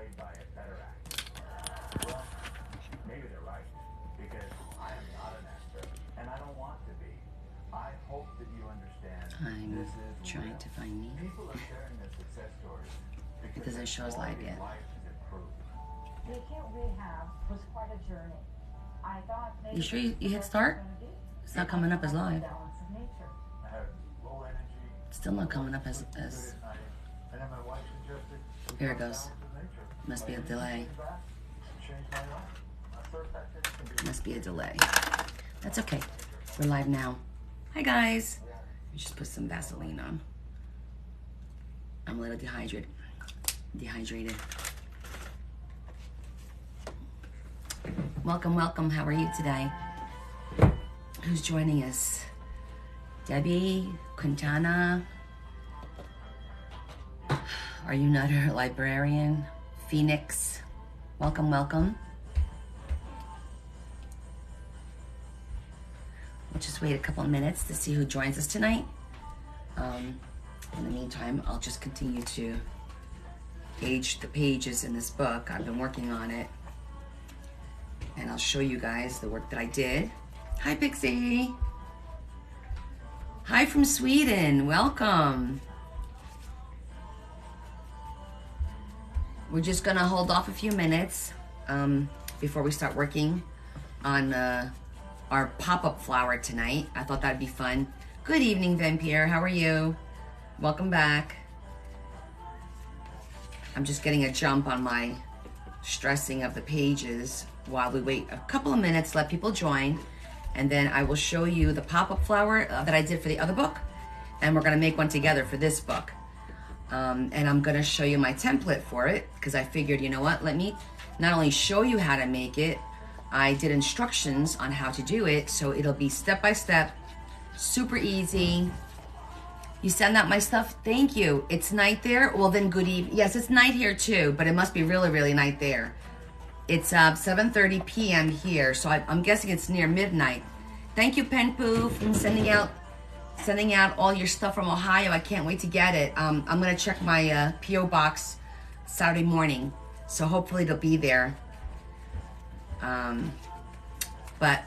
I'm trying to find me. It doesn't show us live yet. The acute rehab was quite a journey. I thought You sure you hit start? It's not coming up as live. Still not coming up as here it goes. Must be a delay. Must be a delay. That's okay. We're live now. Hi guys. We just put some Vaseline on. I'm a little dehydrated. Welcome, welcome. How are you today? Who's joining us? Debbie, Quintana. Are you not a librarian? Phoenix. Welcome, welcome. We'll just wait a couple of minutes to see who joins us tonight. In the meantime, I'll just continue to page the pages in this book. I've been working on it. And I'll show you guys the work that I did. Hi, Pixie. Hi from Sweden. Welcome. We're just going to hold off a few minutes before we start working on our pop-up flower tonight. I thought that'd be fun. Good evening, Vampire. How are you? Welcome back. I'm just getting a jump on my stressing of the pages while we wait a couple of minutes, let people join, and then I will show you the pop-up flower that I did for the other book, and we're gonna make one together for this book. And I'm gonna show you my template for it, because I figured, you know what, let me not only show you how to make it, I did instructions on how to do it, so it'll be step-by-step, super easy. You send out my stuff? Thank you. It's night there? Well, then good evening. Yes, it's night here too, but it must be really, really night there. It's 7:30 p.m. here, so I'm guessing it's near midnight. Thank you, Penpoo, for sending out all your stuff from Ohio. I can't wait to get it. I'm gonna check my P.O. box Saturday morning, so hopefully it'll be there. But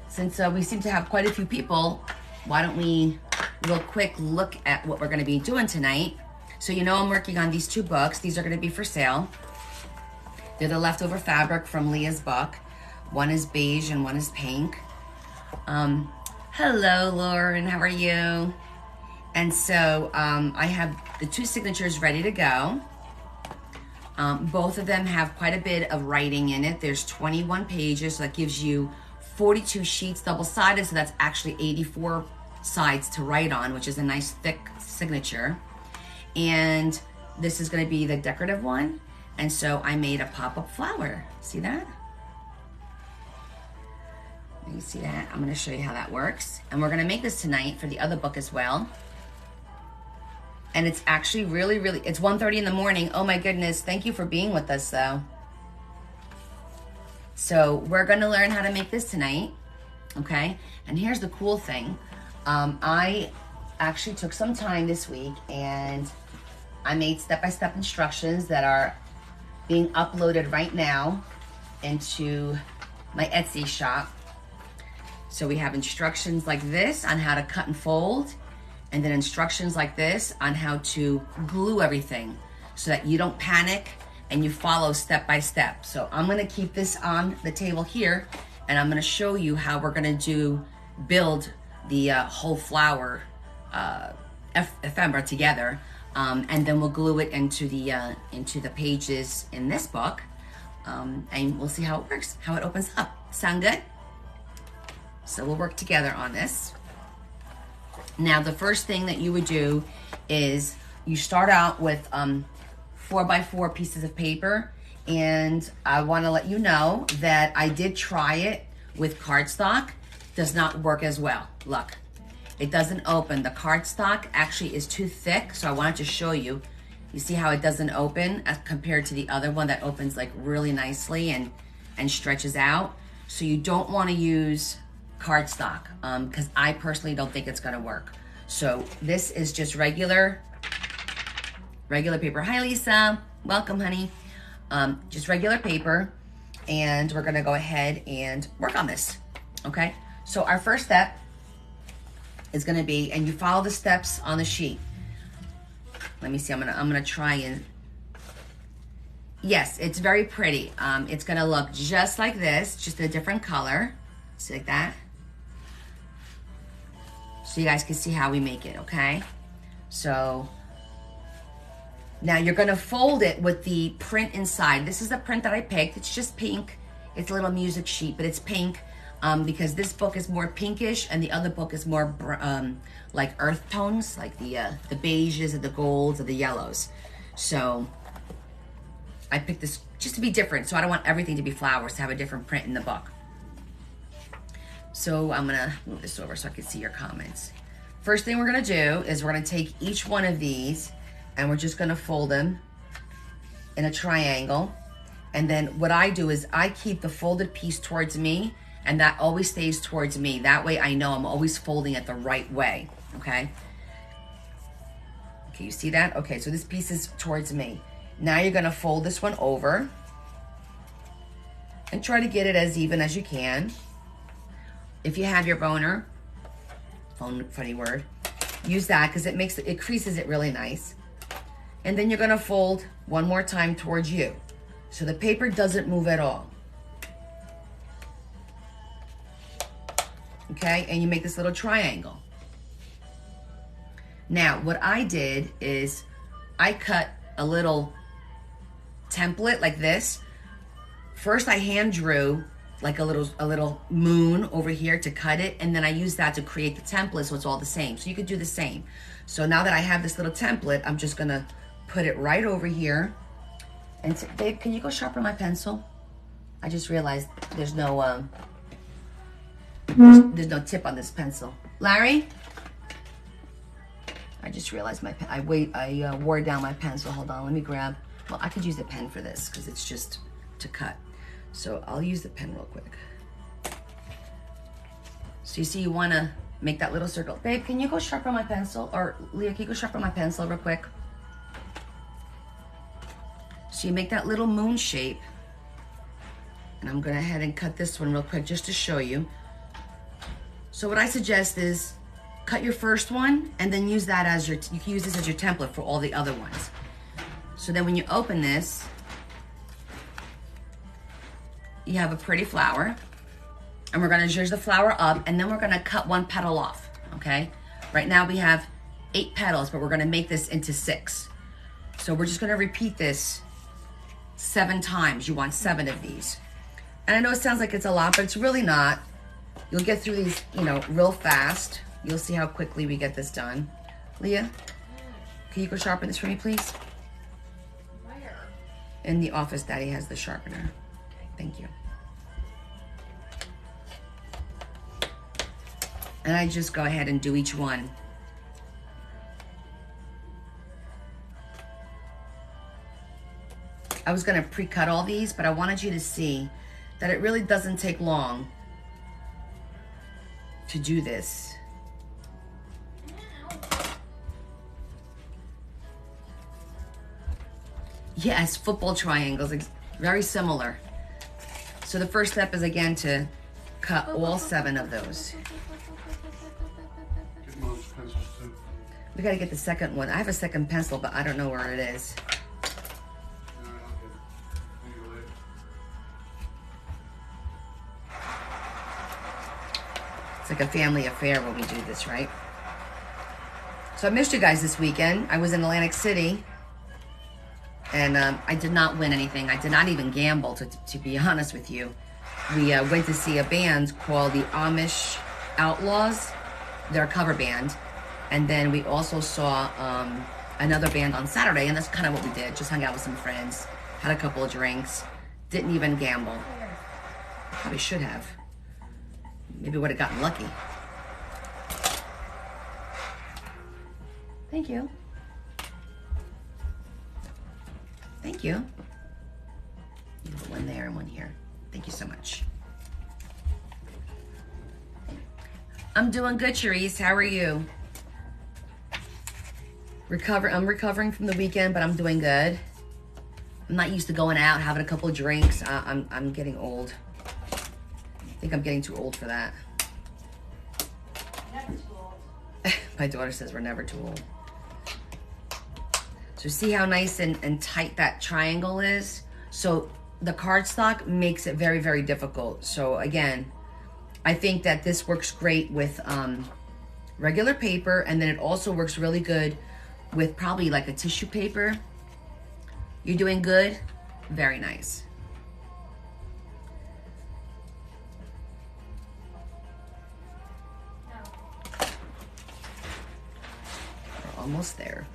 since we seem to have quite a few people, why don't we real quick look at what we're gonna be doing tonight. So you know I'm working on these two books. These are gonna be for sale. They're the leftover fabric from Leah's book. One is beige and one is pink. Hello, Lauren, how are you? And so I have the two signatures ready to go. Both of them have quite a bit of writing in it. There's 21 pages, so that gives you 42 sheets double-sided, so that's actually 84 sides to write on, which is a nice thick signature. And this is gonna be the decorative one. And so I made a pop-up flower. See that? You see that? I'm gonna show you how that works. And we're gonna make this tonight for the other book as well. And it's actually really, really, it's 1:30 in the morning. Oh my goodness, thank you for being with us though. So we're gonna learn how to make this tonight, okay? And here's the cool thing. I actually took some time this week and I made step-by-step instructions that are being uploaded right now into my Etsy shop. So we have instructions like this on how to cut and fold, and then instructions like this on how to glue everything so that you don't panic and you follow step by step. So I'm gonna keep this on the table here and I'm gonna show you how we're gonna build the whole flower ephemera together. And then we'll glue it into the pages in this book, and we'll see how it works, how it opens up. Sound good? So we'll work together on this. Now, the first thing that you would do is you start out with 4x4 pieces of paper, and I want to let you know that I did try it with cardstock. Does not work as well. Look. It doesn't open. The cardstock actually is too thick, so I wanted to show you. You see how it doesn't open as compared to the other one that opens like really nicely and stretches out. So you don't want to use cardstock because I personally don't think it's gonna work. So this is just regular paper. Hi Lisa, welcome honey. just regular paper, and we're gonna go ahead and work on this, okay? So our first step is gonna be, and you follow the steps on the sheet. Let me see, I'm gonna try and, yes, it's very pretty. It's gonna look just like this, just a different color. See, like that. So you guys can see how we make it, okay? So now you're gonna fold it with the print inside. This is the print that I picked. It's just pink. It's a little music sheet, but it's pink because this book is more pinkish and the other book is more like earth tones, like the beiges and the golds and the yellows. So I picked this just to be different. So I don't want everything to be flowers, to have a different print in the book. So I'm gonna move this over so I can see your comments. First thing we're gonna do is we're gonna take each one of these and we're just gonna fold them in a triangle. And then what I do is I keep the folded piece towards me, and that always stays towards me. That way I know I'm always folding it the right way, okay? Okay, you see that? Okay, so this piece is towards me. Now you're gonna fold this one over and try to get it as even as you can. If you have your boner, funny word, use that because it creases it really nice. And then you're gonna fold one more time towards you. So the paper doesn't move at all. Okay, and you make this little triangle. Now, what I did is I cut a little template like this. First, I hand drew like a little moon over here to cut it, and then I use that to create the template so it's all the same. So you could do the same. So now that I have this little template, I'm just gonna put it right over here. And babe, can you go sharpen my pencil? I just realized there's no there's no tip on this pencil. Larry? I just realized I wore down my pencil. Hold on, let me grab. Well, I could use the pen for this because it's just to cut. So I'll use the pen real quick. So you see, you want to make that little circle. Babe, can you go sharpen my pencil? Or Leah, can you go sharpen my pencil real quick? So you make that little moon shape. And I'm going to head and cut this one real quick just to show you. So what I suggest is cut your first one and then use that as you can use this as your template for all the other ones. So then when you open this, you have a pretty flower, and we're gonna zhuzh the flower up, and then we're gonna cut one petal off, okay? Right now we have 8 petals, but we're gonna make this into 6. So we're just gonna repeat this 7 times. You want 7 of these. And I know it sounds like it's a lot, but it's really not. You'll get through these, real fast. You'll see how quickly we get this done. Leah, can you go sharpen this for me, please? Where? In the office, Daddy has the sharpener. Thank you. And I just go ahead and do each one. I was gonna pre-cut all these, but I wanted you to see that it really doesn't take long to do this. Yes, football triangles, very similar. So the first step is again to cut all 7 of those. Get Mom's pencils too. We gotta get the second one. I have a second pencil, but I don't know where it is. No, I'll get it. When you're late. It's like a family affair when we do this, right? So I missed you guys this weekend. I was in Atlantic City, and I did not win anything. I did not even gamble, to be honest with you. We went to see a band called the Amish Outlaws. They're a cover band. And then we also saw another band on Saturday, and that's kind of what we did. Just hung out with some friends, had a couple of drinks, didn't even gamble. Probably should have. Maybe would have gotten lucky. Thank you. Thank you. You put one there and one here. Thank you so much. I'm doing good, Cherise. How are you? I'm recovering from the weekend, but I'm doing good. I'm not used to going out, having a couple of drinks. I'm getting old. I think I'm getting too old for that. Never too old. My daughter says we're never too old. So see how nice and tight that triangle is? So the cardstock makes it very, very difficult. So again, I think that this works great with regular paper, and then it also works really good with probably like a tissue paper. You're doing good. Very nice. We're almost there.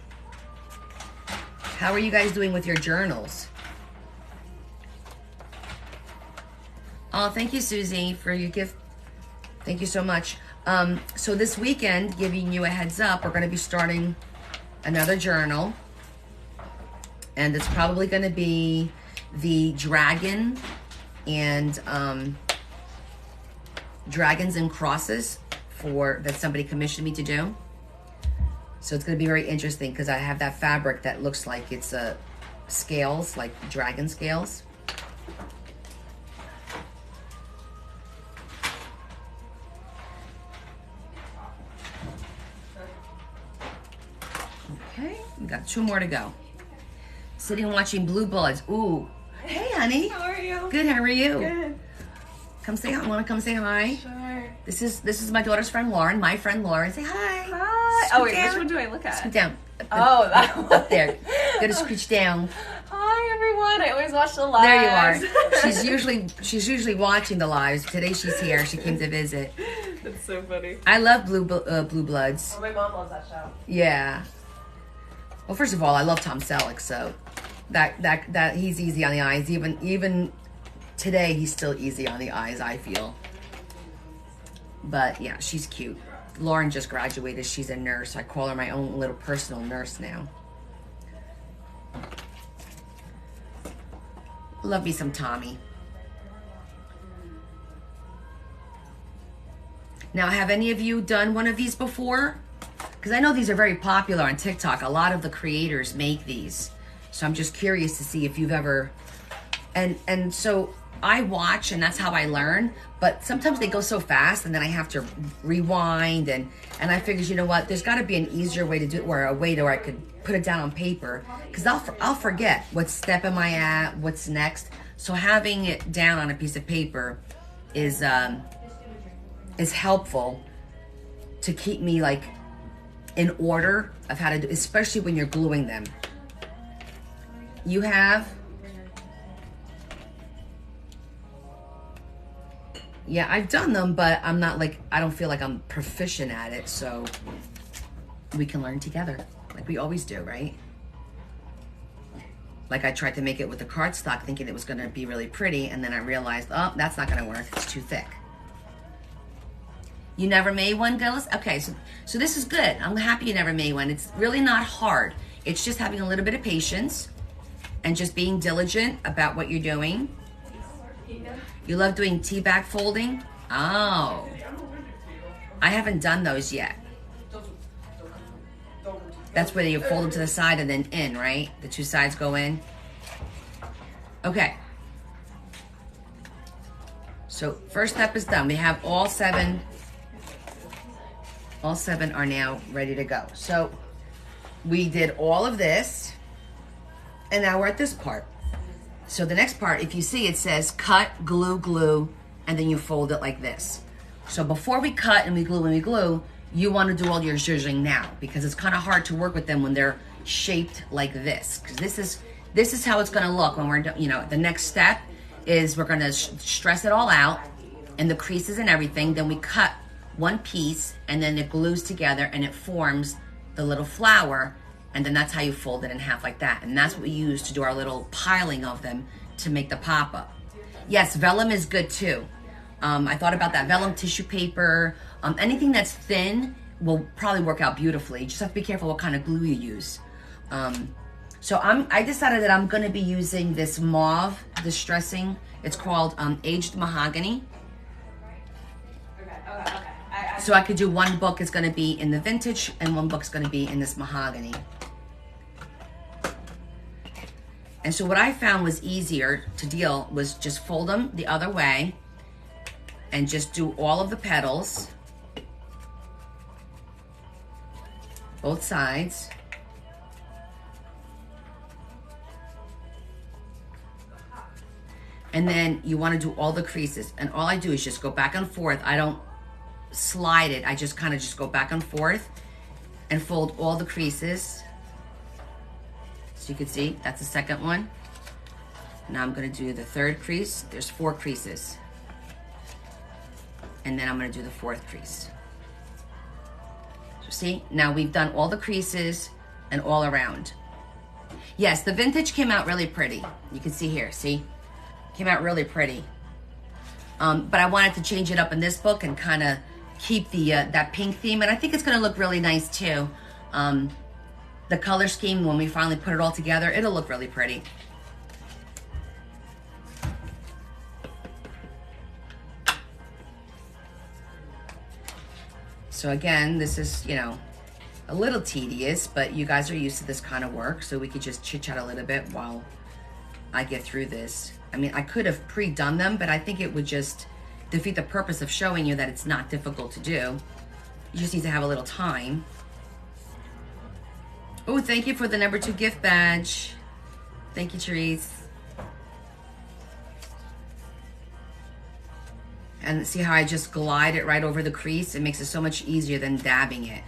How are you guys doing with your journals? Oh, thank you, Susie, for your gift. Thank you so much. So this weekend, giving you a heads up, we're going to be starting another journal. And it's probably going to be the dragon and dragons and crosses that somebody commissioned me to do. So it's going to be very interesting because I have that fabric that looks like it's scales, like dragon scales. Okay, we got 2 more to go. Sitting watching Blue Bloods. Ooh. Hey, honey. How are you? Good, how are you? Good. Come say hi. Want to come say hi? Sure. This is my daughter's friend Lauren, my friend Lauren. Say hi. Hi. Scoot Oh wait, down. which one do I look at? Scoot down. Oh, that one. Up there. Gotta scooch down. Hi everyone. I always watch the lives. There you are. She's usually watching the lives. Today she's here. She came to visit. That's so funny. I love Blue Bloods. Oh, my mom loves that show. Yeah. Well, first of all, I love Tom Selleck, so that he's easy on the eyes. Even today, he's still easy on the eyes, I feel. But yeah, she's cute. Lauren just graduated. She's a nurse. I call her my own little personal nurse now. Love me some Tommy. Now, have any of you done one of these before? Because I know these are very popular on TikTok. A lot of the creators make these. So I'm just curious to see if you've ever... And so I watch, and that's how I learn. But sometimes they go so fast, and then I have to rewind. And I figured, you know what? There's got to be an easier way to do it, or a way to where I could put it down on paper. Because I'll forget what step am I at, what's next. So having it down on a piece of paper is helpful to keep me like in order of how to do, especially when you're gluing them. You have, yeah, I've done them, but I'm not like, I don't feel like I'm proficient at it, so we can learn together, like we always do, right? Like I tried to make it with the cardstock thinking it was gonna be really pretty, and then I realized, oh, that's not gonna work, it's too thick. You never made one, Gillis? Okay, so this is good. I'm happy you never made one. It's really not hard. It's just having a little bit of patience and just being diligent about what you're doing. You love doing tea bag folding? Oh. I haven't done those yet. That's where you fold them to the side and then in, right? The 2 sides go in. Okay. So first step is done. We have all 7 are now ready to go. So we did all of this, and now we're at this part. So the next part, if you see, it says cut, glue, and then you fold it like this. So before we cut and we glue, you want to do all your zhuzhing now, because it's kind of hard to work with them when they're shaped like this. Because this is how it's going to look when we're, you know, the next step is we're going to stress it all out and the creases and everything. Then we cut one piece, and then it glues together and it forms the little flower, and then that's how you fold it in half like that. And that's what we use to do our little piling of them to make the pop-up. Yes, vellum is good too. I thought about that. Vellum, tissue paper, anything that's thin will probably work out beautifully. You just have to be careful what kind of glue you use. So I decided that I'm going to be using this mauve distressing. It's called Aged Mahogany. Okay. So I could do one book is going to be in the vintage and one book's going to be in this mahogany. And so what I found was easier to deal was just fold them the other way and just do all of the petals, both sides. And then you want to do all the creases. And all I do is just go back and forth. I don't slide it. I just kind of just go back and forth and fold all the creases. So you can see, that's the second one. Now I'm going to do the third crease. There's 4 creases. And then I'm going to do the 4th crease. So see, now we've done all the creases and all around. Yes, the vintage came out really pretty. You can see here, see? Came out really pretty. But I wanted to change it up in this book and kind of keep the that pink theme. And I think it's going to look really nice too. The color scheme, when we finally put it all together, it'll look really pretty. So again, this is, you know, a little tedious, but you guys are used to this kind of work, so we could just chit chat a little bit while I get through this. I mean, I could have pre-done them, but I think it would just defeat the purpose of showing you that it's not difficult to do. You just need to have a little time. Oh, thank you for the number 2 gift badge. Thank you, Therese. And see how I just glide it right over the crease? It makes it so much easier than dabbing it.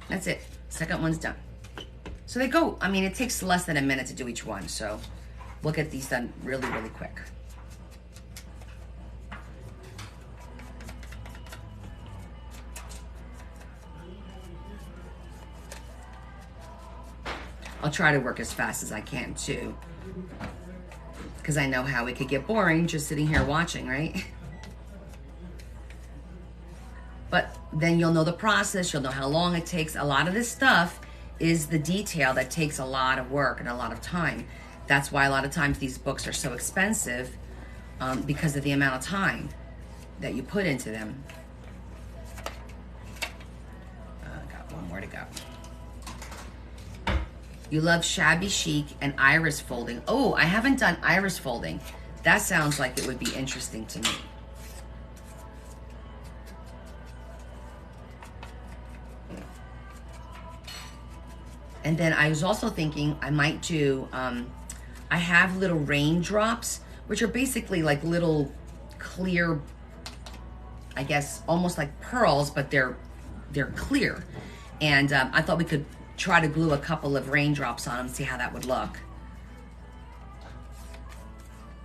That's it. Second one's done. So they go, I mean, it takes less than a minute to do each one. So we'll get these done really, really quick. I'll try to work as fast as I can too, because I know how it could get boring just sitting here watching, right? But then you'll know the process, you'll know how long it takes. A lot of this stuff is the detail that takes a lot of work and a lot of time. That's why a lot of times these books are so expensive, because of the amount of time that you put into them. Got one more to go. You love shabby chic and iris folding. Oh, I haven't done iris folding. That sounds like it would be interesting to me. And then I was also thinking I might do, I have little raindrops, which are basically like little clear, I guess, almost like pearls, but they're clear. And I thought we could try to glue a couple of raindrops on them, see how that would look.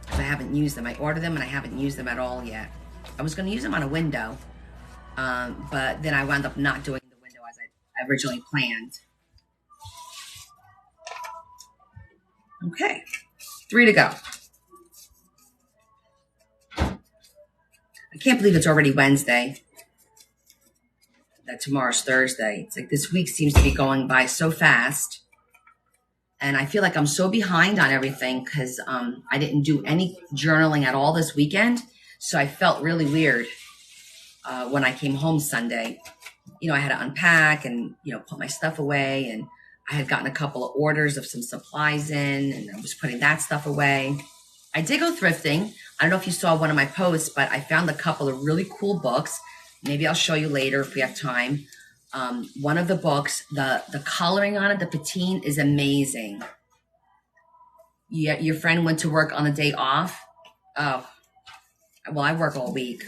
Because I haven't used them. I ordered them and I haven't used them at all yet. I was going to use them on a window, but then I wound up not doing the window as I originally planned. Okay, 3 to go. I can't believe it's already Wednesday. That tomorrow's Thursday. It's like this week seems to be going by so fast. And I feel like I'm so behind on everything because I didn't do any journaling at all this weekend. So I felt really weird when I came home Sunday. You know, I had to unpack and, you know, put my stuff away. And I had gotten a couple of orders of some supplies in, and I was putting that stuff away. I did go thrifting. I don't know if you saw one of my posts, but I found a couple of really cool books. Maybe I'll show you later if we have time. One of the books, the coloring on it, the patine is amazing. Yeah, your friend went to work on the day off. Oh, well, I work all week.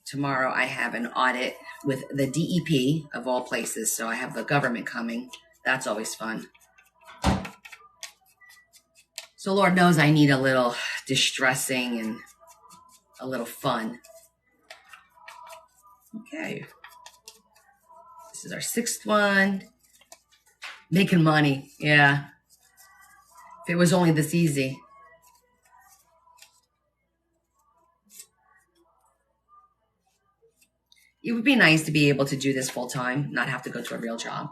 Tomorrow I have an audit with the DEP of all places, so I have the government coming. That's always fun. So Lord knows I need a little distressing and a little fun. Okay. This is our 6th one. Making money. Yeah. If it was only this easy. It would be nice to be able to do this full time, not have to go to a real job.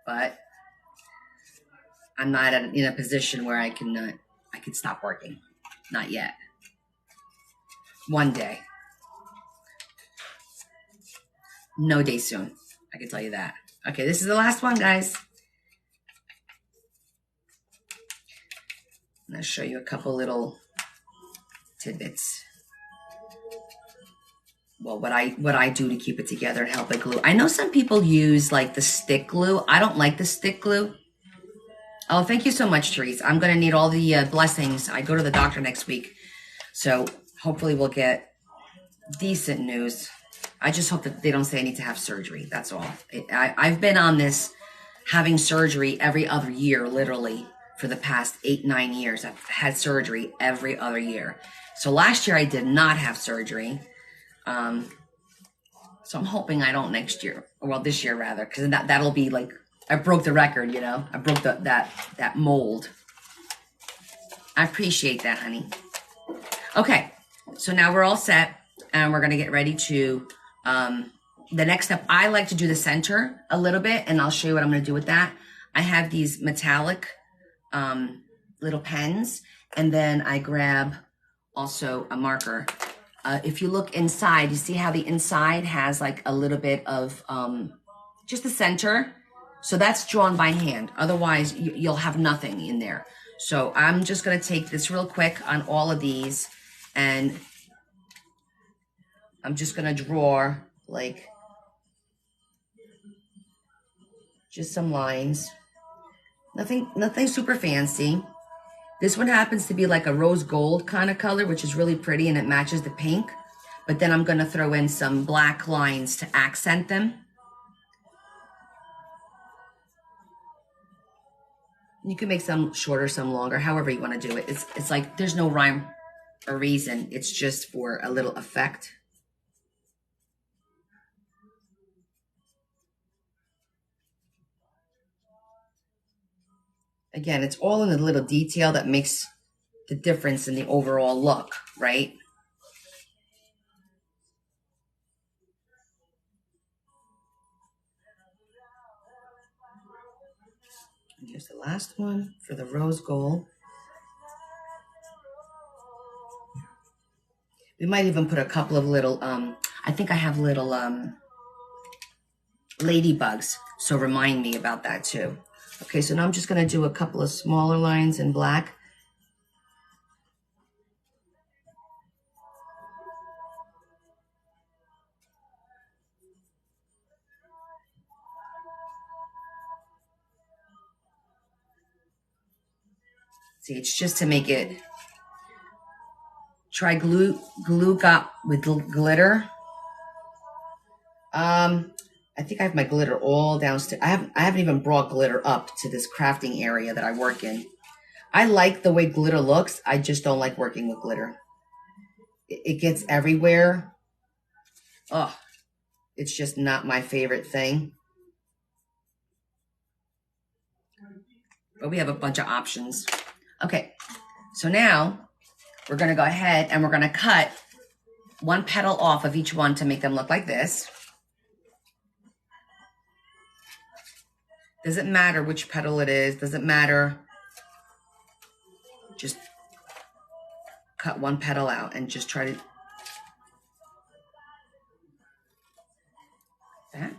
But I'm not in a position where I can stop working. Not yet. One day. No day soon. I can tell you that. Okay, this is the last one, guys. I'm going to show you a couple little tidbits. Well, what I do to keep it together and help it glue. I know some people use like the stick glue. I don't like the stick glue. Oh, thank you so much, Therese. I'm going to need all the blessings. I go to the doctor next week. So hopefully we'll get decent news. I just hope that they don't say I need to have surgery. That's all. I've been on this having surgery every other year, literally, for the past 8-9 years. I've had surgery every other year. So last year I did not have surgery. So I'm hoping I don't next year. Well, this year rather, because that'll be like, I broke the record, you know. I broke that mold. I appreciate that, honey. Okay, so now we're all set, and we're gonna get ready to, the next step, I like to do the center a little bit, and I'll show you what I'm gonna do with that. I have these metallic little pens, and then I grab also a marker. If you look inside, you see how the inside has like a little bit of just the center. So that's drawn by hand. Otherwise, you'll have nothing in there. So I'm just going to take this real quick on all of these, and I'm just going to draw like just some lines. Nothing super fancy. This one happens to be like a rose gold kind of color, which is really pretty, and it matches the pink. But then I'm going to throw in some black lines to accent them. You can make some shorter, some longer, however you want to do it. It's like there's no rhyme or reason. It's just for a little effect. Again, it's all in the little detail that makes the difference in the overall look, right? And here's the last one for the rose gold. We might even put a couple of little, I think I have little ladybugs, so remind me about that too. Okay, so now I'm just going to do a couple of smaller lines in black. See, it's just to make it, try glue got with glitter. I think I have my glitter all downstairs. I haven't even brought glitter up to this crafting area that I work in. I like the way glitter looks. I just don't like working with glitter. It gets everywhere. Oh, it's just not my favorite thing. But we have a bunch of options. Okay, so now we're going to go ahead and we're going to cut one petal off of each one to make them look like this. Doesn't matter which petal it is. Doesn't matter. Just cut one petal out and just try to... that.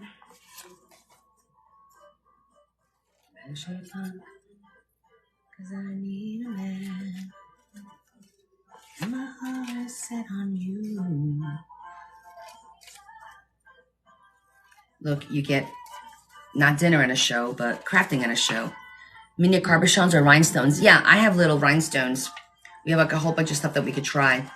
Finish your tongue. 'Cause I need a man. And my heart is set on you. Look, you get not dinner in a show, but crafting in a show. Mini cabochons or rhinestones. Yeah, I have little rhinestones. We have like a whole bunch of stuff that we could try.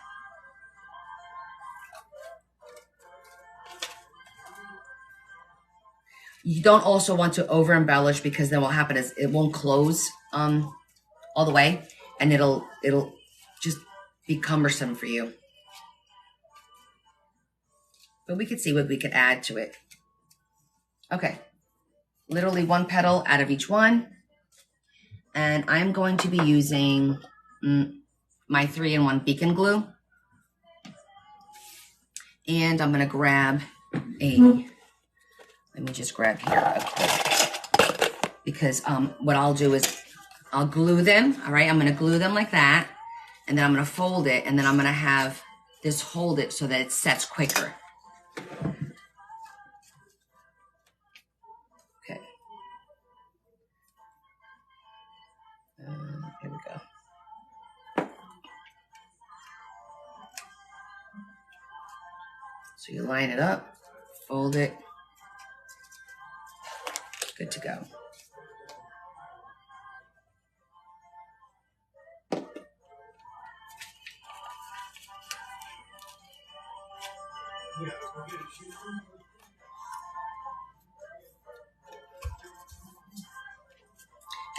You don't also want to over embellish, because then what will happen is it won't close all the way, and it'll just be cumbersome for you. But we could see what we could add to it. Okay, literally one petal out of each one. And I'm going to be using my 3-in-1 beacon glue. And I'm going to grab a, let me just grab here a quick, because what I'll do is I'll glue them, all right? I'm going to glue them like that, and then I'm going to fold it, and then I'm going to have this hold it so that it sets quicker. So you line it up, fold it, good to go.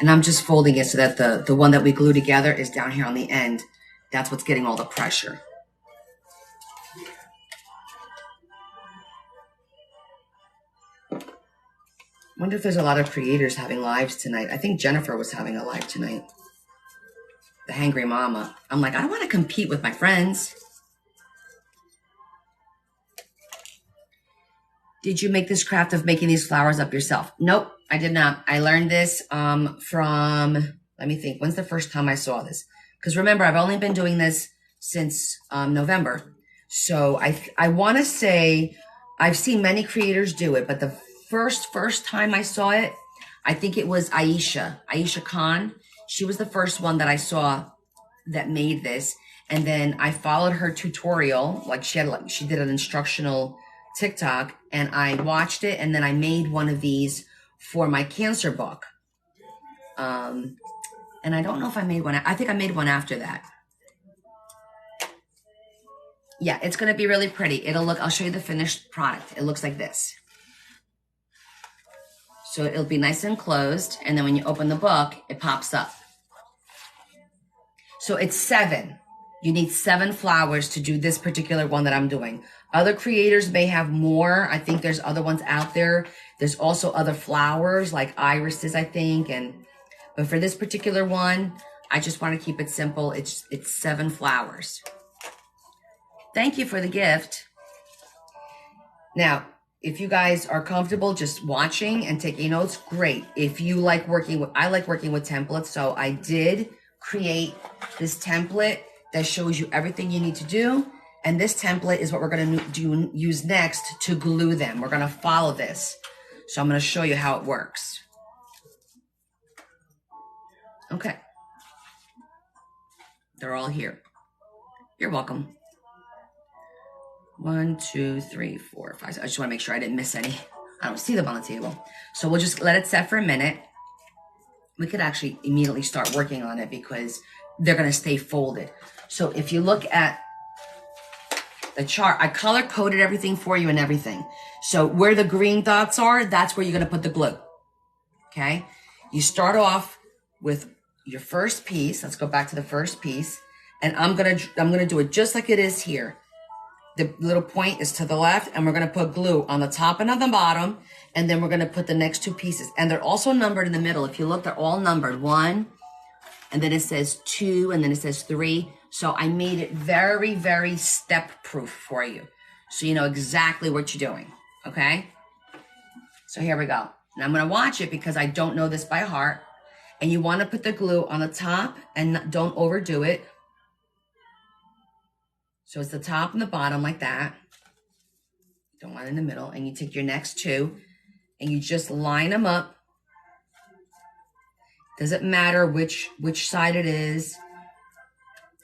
And I'm just folding it so that the one that we glue together is down here on the end. That's what's getting all the pressure. I wonder if there's a lot of creators having lives tonight. I think Jennifer was having a live tonight. The Hangry Mama. I'm like, I don't want to compete with my friends. Did you make this craft of making these flowers up yourself? Nope, I did not. I learned this from, let me think, when's the first time I saw this? Because remember, I've only been doing this since November. So I want to say I've seen many creators do it, but the first time I saw it, I think it was Aisha Khan. She was the first one that I saw that made this. And then I followed her tutorial. She did an instructional TikTok, and I watched it, and then I made one of these for my cancer book. And I don't know if I made one. I think I made one after that. Yeah, it's going to be really pretty. I'll show you the finished product. It looks like this. So it'll be nice and closed, and then when you open the book, it pops up. So it's 7. You need 7 flowers to do this particular one that I'm doing. Other creators may have more. I think there's other ones out there. There's also other flowers like irises, I think. But for this particular one, I just want to keep it simple. It's 7 flowers. Thank you for the gift. Now, if you guys are comfortable just watching and taking notes, great. If you like I like working with templates. So I did create this template that shows you everything you need to do. And this template is what we're going to use next to glue them. We're going to follow this. So I'm going to show you how it works. Okay. They're all here. You're welcome. 1, 2, 3, 4, 5. I just want to make sure I didn't miss any. I don't see them on the table. So we'll just let it set for a minute. We could actually immediately start working on it because they're going to stay folded. So if you look at the chart, I color coded everything for you and everything. So where the green dots are, that's where you're going to put the glue. Okay. You start off with your first piece. Let's go back to the first piece. And I'm going to do it just like it is here. The little point is to the left, and we're going to put glue on the top and on the bottom. And then we're going to put the next 2 pieces. And they're also numbered in the middle. If you look, they're all numbered. 1, and then it says 2, and then it says 3. So I made it very, very step-proof for you. So you know exactly what you're doing, okay? So here we go. And I'm going to watch it because I don't know this by heart. And you want to put the glue on the top and don't overdo it. So it's the top and the bottom like that. Don't want it in the middle. And you take your next 2 and you just line them up. Doesn't matter which side it is.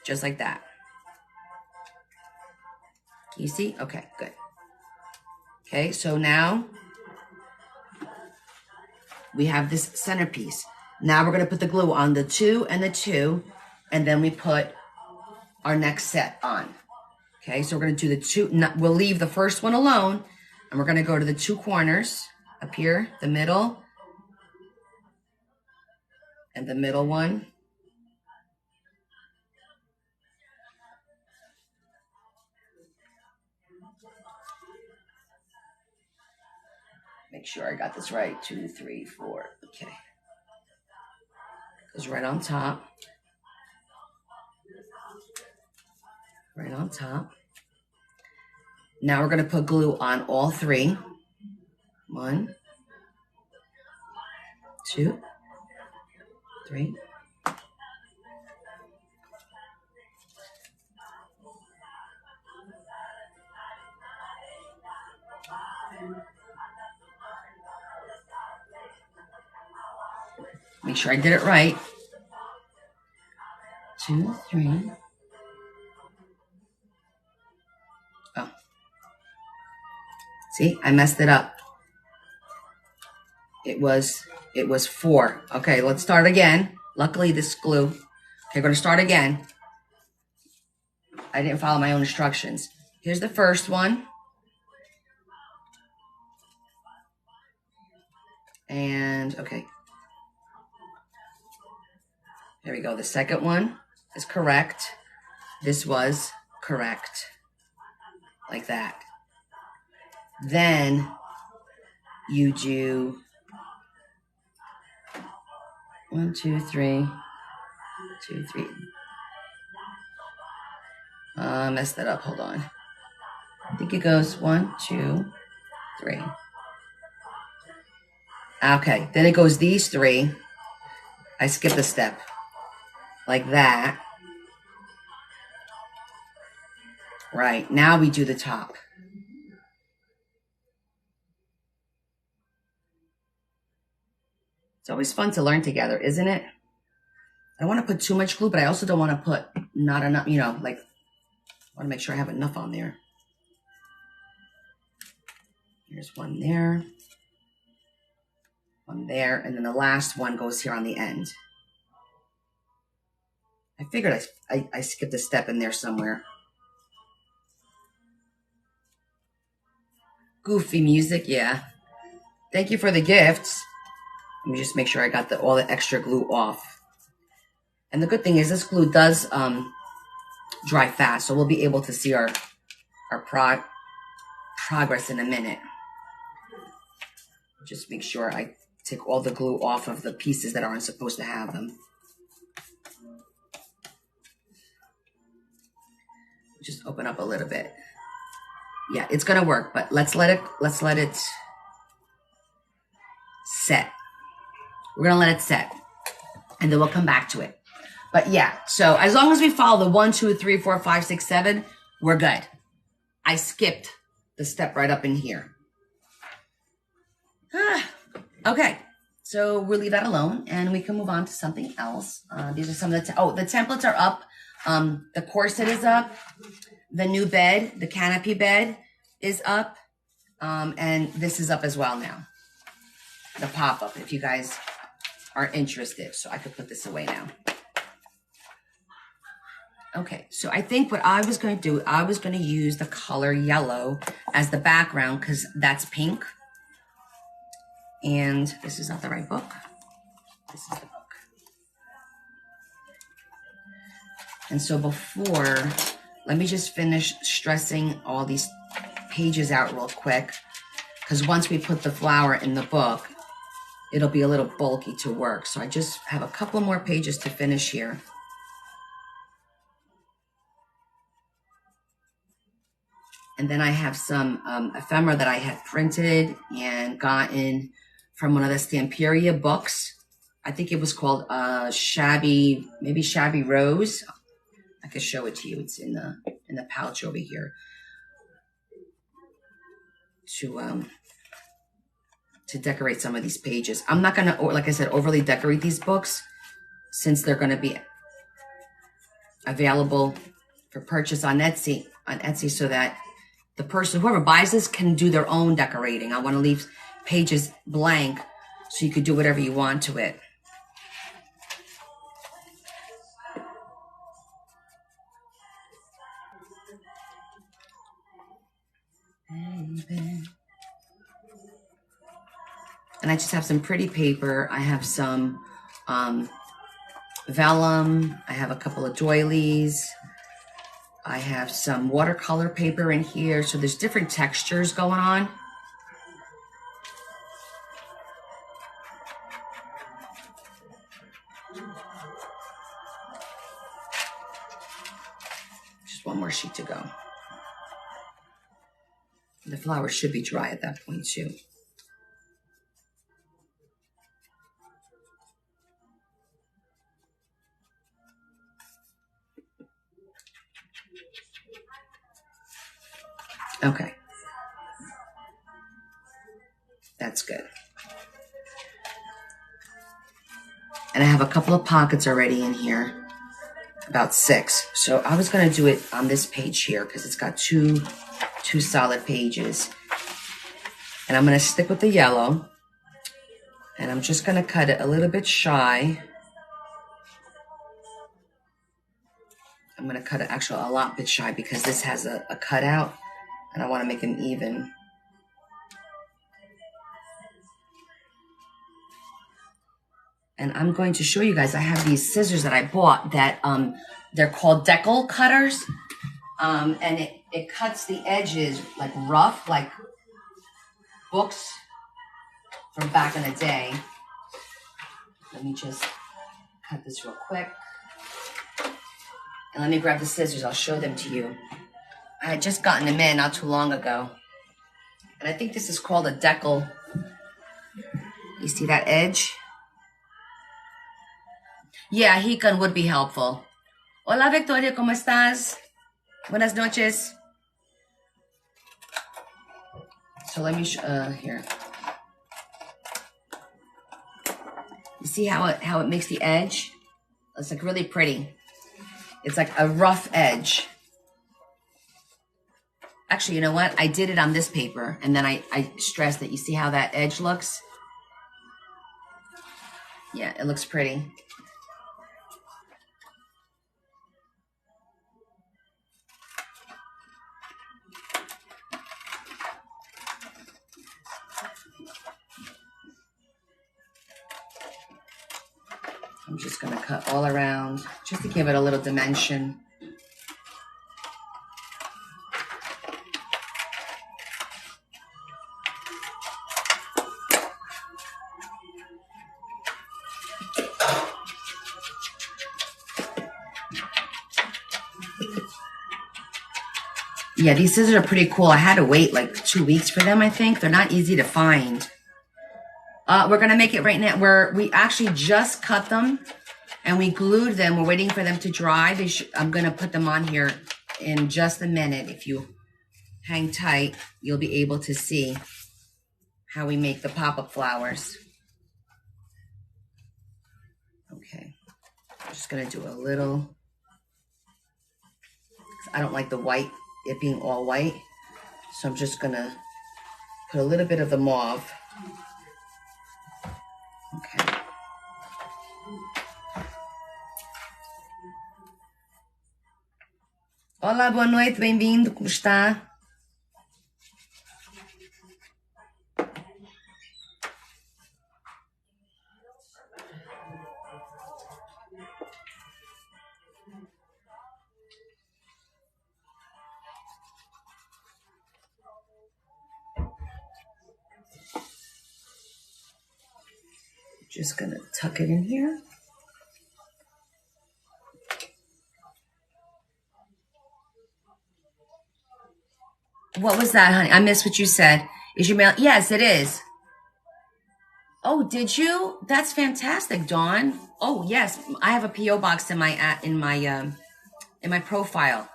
Just like that. Can you see? Okay, good. Okay, so now we have this centerpiece. Now we're going to put the glue on the 2 and the 2, and then we put our next set on. Okay, so we're going to do the 2. We'll leave the first one alone, and we're going to go to the 2 corners up here, the middle, and the middle one. Make sure I got this right. 2, 3, 4. Okay. Goes right on top. Right on top. Now we're going to put glue on all 3. 1, 2, 3. Make sure I did it right. 2, 3. Oh. See, I messed it up. It was 4. Okay, let's start again. Luckily, this glue. Okay, we're going to start again. I didn't follow my own instructions. Here's the first one. And, okay. There we go. The second one is correct. This was correct. Like that. Then you do 1, 2, 3, 2, 3. Messed that up. Hold on. I think it goes 1, 2, 3. Okay. Then it goes these 3. I skipped a step. Like that. Right. Now we do the top. It's always fun to learn together, isn't it? I don't want to put too much glue, but I also don't want to put not enough, you know, like, I want to make sure I have enough on there. Here's one there. One there. And then the last one goes here on the end. I figured I skipped a step in there somewhere. Goofy music, yeah. Thank you for the gifts. Let me just make sure I got all the extra glue off. And the good thing is this glue does dry fast, so we'll be able to see our progress in a minute. Just make sure I take all the glue off of the pieces that aren't supposed to have them. Just open up a little bit. Yeah, it's gonna work, but let's let it set. We're gonna let it set, and then we'll come back to it. But yeah, so as long as we follow the 1, 2, 3, 4, 5, 6, 7, we're good. I skipped the step right up in here. Okay, so we'll leave that alone, and we can move on to something else. These are some of the the templates are up. The corset is up. The new bed, the canopy bed, is up. And this is up as well now. The pop-up, if you guys are interested. So I could put this away now. Okay, so I think what I was going to do, I was going to use the color yellow as the background because that's pink. And this is not the right book. This is the book. And so before, let me just finish stressing all these pages out real quick. Because once we put the flower in the book, it'll be a little bulky to work. So I just have a couple more pages to finish here. And then I have some ephemera that I had printed and gotten from one of the Stamperia books. I think it was called Shabby Rose. I could show it to you. It's in the pouch over here. To decorate some of these pages. I'm not gonna, like I said, overly decorate these books since they're gonna be available for purchase on Etsy so that the person, whoever buys this, can do their own decorating. I want to leave pages blank so you could do whatever you want to it. And I just have some pretty paper. I have some vellum. I have a couple of doilies. I have some watercolor paper in here. So there's different textures going on. Just one more sheet to go. The flower should be dry at that point too. Okay. That's good. And I have a couple of pockets already in here. About 6. So I was going to do it on this page here because it's got two solid pages. And I'm going to stick with the yellow. And I'm just going to cut it a little bit shy. I'm going to cut it actually a lot bit shy because this has a cutout. And I want to make them even. And I'm going to show you guys, I have these scissors that I bought that they're called decal cutters. And it cuts the edges like rough, like books from back in the day. Let me just cut this real quick. And let me grab the scissors, I'll show them to you. I had just gotten them in not too long ago. And I think this is called a decal. You see that edge? Yeah, Hikan would be helpful. Hola, Victoria, ¿cómo estás? Buenas noches. So let me here. You see how it makes the edge? It's like really pretty. It's like a rough edge. Actually, you know what? I did it on this paper, and then I stressed that. You see how that edge looks? Yeah, it looks pretty. I'm just going to cut all around just to give it a little dimension. Yeah, these scissors are pretty cool. I had to wait like 2 weeks for them, I think. They're not easy to find. We're going to make it right now. We actually just cut them and we glued them. We're waiting for them to dry. I'm going to put them on here in just a minute. If you hang tight, you'll be able to see how we make the pop-up flowers. Okay. I'm just going to do a little. I don't like the white, it being all white. So I'm just going to put a little bit of the mauve. Okay. Olá, boa noite, bem-vindo, como está? Just gonna tuck it in here. What was that, honey? I missed what you said. Is your mail? Yes, it is. Oh, did you? That's fantastic, Dawn. Oh, yes. I have a PO box in my profile.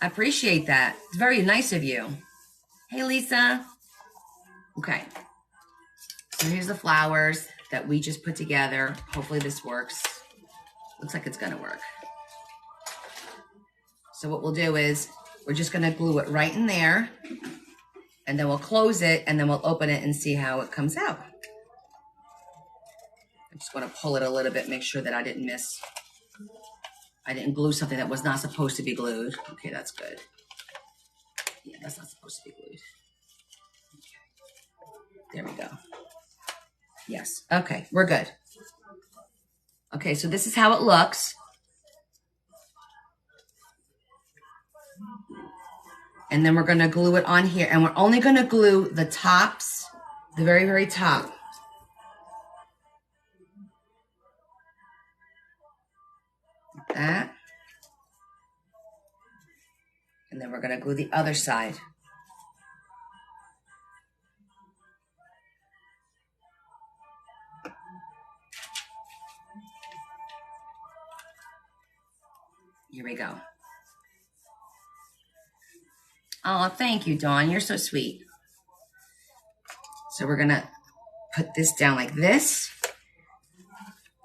I appreciate that. It's very nice of you. Hey, Lisa. Okay. So here's the flowers that we just put together. Hopefully this works. Looks like it's gonna work. So what we'll do is we're just gonna glue it right in there, and then we'll close it, and then we'll open it and see how it comes out. I just wanna pull it a little bit, make sure that I didn't glue something that was not supposed to be glued. Okay, that's good. Yeah, that's not supposed to be glued. Okay. There we go. Yes, okay, we're good. Okay, so this is how it looks. And then we're gonna glue it on here, and we're only gonna glue the tops, the very, very top. Like that. And then we're gonna glue the other side. Here we go. Oh, thank you, Dawn. You're so sweet. So we're going to put this down like this.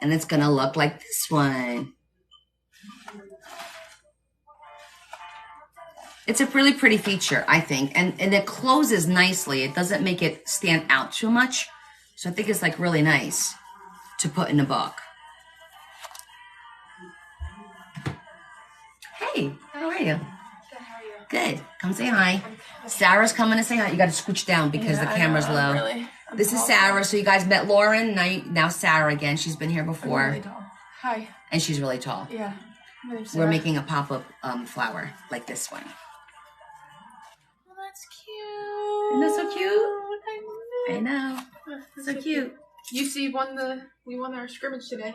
And it's going to look like this one. It's a really pretty feature, I think. And it closes nicely. It doesn't make it stand out too much. So I think it's like really nice to put in a book. Hey, how are you? Good, how are you? Good. Come say hi. Sarah's coming to say hi. You got to scooch down because the camera's low. This is Sarah. So you guys met Lauren. Now Sarah again. She's been here before. I'm really tall. Hi. And she's really tall. Yeah. My name's We're Sarah. making a pop-up flower like this one. Oh, that's cute. Isn't that so cute? I know. So cute. We won our scrimmage today.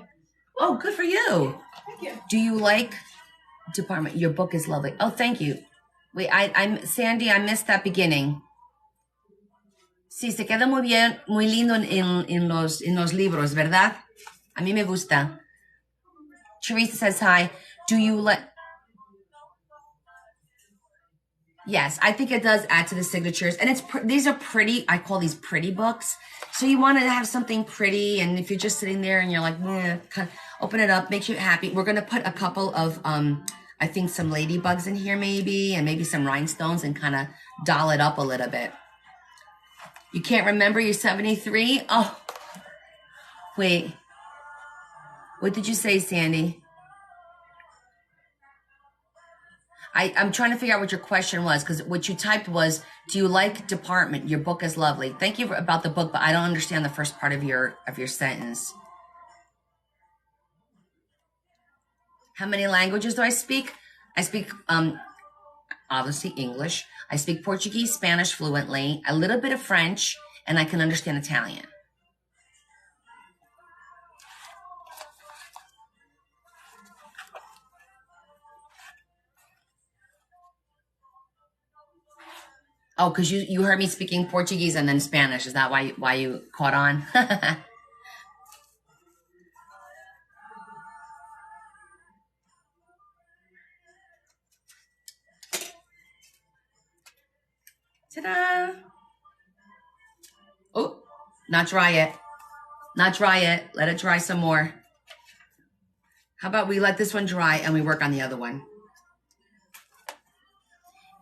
Oh, good for you. Thank you. Do you like department? Your book is lovely. Oh, thank you. Wait, I'm Sandy. I missed that beginning. Sí, se queda muy bien, muy lindo en los libros, ¿verdad? A mí me gusta. Teresa says hi. Do you like? Yes, I think it does add to the signatures, and these are pretty. I call these pretty books. So you want to have something pretty, and if you're just sitting there and you're like, open it up, makes you happy. We're gonna put a couple of, I think some ladybugs in here maybe, and maybe some rhinestones, and kind of doll it up a little bit. You can't remember you're 73? Oh, wait. What did you say, Sandy? I'm trying to figure out what your question was, because what you typed was, do you like department? Your book is lovely. Thank you about the book, but I don't understand the first part of your sentence. How many languages do I speak? I speak, obviously English. I speak Portuguese, Spanish fluently, a little bit of French, and I can understand Italian. Oh, because you heard me speaking Portuguese and then Spanish. Is that why you caught on? Ta-da! Oh, not dry yet. Not dry yet. Let it dry some more. How about we let this one dry and we work on the other one?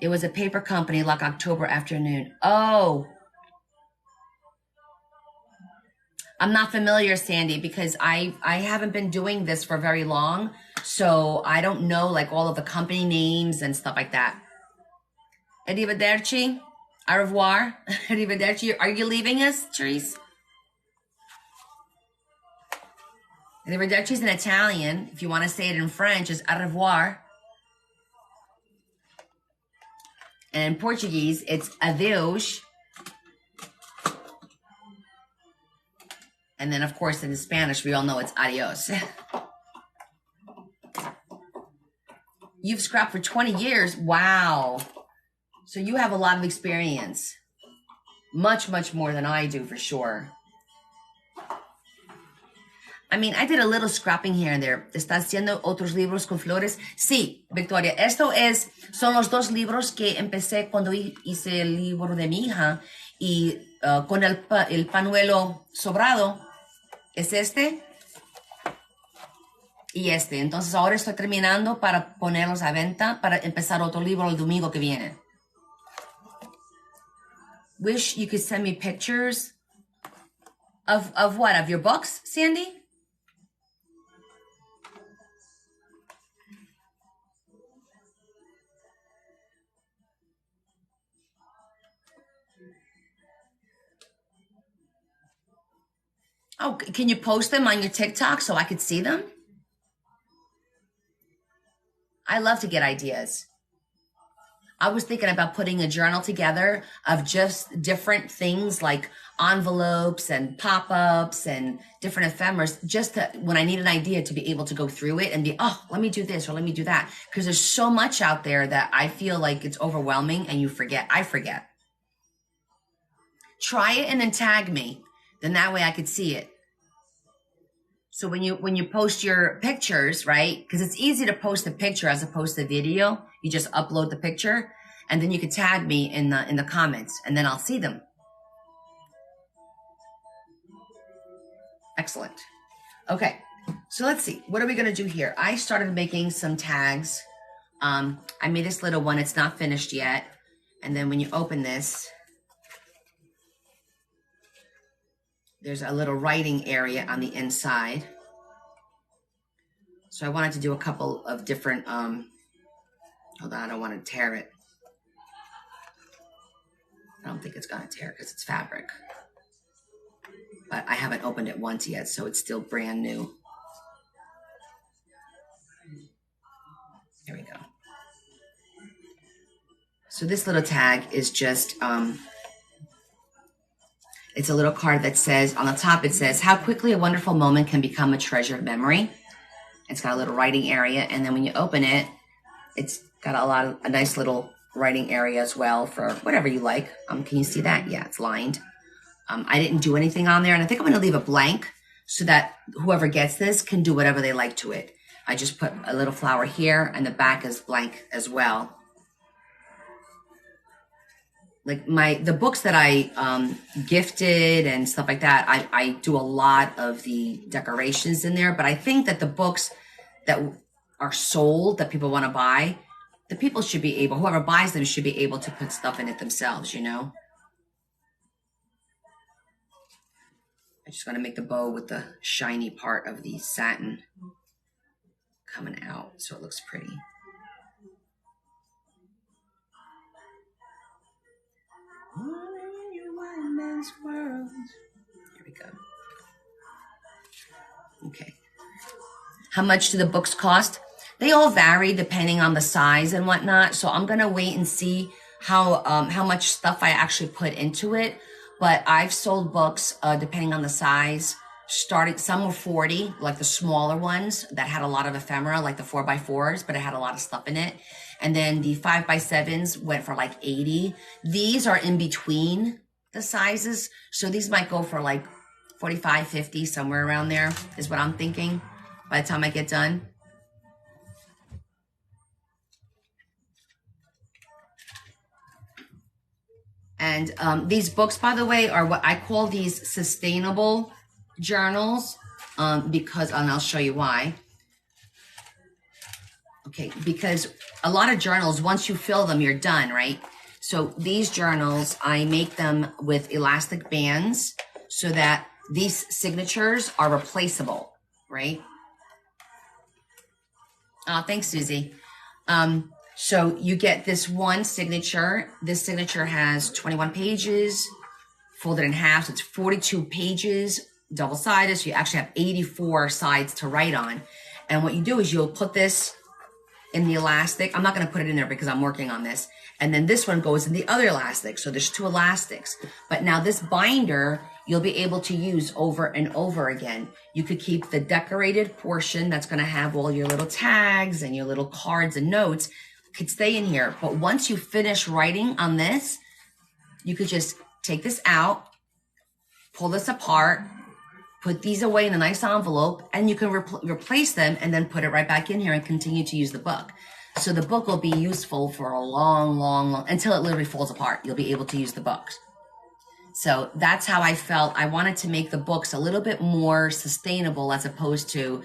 It was a paper company like October afternoon. Oh. I'm not familiar, Sandy, because I haven't been doing this for very long. So I don't know like all of the company names and stuff like that. Arrivederci. Au revoir. Arrivederci. Are you leaving us, Therese? Arrivederci is in Italian. If you want to say it in French, it's au revoir. And in Portuguese, it's adeus. And then, of course, in Spanish, we all know it's adios. You've scrapped for 20 years. Wow. So you have a lot of experience. Much, much more than I do, for sure. I mean, I did a little scrapping here and there. ¿Está haciendo otros libros con flores? Sí, Victoria. Son los dos libros que empecé cuando hice el libro de mi hija. Y con el pañuelo sobrado. Es este. Y este. Entonces ahora estoy terminando para ponerlos a venta para empezar otro libro el domingo que viene. Wish you could send me pictures of what? Of your books, Sandy? Oh, can you post them on your TikTok so I could see them? I love to get ideas. I was thinking about putting a journal together of just different things like envelopes and pop-ups and different ephemeras, just to, when I need an idea, to be able to go through it and be, oh, let me do this or let me do that. Because there's so much out there that I feel like it's overwhelming and you forget. I forget. Try it and then tag me. Then that way I could see it. So when you post your pictures, right? Because it's easy to post a picture as opposed to video. You just upload the picture and then you can tag me in the comments and then I'll see them. Excellent. Okay, so let's see. What are we going to do here? I started making some tags I made this little one. It's not finished yet. And then when you open this, there's a little writing area on the inside. So I wanted to do a couple of different, hold on, I don't want to tear it. I don't think it's going to tear because it's fabric. But I haven't opened it once yet, so it's still brand new. There we go. So this little tag is just, it's a little card that says, on the top it says, how quickly a wonderful moment can become a treasured memory. It's got a little writing area, and then when you open it, it's got a nice little writing area as well for whatever you like. Can you see that? Yeah, it's lined. I didn't do anything on there, and I think I'm going to leave it blank so that whoever gets this can do whatever they like to it. I just put a little flower here, and the back is blank as well. Like the books that I gifted and stuff like that, I do a lot of the decorations in there, but I think that the books that are sold that people want to buy, the people should be able, whoever buys them should be able to put stuff in it themselves, you know? I just want to make the bow with the shiny part of the satin coming out so it looks pretty. Here we go. Okay. How much do the books cost? They all vary depending on the size and whatnot. So I'm gonna wait and see how much stuff I actually put into it. But I've sold books depending on the size. Some were 40, like the smaller ones that had a lot of ephemera, like the 4x4s, but it had a lot of stuff in it. And then the 5x7s went for like 80. These are in between the sizes. So these might go for like 45, 50, somewhere around there is what I'm thinking by the time I get done. And these books, by the way, are what I call these sustainable journals because, and I'll show you why. Okay, because a lot of journals, once you fill them, you're done, right? So these journals, I make them with elastic bands so that these signatures are replaceable, right? Oh, thanks, Susie. So you get this one signature. This signature has 21 pages, folded in half. So it's 42 pages, double-sided. So you actually have 84 sides to write on. And what you do is you'll put this in the elastic. I'm not going to put it in there because I'm working on this. And then this one goes in the other elastic. So there's two elastics. But now this binder, you'll be able to use over and over again. You could keep the decorated portion that's going to have all your little tags and your little cards and notes could stay in here. But once you finish writing on this, you could just take this out, pull this apart, put these away in a nice envelope, and you can replace them and then put it right back in here and continue to use the book. So the book will be useful for a long, until it literally falls apart. You'll be able to use the books. So that's how I felt. I wanted to make the books a little bit more sustainable as opposed to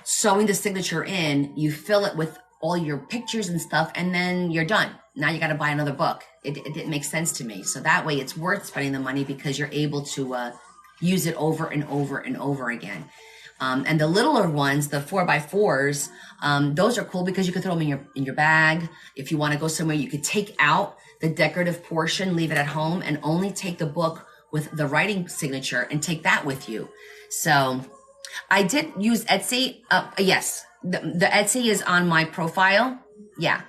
sewing the signature in. You fill it with all your pictures and stuff, and then you're done. Now you got to buy another book. It didn't make sense to me. So that way it's worth spending the money because you're able to use it over and over and over again. And the littler ones, the 4x4s, those are cool because you can throw them in your bag. If you want to go somewhere, you could take out the decorative portion, leave it at home, and only take the book with the writing signature and take that with you. So I did use Etsy. Yes, the Etsy is on my profile. Yeah.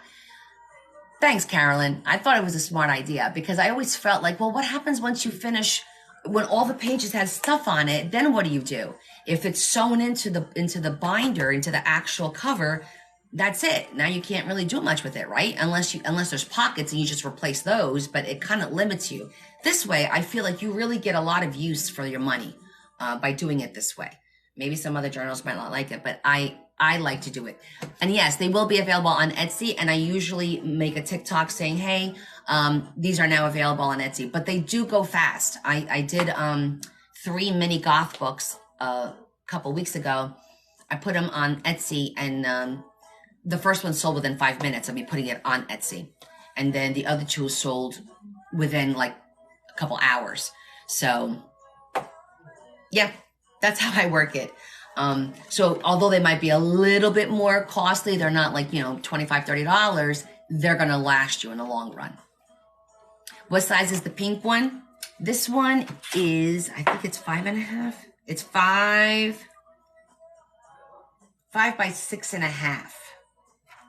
Thanks, Carolyn. I thought it was a smart idea because I always felt like, well, what happens once you finish, when all the pages have stuff on it, then what do you do? If it's sewn into the binder, into the actual cover, that's it. Now you can't really do much with it, right? Unless there's pockets and you just replace those, but it kind of limits you. This way, I feel like you really get a lot of use for your money by doing it this way. Maybe some other journals might not like it, but I like to do it. And yes, they will be available on Etsy. And I usually make a TikTok saying, hey, these are now available on Etsy, but they do go fast. I did 3 mini goth books a couple weeks ago. I put them on Etsy and the first one sold within 5 minutes of me putting it on Etsy. And then the other two sold within like a couple hours. So yeah, that's how I work it. So although they might be a little bit more costly, they're not like, $25, $30. They're going to last you in the long run. What size is the pink one? This one is, I think it's 5.5. It's 5 by 6.5.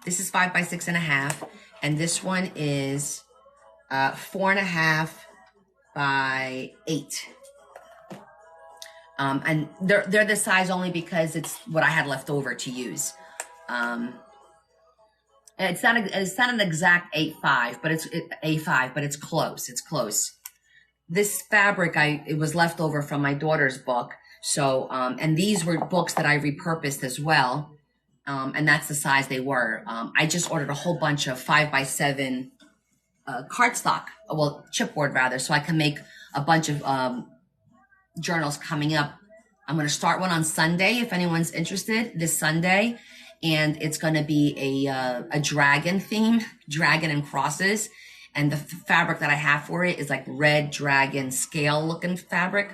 This is 5 by 6.5. And this one is 4.5 by 8. And they're the size only because it's what I had left over to use. And it's not an exact 8.5, but it's A5, but it's close. It's close. This fabric it was left over from my daughter's book. So and these were books that I repurposed as well. And that's the size they were. I just ordered a whole bunch of 5 by 7 cardstock, well, chipboard rather, so I can make a bunch of journals coming up. I'm going to start one on Sunday if anyone's interested, this Sunday, and it's going to be a dragon theme, dragon and crosses, and the fabric that I have for it is like red dragon scale looking fabric,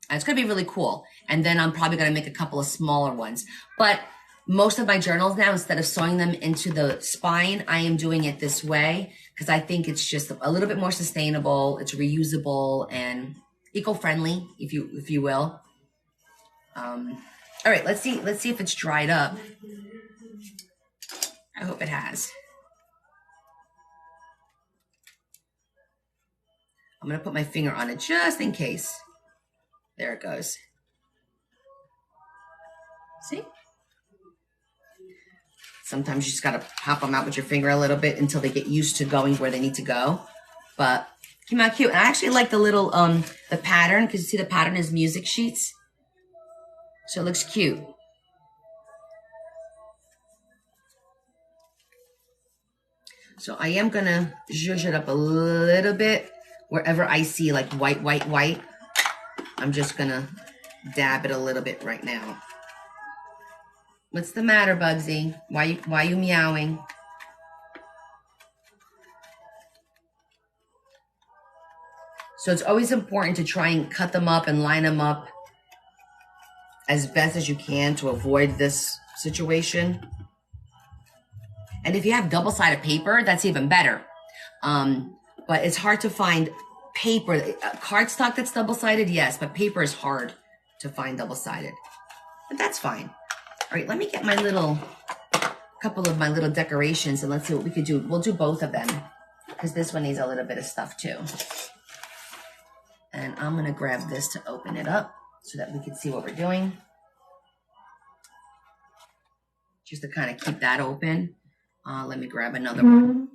and it's going to be really cool. And then I'm probably going to make a couple of smaller ones, but most of my journals now, instead of sewing them into the spine, I am doing it this way because I think it's just a little bit more sustainable. It's reusable and eco-friendly, if you will. All right, let's see if it's dried up. I hope it has. I'm gonna put my finger on it just in case. There it goes. See? Sometimes you just gotta pop them out with your finger a little bit until they get used to going where they need to go. But came out cute. And I actually like the little, the pattern, because you see the pattern is music sheets. So it looks cute. So I am gonna zhuzh it up a little bit. Wherever I see like white, white, white, I'm just gonna dab it a little bit right now. What's the matter, Bugsy? Why you meowing? So it's always important to try and cut them up and line them up as best as you can to avoid this situation. And if you have double-sided paper, that's even better. But it's hard to find paper. Cardstock that's double-sided, yes, but paper is hard to find double-sided. But that's fine. All right, let me get my couple of my little decorations and let's see what we could do. We'll do both of them because this one needs a little bit of stuff too. And I'm gonna grab this to open it up so that we can see what we're doing. Just to kind of keep that open. Let me grab another one.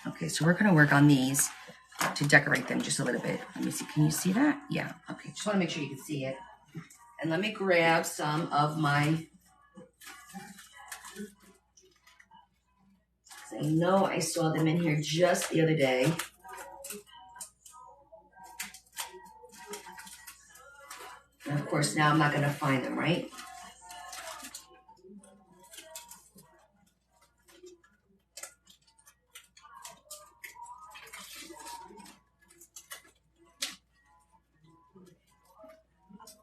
Okay, so we're going to work on these to decorate them just a little bit. Let me see. Can you see that? Yeah. Okay. Just want to make sure you can see it. And let me grab some of my... I know I saw them in here just the other day. And of course, now I'm not going to find them, right?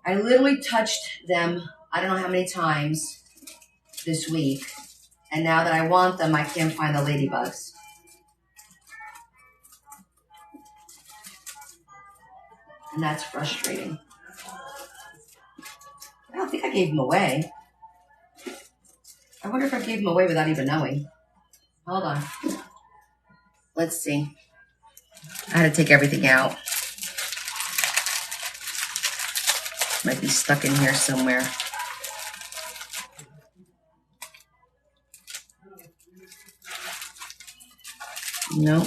I literally touched them, I don't know how many times this week. And now that I want them, I can't find the ladybugs. And that's frustrating. I don't think I gave them away. I wonder if I gave them away without even knowing. Hold on. Let's see. I had to take everything out. Might be stuck in here somewhere. No.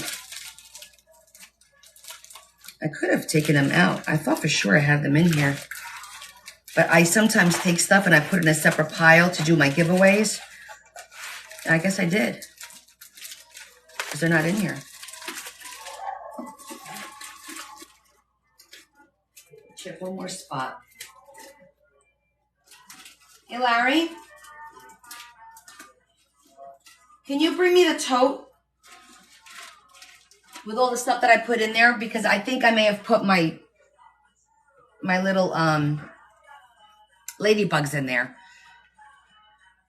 I could have taken them out. I thought for sure I had them in here. But I sometimes take stuff and I put it in a separate pile to do my giveaways. And I guess I did. Because they're not in here. Check one more spot. Hey, Larry? Can you bring me the tote with all the stuff that I put in there? Because I think I may have put my little ladybugs in there.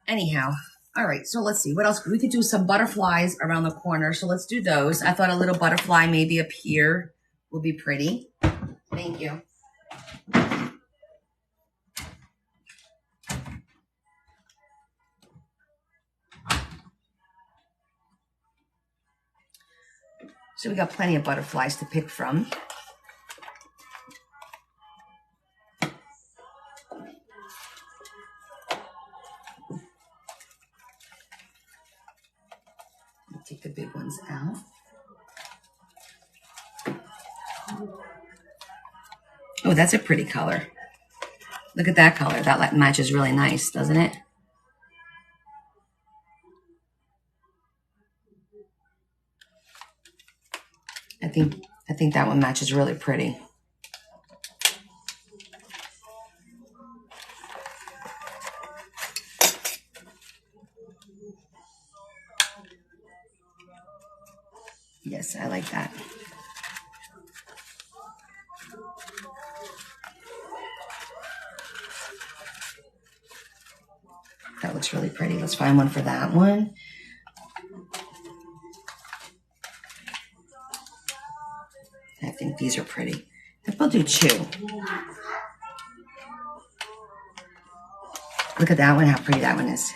Anyhow, all right, so let's see. What else? We could do some butterflies around the corner, so let's do those. I thought a little butterfly maybe up here will be pretty. Thank you. So we got plenty of butterflies to pick from. Take the big ones out. Oh, that's a pretty color. Look at that color. That matches really nice, doesn't it? I think that one matches really pretty. Yes, I like that. That looks really pretty. Let's find one for that one. I think these are pretty. I think we'll do two. Look at that one, how pretty that one is.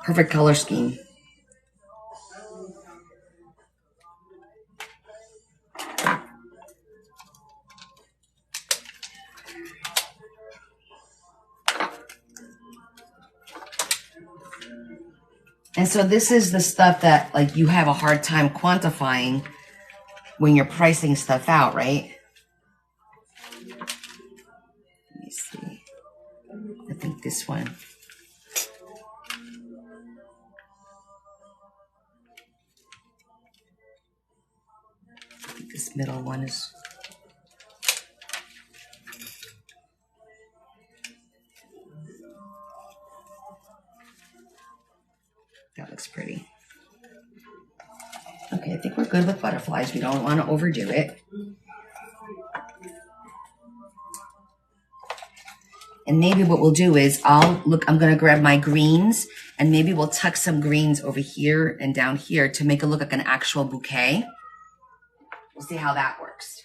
Perfect color scheme. And so this is the stuff that like you have a hard time quantifying when you're pricing stuff out, right? Let me see. I think this one. I think this middle one is. That looks pretty. Okay, I think we're good with butterflies. We don't want to overdo it. And maybe what we'll do is I'm going to grab my greens and maybe we'll tuck some greens over here and down here to make it look like an actual bouquet. We'll see how that works.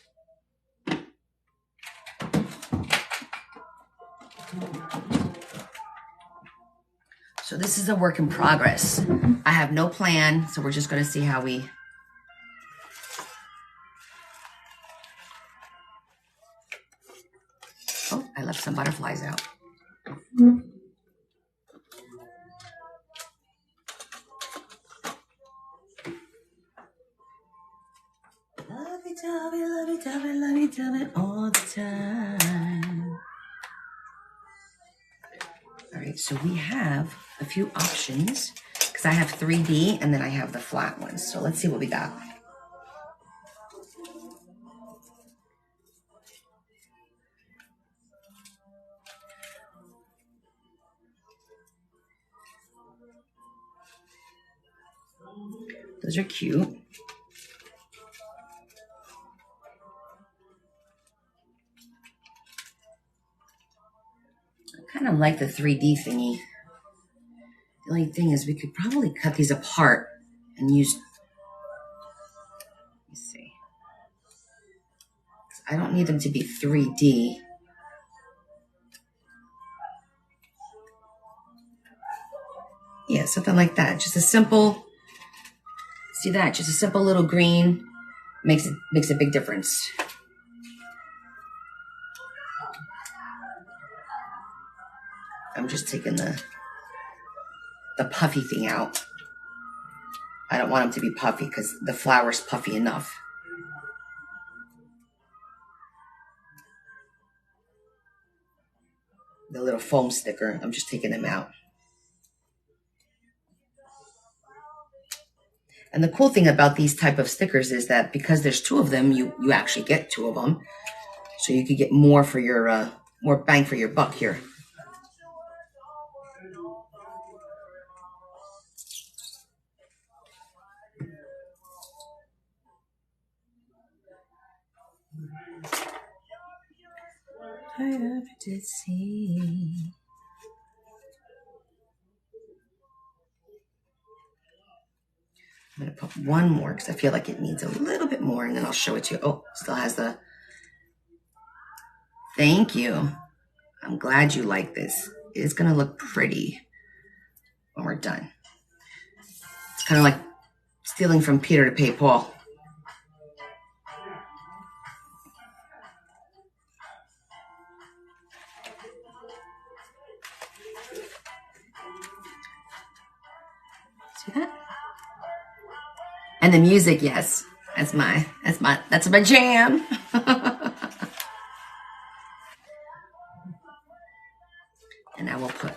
So this is a work in progress. I have no plan, so we're just going to see how we... Oh, I left some butterflies out. Lovey-dovey all the time. All right, so we have a few options because I have 3D and then I have the flat ones. So let's see what we got. Those are cute. I kind of like the 3D thingy. The only thing is we could probably cut these apart and use, let me see. I don't need them to be 3D. Yeah, something like that. Just a simple, see that? Just a simple little green makes a big difference. I'm just taking the puffy thing out. I don't want them to be puffy because the flower's puffy enough. foam sticker. I'm just taking them out. And the cool thing about these type of stickers is that because there's 2 of them, you actually get 2 of them. So you could get more for your, more bang for your buck here. Right up to see. I'm going to put one more because I feel like it needs a little bit more, and then I'll show it to you. Oh, still has the... Thank you. I'm glad you like this. It's going to look pretty when we're done. It's kind of like stealing from Peter to pay Paul. See that? And the music, yes. That's my jam. And now we'll put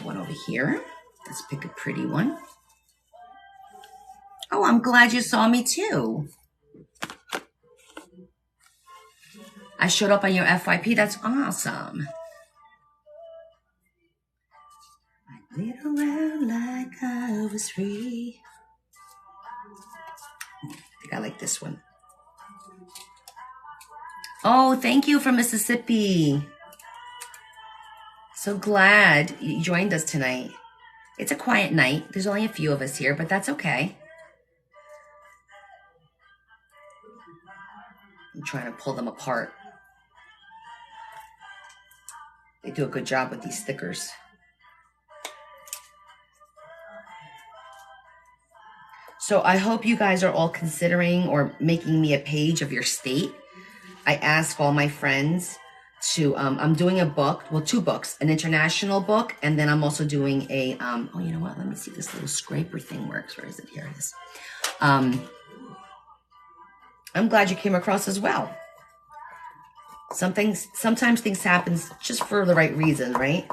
one over here. Let's pick a pretty one. Oh, I'm glad you saw me too. I showed up on your FYP. That's awesome. I played around like I was free. I think I like this one. Oh, thank you from Mississippi. So glad you joined us tonight. It's a quiet night. There's only a few of us here, but that's okay. I'm trying to pull them apart. They do a good job with these stickers. So I hope you guys are all considering or making me a page of your state. I ask all my friends to, I'm doing a book, well, 2 books, an international book, and then I'm also doing a, oh, you know what? Let me see if this little scraper thing works. Where is it? Here it is. I'm glad you came across as well. Sometimes things happen just for the right reason, right?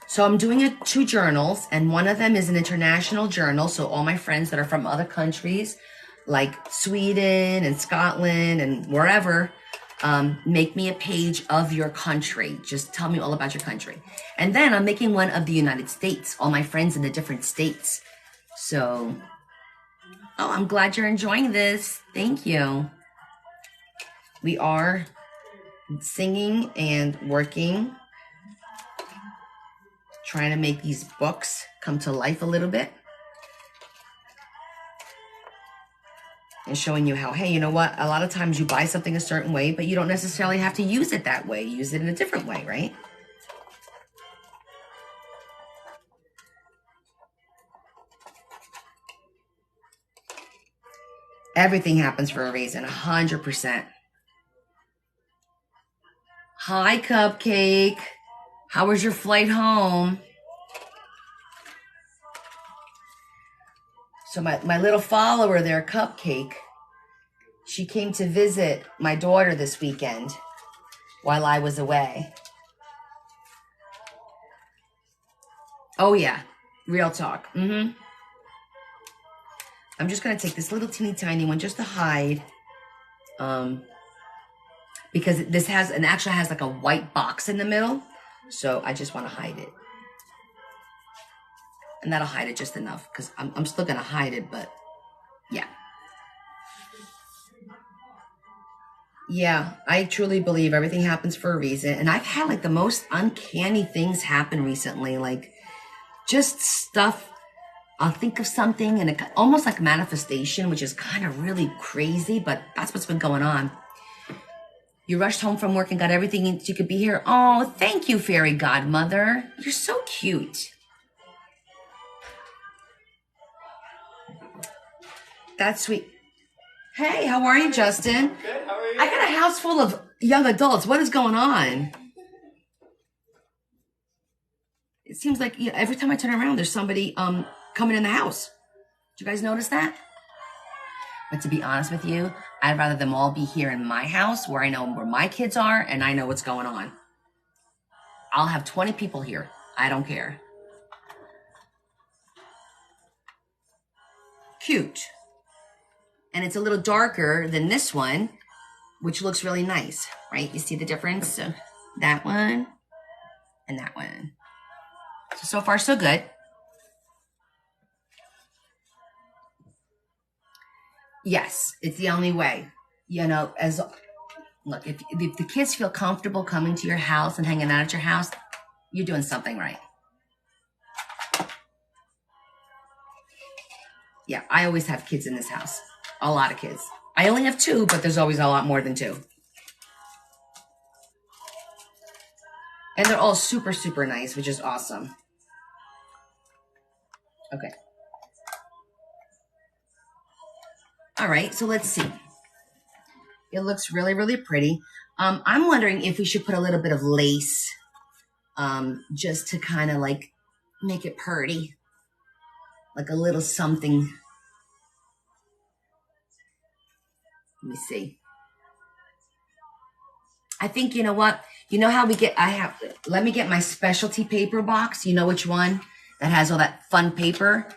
So I'm doing 2 journals, and one of them is an international journal. So all my friends that are from other countries, like Sweden and Scotland and wherever, make me a page of your country. Just tell me all about your country. And then I'm making one of the United States, all my friends in the different states. So, oh, I'm glad you're enjoying this. Thank you. We are singing and working, trying to make these books come to life a little bit. And showing you how, hey, you know what? A lot of times you buy something a certain way, but you don't necessarily have to use it that way. Use it in a different way, right? Everything happens for a reason, 100%. Hi, Cupcake. How was your flight home? So my little follower there, Cupcake, she came to visit my daughter this weekend while I was away. Oh, yeah. Real talk. I'm just going to take this little teeny tiny one just to hide. Because this actually has like a white box in the middle. So I just want to hide it. And that'll hide it just enough because I'm still going to hide it, but yeah. Yeah, I truly believe everything happens for a reason. And I've had like the most uncanny things happen recently. Like just stuff, I'll think of something and it almost like manifestation, which is kind of really crazy, but that's what's been going on. You rushed home from work and got everything you could be here. Oh, thank you, fairy godmother. You're so cute. That's sweet. Hey, how are you, Justin? Good, how are you? I got a house full of young adults. What is going on? It seems like every time I turn around, there's somebody coming in the house. Did you guys notice that? But to be honest with you, I'd rather them all be here in my house where I know where my kids are and I know what's going on. I'll have 20 people here. I don't care. Cute. And it's a little darker than this one, which looks really nice, right? You see the difference? So that one and that one. So far, so good. Yes, it's the only way. You know, look, if the kids feel comfortable coming to your house and hanging out at your house, you're doing something right. Yeah, I always have kids in this house. A lot of kids. I only have 2, but there's always a lot more than 2. And they're all super, super nice, which is awesome. Okay. All right, so let's see. It looks really, really pretty. I'm wondering if we should put a little bit of lace just to kind of like make it pretty. Like a little something. Let me see. I think, you know what? You know how let me get my specialty paper box. You know which one? That has all that fun paper.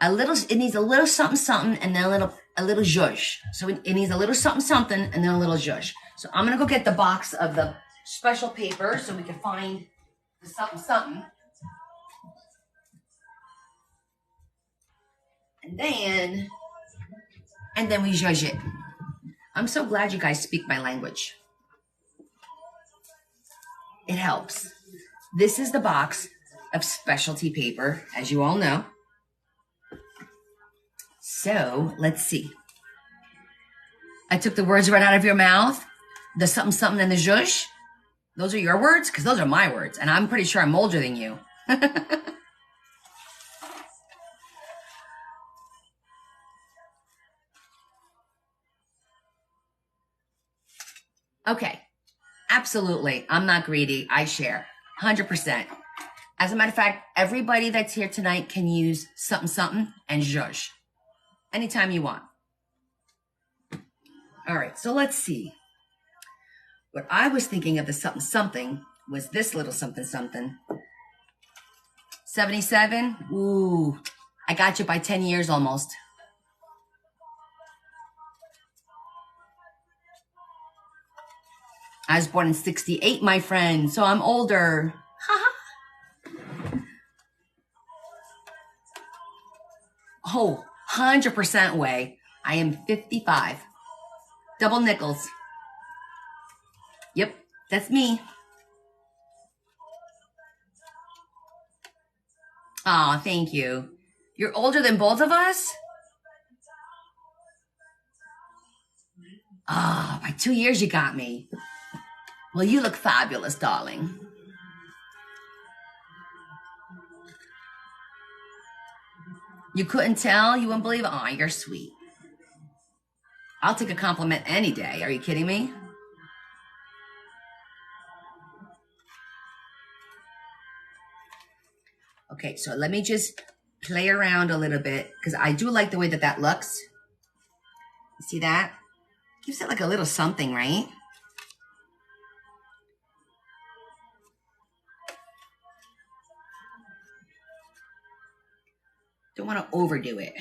It needs a little something, something, and then a little zhuzh. So it needs a little something, something, and then a little zhuzh. So I'm going to go get the box of the special paper so we can find the something, something. And then we zhuzh it. I'm so glad you guys speak my language. It helps. This is the box of specialty paper, as you all know. So let's see. I took the words right out of your mouth. The something, something, and the zhuzh. Those are your words? Because those are my words. And I'm pretty sure I'm older than you. Okay. Absolutely. I'm not greedy. I share. 100%. As a matter of fact, everybody that's here tonight can use something, something, and zhuzh. Anytime you want. All right, so let's see. What I was thinking of the something, something was this little something, something. 77? Ooh, I got you by 10 years almost. I was born in 68, my friend, so I'm older. Oh, 100% way. I am 55. Double nickels. Yep, that's me. Aw, thank you. You're older than both of us? Ah, by 2 years you got me. Well, you look fabulous, darling. You couldn't tell? You wouldn't believe it? Aw, you're sweet. I'll take a compliment any day. Are you kidding me? Okay, so let me just play around a little bit because I do like the way that looks. You see that? Gives it like a little something, right? Don't want to overdo it.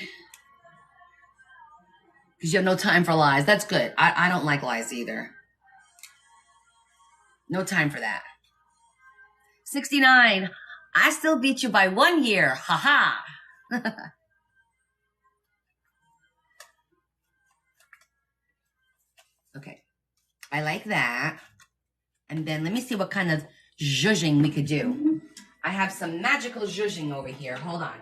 Because you have no time for lies. That's good. I don't like lies either. No time for that. 69. I still beat you by 1 year. Ha ha. Okay. I like that. And then let me see what kind of zhuzhing we could do. I have some magical zhuzhing over here. Hold on.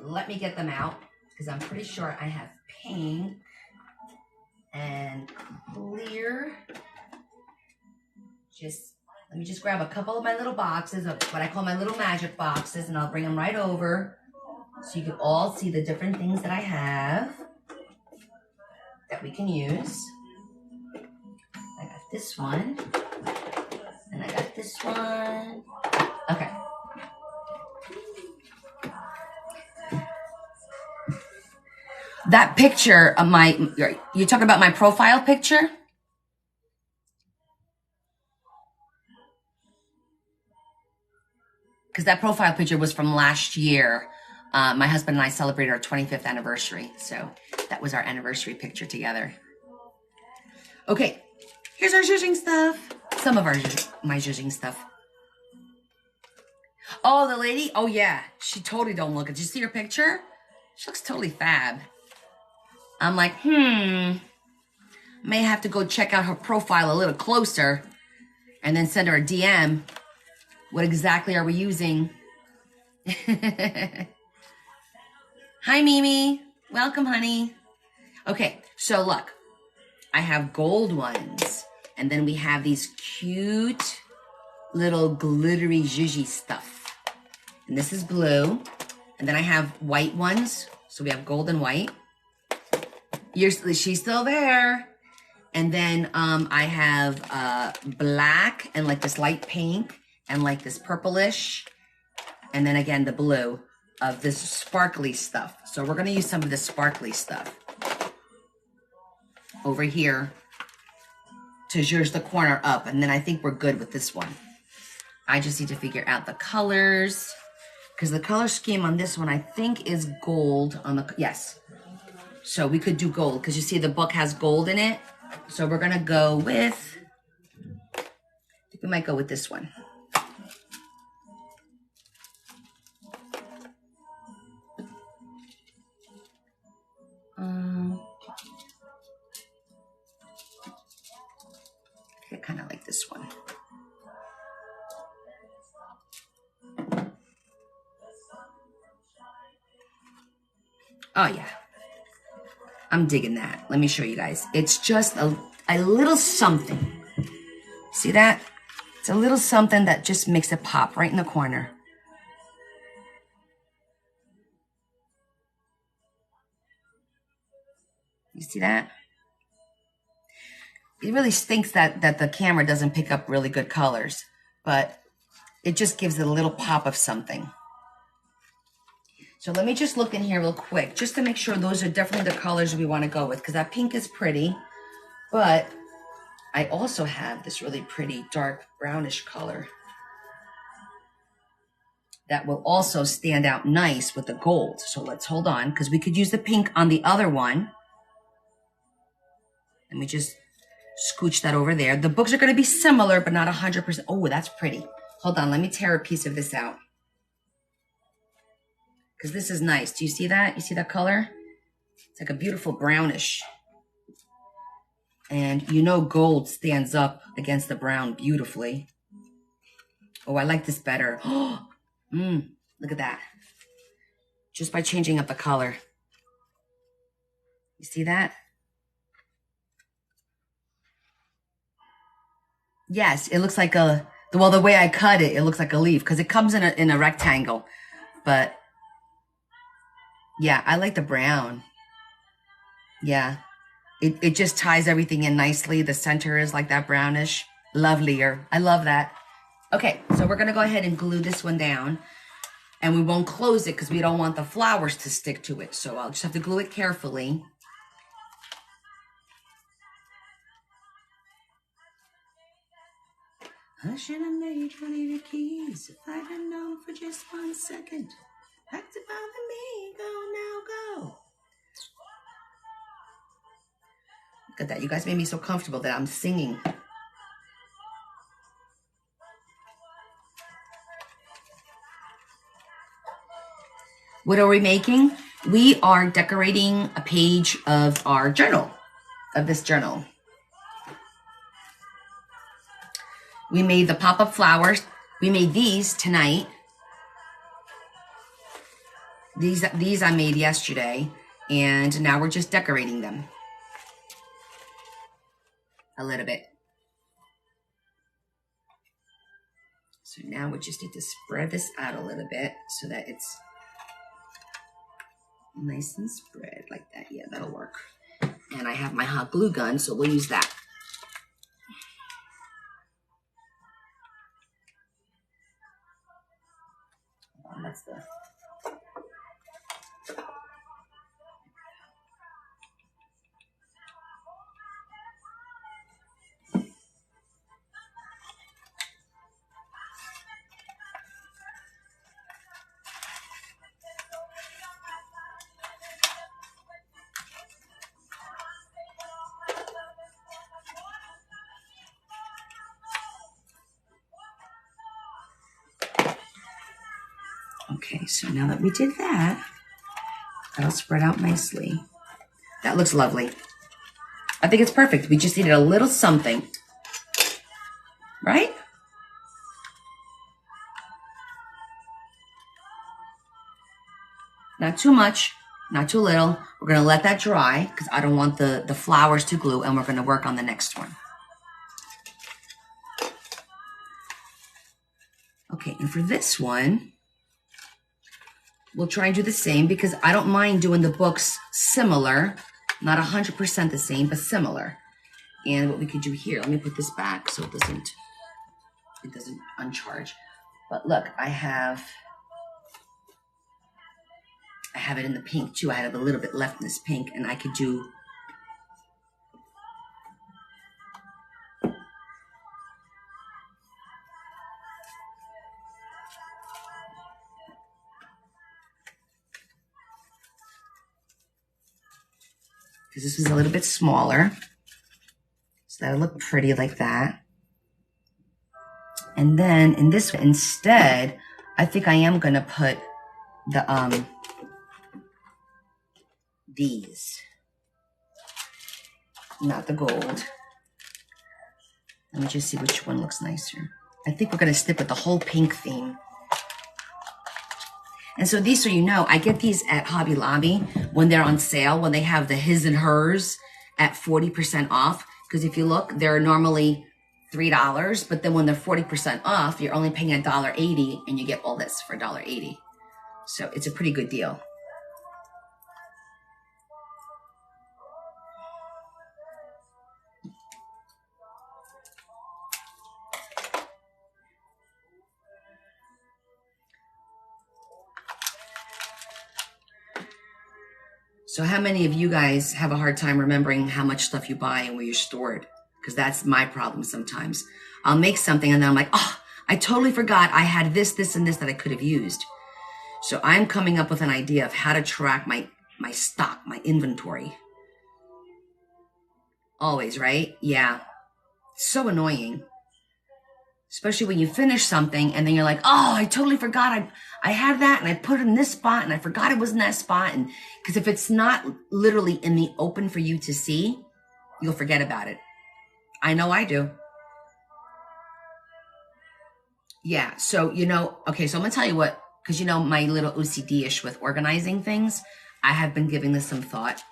Let me get them out because I'm pretty sure I have pink and clear. Let me just grab a couple of my little boxes of what I call my little magic boxes, and I'll bring them right over so you can all see the different things that I have that we can use. I got this one, and I got this one. Okay. That picture of you talking about my profile picture? Because that profile picture was from last year. My husband and I celebrated our 25th anniversary. So that was our anniversary picture together. Okay, here's our zhuzhing stuff. Some of my zhuzhing stuff. Oh, the lady? Oh, yeah. She totally don't look it. Did you see her picture? She looks totally fab. I'm like, may have to go check out her profile a little closer and then send her a DM. What exactly are we using? Hi, Mimi. Welcome, honey. Okay, so look. I have gold ones. And then we have these cute little glittery zhuzhy stuff. And this is blue. And then I have white ones. So we have gold and white. She's still there. And then I have black and like this light pink and like this purplish. And then again, the blue of this sparkly stuff. So we're going to use some of this sparkly stuff over here to zhuzh the corner up. And then I think we're good with this one. I just need to figure out the colors. Because the color scheme on this one, I think, is gold on the, yes. So we could do gold, because you see the book has gold in it. So we're going to go with, I think we might go with this one. I kind of like this one. Oh, yeah. I'm digging that. Let me show you guys. It's just a little something. See that? It's a little something that just makes it pop right in the corner. You see that? It really stinks that the camera doesn't pick up really good colors, but it just gives it a little pop of something. So let me just look in here real quick, just to make sure those are definitely the colors we want to go with, because that pink is pretty, but I also have this really pretty dark brownish color that will also stand out nice with the gold. So let's hold on, because we could use the pink on the other one. Let me just scooch that over there. The books are going to be similar, but not 100%. Oh, that's pretty. Hold on, let me tear a piece of this out. Because this is nice. Do you see that? You see that color? It's like a beautiful brownish. And you know gold stands up against the brown beautifully. Oh, I like this better. Look at that. Just by changing up the color. You see that? Yes, it looks like the way I cut it, it looks like a leaf because it comes in a rectangle. But yeah, I like the brown. Yeah. It just ties everything in nicely. The center is like that brownish. Lovelier. I love that. Okay, so we're going to go ahead and glue this one down. And we won't close it because we don't want the flowers to stick to it. So I'll just have to glue it carefully. I should have made honey the keys if I had known for just 1 second. Back to bother me. Go now, go. Look at that. You guys made me so comfortable that I'm singing. What are we making? We are decorating a page of our journal, of this journal. We made the pop-up flowers. We made these tonight. These I made yesterday, and now we're just decorating them a little bit. So now we just need to spread this out a little bit so that it's nice and spread like that. Yeah, that'll work. And I have my hot glue gun, so we'll use that. That's the... Okay, so now that we did that, that'll spread out nicely. That looks lovely. I think it's perfect. We just needed a little something, right? Not too much, not too little. We're gonna let that dry because I don't want the flowers to glue, and we're gonna work on the next one. Okay, and for this one, we'll try and do the same because I don't mind doing the books similar, not 100% the same, but similar. And what we could do here, let me put this back so it doesn't uncharge. But look, I have it in the pink too. I have a little bit left in this pink, and I could do because this is a little bit smaller. So that'll look pretty like that. And then in this one, instead, I think I am gonna put the these, not the gold. Let me just see which one looks nicer. I think we're gonna stick with the whole pink theme. And so these, so you know, I get these at Hobby Lobby when they're on sale, when they have the his and hers at 40% off. Because if you look, they're normally $3, but then when they're 40% off, you're only paying $1.80 and you get all this for $1.80. So it's a pretty good deal. So how many of you guys have a hard time remembering how much stuff you buy and where you store it? Because that's my problem sometimes. I'll make something and then I'm like, oh, I totally forgot I had this, this, and this that I could have used. So I'm coming up with an idea of how to track my stock, my inventory. Always, right? Yeah. So annoying. Especially when you finish something and then you're like, oh, I totally forgot I had that and I put it in this spot and I forgot it was in that spot. And because if it's not literally in the open for you to see, you'll forget about it. I know I do. Yeah, so, you know, okay, so I'm going to tell you what, because you know my little OCD-ish with organizing things, I have been giving this some thought.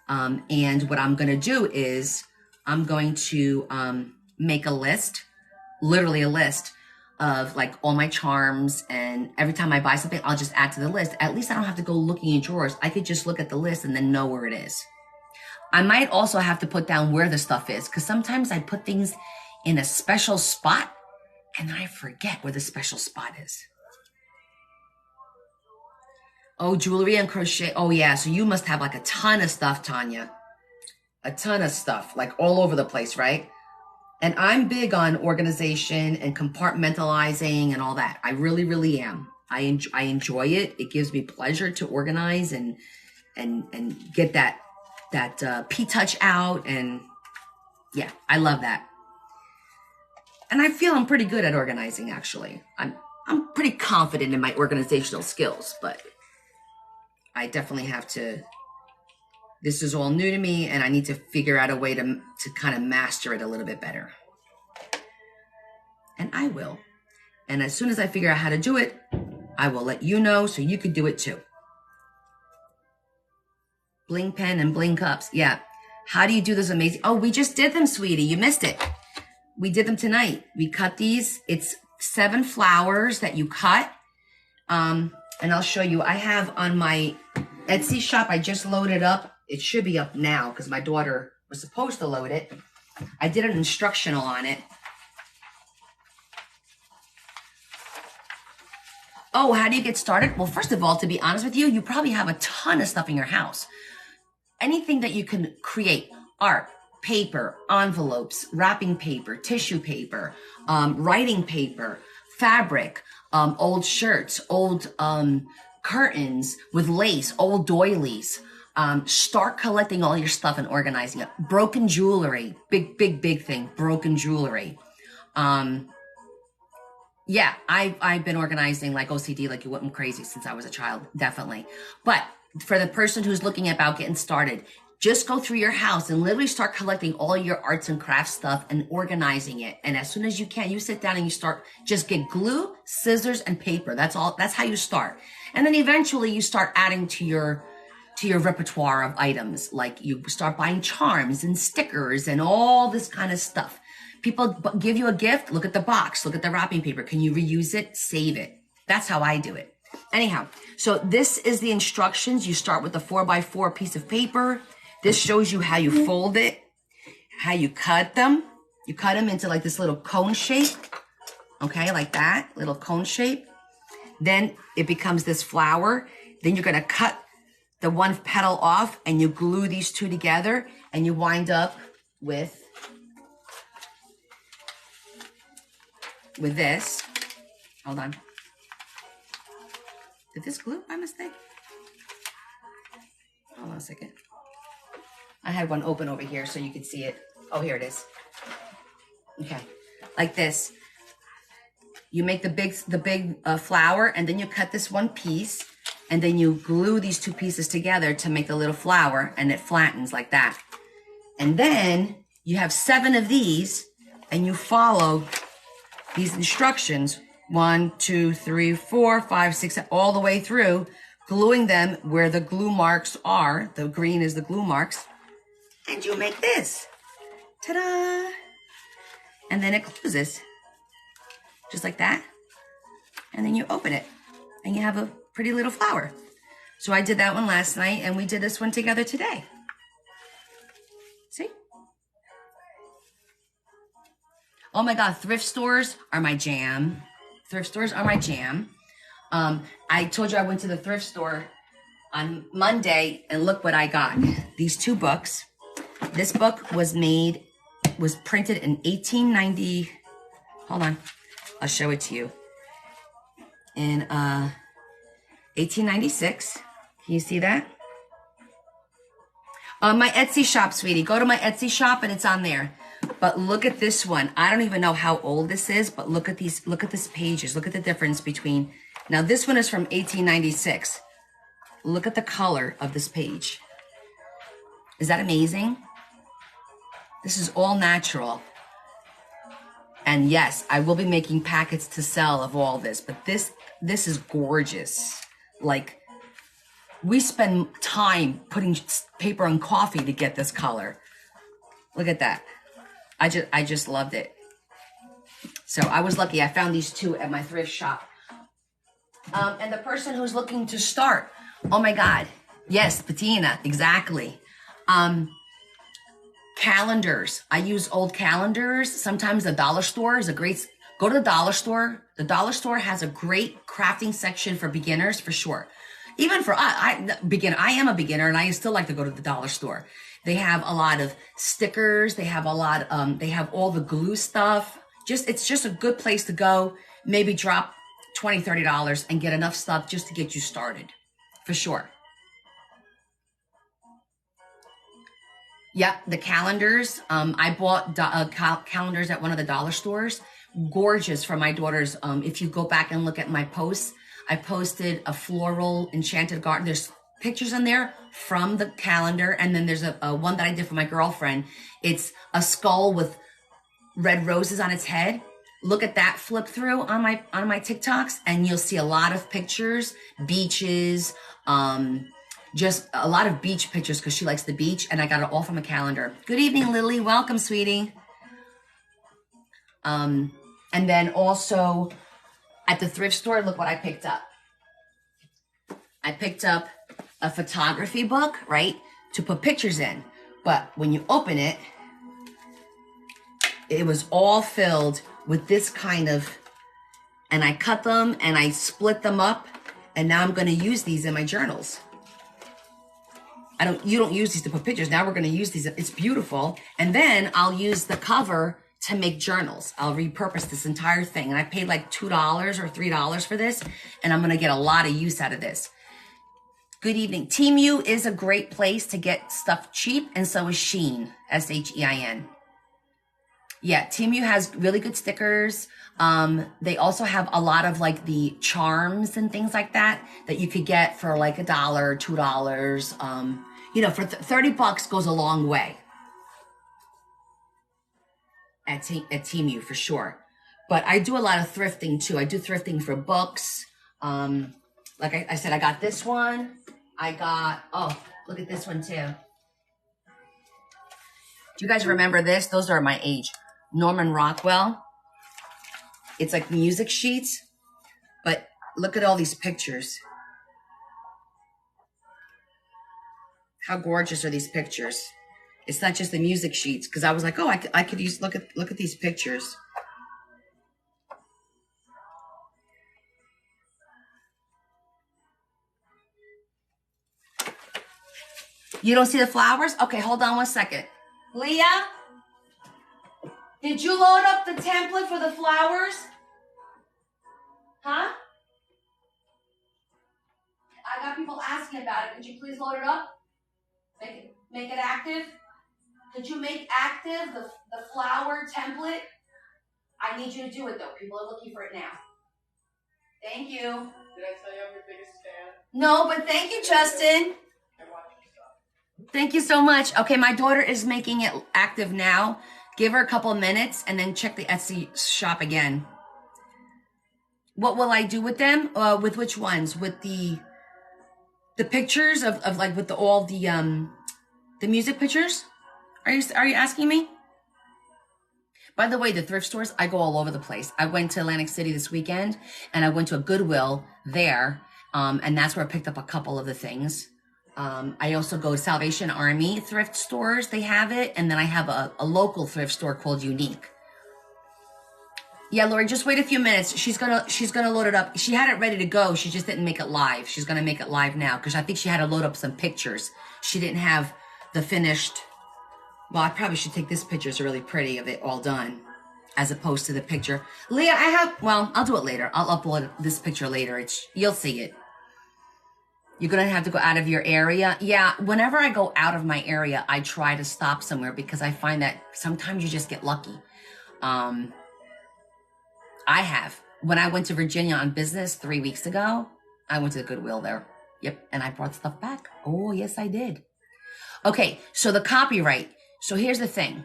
And what I'm going to do is I'm going to make a list, literally a list of like all my charms, and every time I buy something, I'll just add to the list. At least I don't have to go looking in drawers. I could just look at the list and then know where it is. I might also have to put down where the stuff is, because sometimes I put things in a special spot and then I forget where the special spot is. Oh, jewelry and crochet. Oh yeah, so you must have like a ton of stuff, Tanya. A ton of stuff, like all over the place, right? And I'm big on organization and compartmentalizing and all that. I really, really am. I enjoy it. It gives me pleasure to organize and get that P-touch out. And yeah, I love that. And I feel I'm pretty good at organizing, actually. I'm pretty confident in my organizational skills, but I definitely have to. This is all new to me, and I need to figure out a way to kind of master it a little bit better. And I will. And as soon as I figure out how to do it, I will let you know so you could do it too. Bling pen and bling cups. Yeah. How do you do this amazing? Oh, we just did them, sweetie. You missed it. We did them tonight. We cut these. It's 7 flowers that you cut. And I'll show you. I have on my Etsy shop, I just loaded up. It should be up now because my daughter was supposed to load it. I did an instructional on it. Oh, how do you get started? Well, first of all, to be honest with you, you probably have a ton of stuff in your house. Anything that you can create, art, paper, envelopes, wrapping paper, tissue paper, writing paper, fabric, old shirts, old curtains with lace, old doilies. Start collecting all your stuff and organizing it. Broken jewelry, big thing, broken jewelry. Yeah, I've been organizing like OCD like you went crazy since I was a child, definitely. But for the person who's looking about getting started, just go through your house and literally start collecting all your arts and crafts stuff and organizing it. And as soon as you can, you sit down and you start, just get glue, scissors, and paper. That's all. That's how you start. And then eventually you start adding to your repertoire of items. Like you start buying charms and stickers and all this kind of stuff. People give you a gift, look at the box, look at the wrapping paper. Can you reuse it? Save it. That's how I do it. Anyhow, so this is the instructions. You start with a 4x4 piece of paper. This shows you how you fold it, how you cut them. You cut them into like this little cone shape. Okay, like that, little cone shape. Then it becomes this flower. Then you're gonna cut the one petal off and you glue these two together and you wind up with this. Hold on. Did this glue by mistake? Hold on a second. I had one open over here so you could see it. Oh, here it is. Okay, like this. You make the big flower, and then you cut this one piece, and then you glue these two pieces together to make the little flower, and it flattens like that. And then you have 7 of these, and you follow these instructions, 1, 2, 3, 4, 5, 6, all the way through, gluing them where the glue marks are. The green is the glue marks. And you make this. Ta-da! And then it closes. Just like that. And then you open it. And you have a pretty little flower. So I did that one last night, and we did this one together today. See? Oh my God, thrift stores are my jam. Thrift stores are my jam. I told you I went to the thrift store on Monday, and look what I got. These 2 books. This book was printed in 1890. Hold on, I'll show it to you. In 1896. Can you see that? My Etsy shop, sweetie. Go to my Etsy shop and it's on there. But look at this one. I don't even know how old this is, but look at these. Look at these pages. Look at the difference between. Now this one is from 1896. Look at the color of this page. Is that amazing? This is all natural. And yes, I will be making packets to sell of all this, but this is gorgeous. Like, we spend time putting paper on coffee to get this color. Look at that. I just loved it. So I was lucky. I found these 2 at my thrift shop. And the person who's looking to start, oh my God. Yes, patina, exactly. Calendars. I use old calendars. Sometimes the dollar store is a great, go to the dollar store. The dollar store has a great crafting section for beginners, for sure. Even for I am a beginner and I still like to go to the dollar store. They have a lot of stickers. They have a lot, they have all the glue stuff. It's just a good place to go. Maybe drop $20, $30 and get enough stuff just to get you started, for sure. Yep, the calendars. I bought calendars at one of the dollar stores. Gorgeous for my daughters. If you go back and look at my posts, I posted a floral enchanted garden. There's pictures in there from the calendar. And then there's a one that I did for my girlfriend. It's a skull with red roses on its head. Look at that flip through on my TikToks, and you'll see a lot of pictures, beaches, just a lot of beach pictures because she likes the beach, and I got it all from a calendar. Good evening, Lily. Welcome, sweetie. And then also at the thrift store, look what I picked up. I picked up a photography book, right, to put pictures in. But when you open it, it was all filled with this kind of, and I cut them and I split them up, and now I'm going to use these in my journals. You don't use these to put pictures. Now we're going to use these. It's beautiful. And then I'll use the cover to make journals. I'll repurpose this entire thing. And I paid like $2 or $3 for this, and I'm going to get a lot of use out of this. Good evening. Temu is a great place to get stuff cheap, and so is Shein, S-H-E-I-N. Yeah, Temu has really good stickers. They also have a lot of like the charms and things like that that you could get for like $1, $2. You know, for $30 goes a long way at Temu for sure. But I do a lot of thrifting too. I do thrifting for books. Like I said, I got this one. I got, oh, look at this one too. Do you guys remember this? Those are my age. Norman Rockwell. It's like music sheets, but look at all these pictures. How gorgeous are these pictures? It's not just the music sheets, because I was like, oh, I could use, look at these pictures. You don't see the flowers? Okay, hold on one second. Leah, did you load up the template for the flowers? Huh? I got people asking about it. Could you please load it up? Make it active? Could you make active the flower template? I need you to do it though. People are looking for it now. Thank you. Did I tell you I'm your biggest fan? No, but thank you, Justin. I watch your stuff. Thank you so much. Okay, my daughter is making it active now. Give her a couple of minutes and then check the Etsy shop again. What will I do with them? With which ones? With the pictures of like with all the music pictures? Are you asking me? By the way, the thrift stores, I go all over the place. I went to Atlantic City this weekend and I went to a Goodwill there. And that's where I picked up a couple of the things. I also go to Salvation Army thrift stores. They have it. And then I have a local thrift store called Unique. Yeah, Lori, just wait a few minutes. She's gonna load it up. She had it ready to go. She just didn't make it live. She's gonna make it live now because I think she had to load up some pictures. She didn't have the finished. Well, I probably should take this picture. It's really pretty of it all done as opposed to the picture. Leah, I'll do it later. I'll upload this picture later. You'll see it. You're going to have to go out of your area. Yeah, whenever I go out of my area, I try to stop somewhere because I find that sometimes you just get lucky. I have. When I went to Virginia on business 3 weeks ago, I went to the Goodwill there. Yep, and I brought stuff back. Oh, yes, I did. Okay, so the copyright. So here's the thing.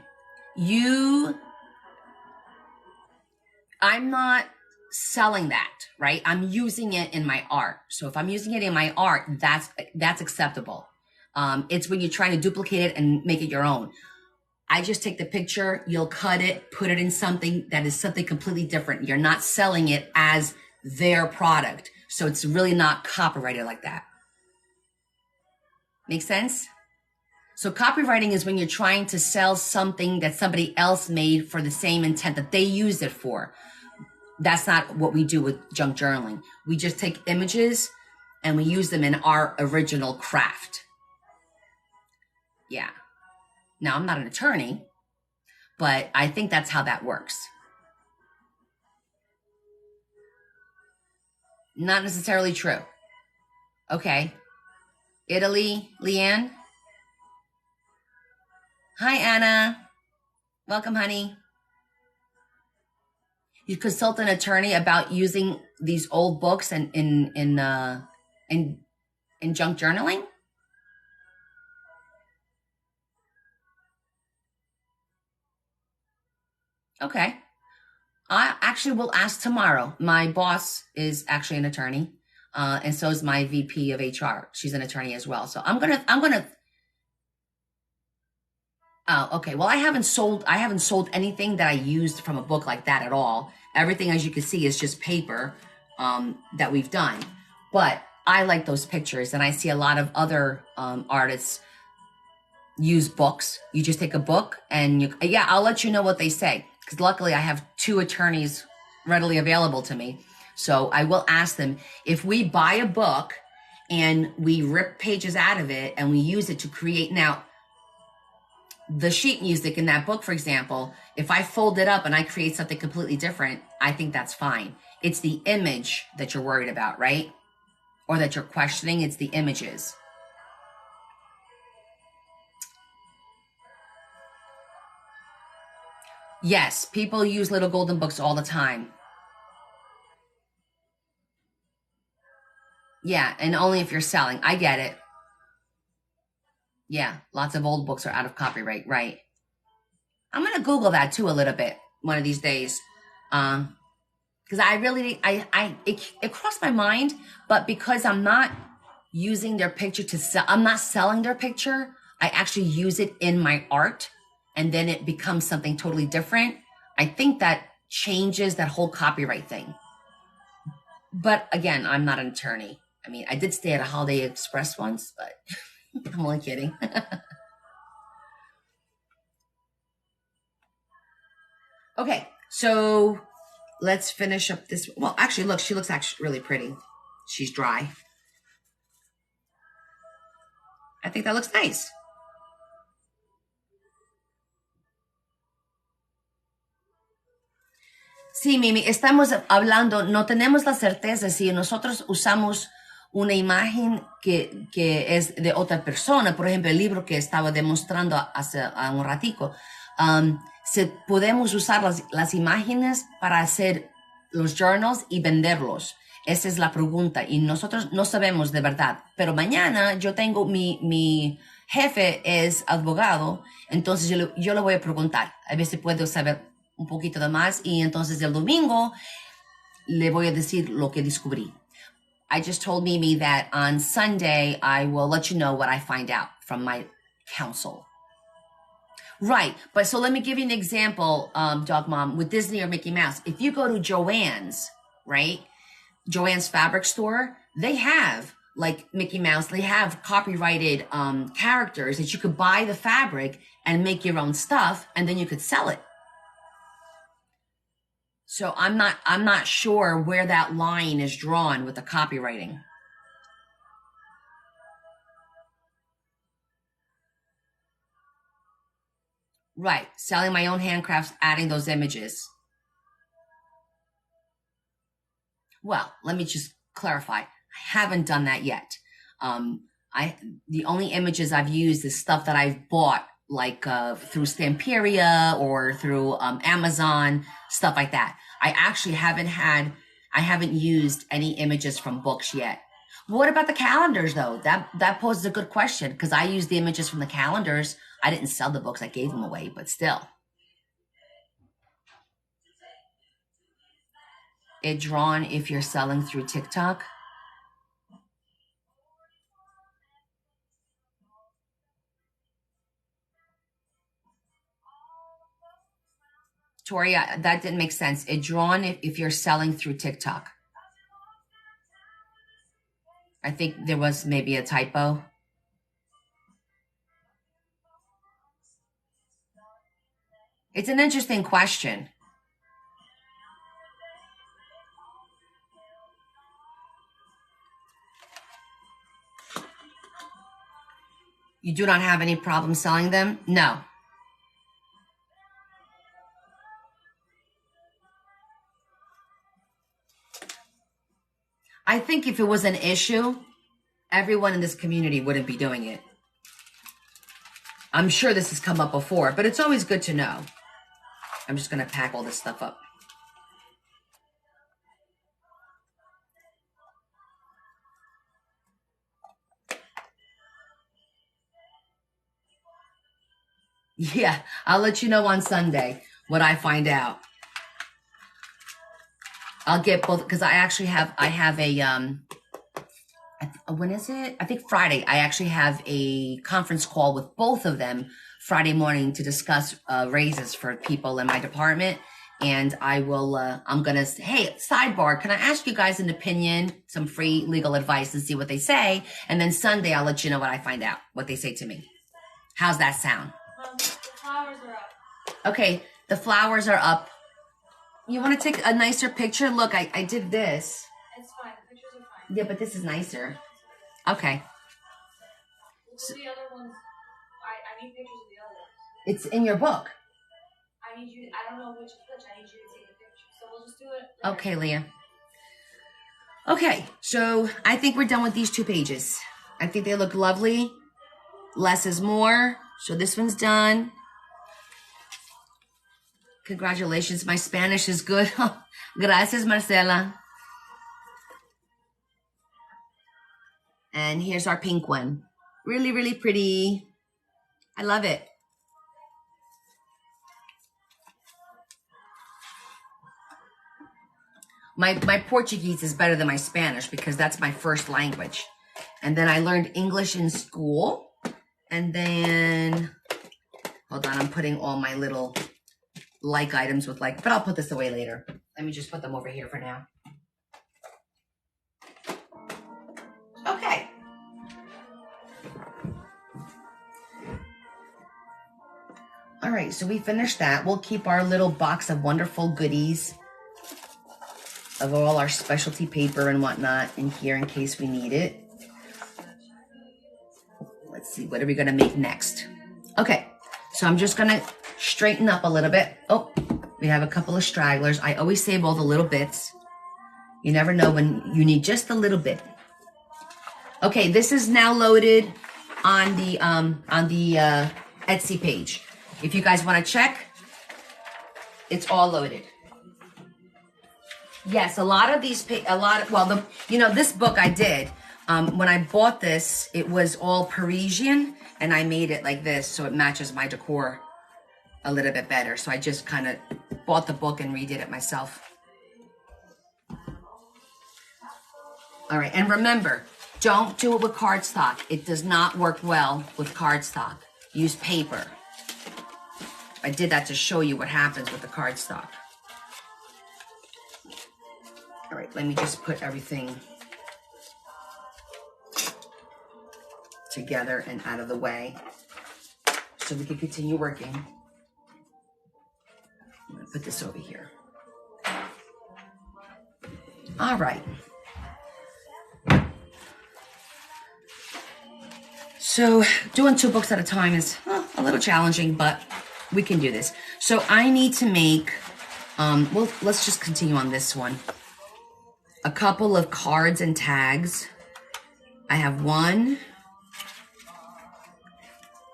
I'm not selling that, right? I'm using it in my art. So if I'm using it in my art, that's acceptable. It's when you're trying to duplicate it and make it your own. I just take the picture, you'll cut it, put it in something that is something completely different. You're not selling it as their product. So it's really not copyrighted like that. Make sense? So copywriting is when you're trying to sell something that somebody else made for the same intent that they used it for. That's not what we do with junk journaling. We just take images and we use them in our original craft. Yeah. Now, I'm not an attorney, but I think that's how that works. Not necessarily true. Okay. Italy, Leanne. Hi, Anna. Welcome, honey. You consult an attorney about using these old books in junk journaling? Okay. I actually will ask tomorrow. My boss is actually an attorney, and so is my VP of HR. She's an attorney as well. So I'm gonna. Oh, okay. Well, I haven't sold anything that I used from a book like that at all. Everything, as you can see, is just paper that we've done. But I like those pictures, and I see a lot of other artists use books. You just take a book and I'll let you know what they say. Because luckily I have 2 attorneys readily available to me. So I will ask them, if we buy a book and we rip pages out of it and we use it to create, now, the sheet music in that book, for example, if I fold it up and I create something completely different, I think that's fine. It's the image that you're worried about, right? Or that you're questioning. It's the images. Yes, people use little golden books all the time. Yeah, and only if you're selling. I get it. Yeah, lots of old books are out of copyright, right? I'm gonna Google that too a little bit one of these days, because I really, it crossed my mind, but because I'm not using their picture to sell, I'm not selling their picture. I actually use it in my art, and then it becomes something totally different. I think that changes that whole copyright thing. But again, I'm not an attorney. I mean, I did stay at a Holiday Express once, but I'm only kidding. Okay, so let's finish up this. Well, actually, look, she looks actually really pretty. She's dry. I think that looks nice. Sí, Mimi, estamos hablando, no tenemos la certeza si nosotros usamos una imagen que es de otra persona, por ejemplo, el libro que estaba demostrando hace un ratico, si podemos usar las imágenes para hacer los journals y venderlos. Esa es la pregunta y nosotros no sabemos de verdad, pero mañana yo tengo mi jefe es abogado, entonces yo le voy a preguntar, a ver si puedo saber un poquito de más y entonces el domingo le voy a decir lo que descubrí. I just told Mimi that on Sunday I will let you know what I find out from my counsel. Right, but so let me give you an example, Dog Mom, with Disney or Mickey Mouse. If you go to Joann's, right, Joann's fabric store, they have like Mickey Mouse, they have copyrighted characters that you could buy the fabric and make your own stuff and then you could sell it. So I'm not sure where that line is drawn with the copywriting. Right, selling my own handcrafts, adding those images. Well, let me just clarify. I haven't done that yet. The only images I've used is stuff that I've bought, like through Stamperia or through Amazon, stuff like that. I actually haven't used any images from books yet. What about the calendars though? That poses a good question because I used the images from the calendars. I didn't sell the books, I gave them away, but still. It drawn if you're selling through TikTok. Tori, that didn't make sense. It drawn if you're selling through TikTok. I think there was maybe a typo. It's an interesting question. You do not have any problem selling them? No. I think if it was an issue, everyone in this community wouldn't be doing it. I'm sure this has come up before, but it's always good to know. I'm just going to pack all this stuff up. Yeah, I'll let you know on Sunday what I find out. I'll get both because I have a when is it? I think Friday. I actually have a conference call with both of them Friday morning to discuss raises for people in my department. And I will, I'm going to say, hey, sidebar, can I ask you guys an opinion, some free legal advice and see what they say? And then Sunday, I'll let you know what I find out, what they say to me. How's that sound? The flowers are up. Okay, the flowers are up. You want to take a nicer picture? Look, I did this. It's fine. The pictures are fine. Yeah, but this is nicer. Okay. So the other ones, I need pictures of the other ones. It's in your book. I need you, I don't know which is which. I need you to take a picture. So we'll just do it later. Okay, Leah. Okay, so I think we're done with these 2 pages. I think they look lovely. Less is more. So this one's done. Congratulations. My Spanish is good. Gracias, Marcela. And here's our pink one. Really, really pretty. I love it. My Portuguese is better than my Spanish because that's my first language. And then I learned English in school. And then, hold on, I'm putting all my little like items with like, but I'll put this away later. Let me just put them over here for now. Okay. All right, so we finished that. We'll keep our little box of wonderful goodies of all our specialty paper and whatnot in here in case we need it. Let's see, what are we gonna make next? Okay, so I'm just gonna straighten up a little bit. Oh, we have a couple of stragglers. I always save all the little bits. You never know when you need just a little bit. Okay, this is now loaded on the Etsy page. If you guys want to check, it's all loaded. Yes, a lot of these, this book I did. When I bought this, it was all Parisian, and I made it like this so it matches my decor a little bit better. So I just kind of bought the book and redid it myself. All right, and remember, don't do it with cardstock. It does not work well with cardstock. Use paper. I did that to show you what happens with the cardstock. All right, let me just put everything together and out of the way so we can continue working. I'm gonna put this over here. All right. So doing 2 books at a time is a little challenging, but we can do this. So I need to make, well, let's just continue on this one. A couple of cards and tags. I have 1,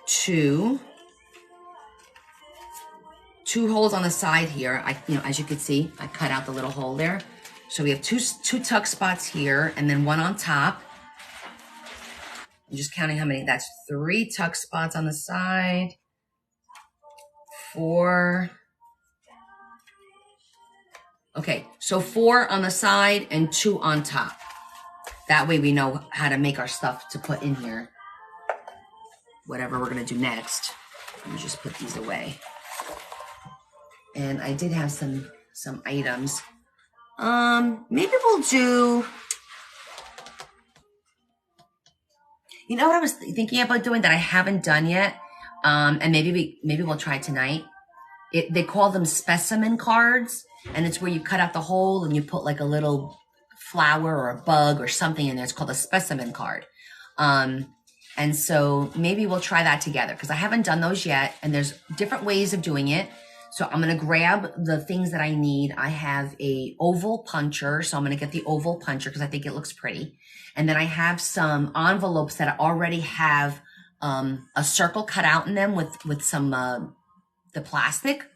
2 holes on the side here. As you can see, I cut out the little hole there. So we have two tuck spots here and then 1 on top. I'm just counting how many. That's 3 tuck spots on the side. 4. Okay, so 4 on the side and 2 on top. That way we know how to make our stuff to put in here. Whatever we're gonna do next. Let me just put these away. And I did have some items. Maybe we'll do, you know what I was thinking about doing that I haven't done yet? And maybe we'll try tonight. They call them specimen cards, and it's where you cut out the hole and you put like a little flower or a bug or something in there. It's called a specimen card. And so maybe we'll try that together because I haven't done those yet, and there's different ways of doing it. So I'm going to grab the things that I need. I have a oval puncher, so I'm going to get the oval puncher because I think it looks pretty. And then I have some envelopes that I already have a circle cut out in them with some the plastic.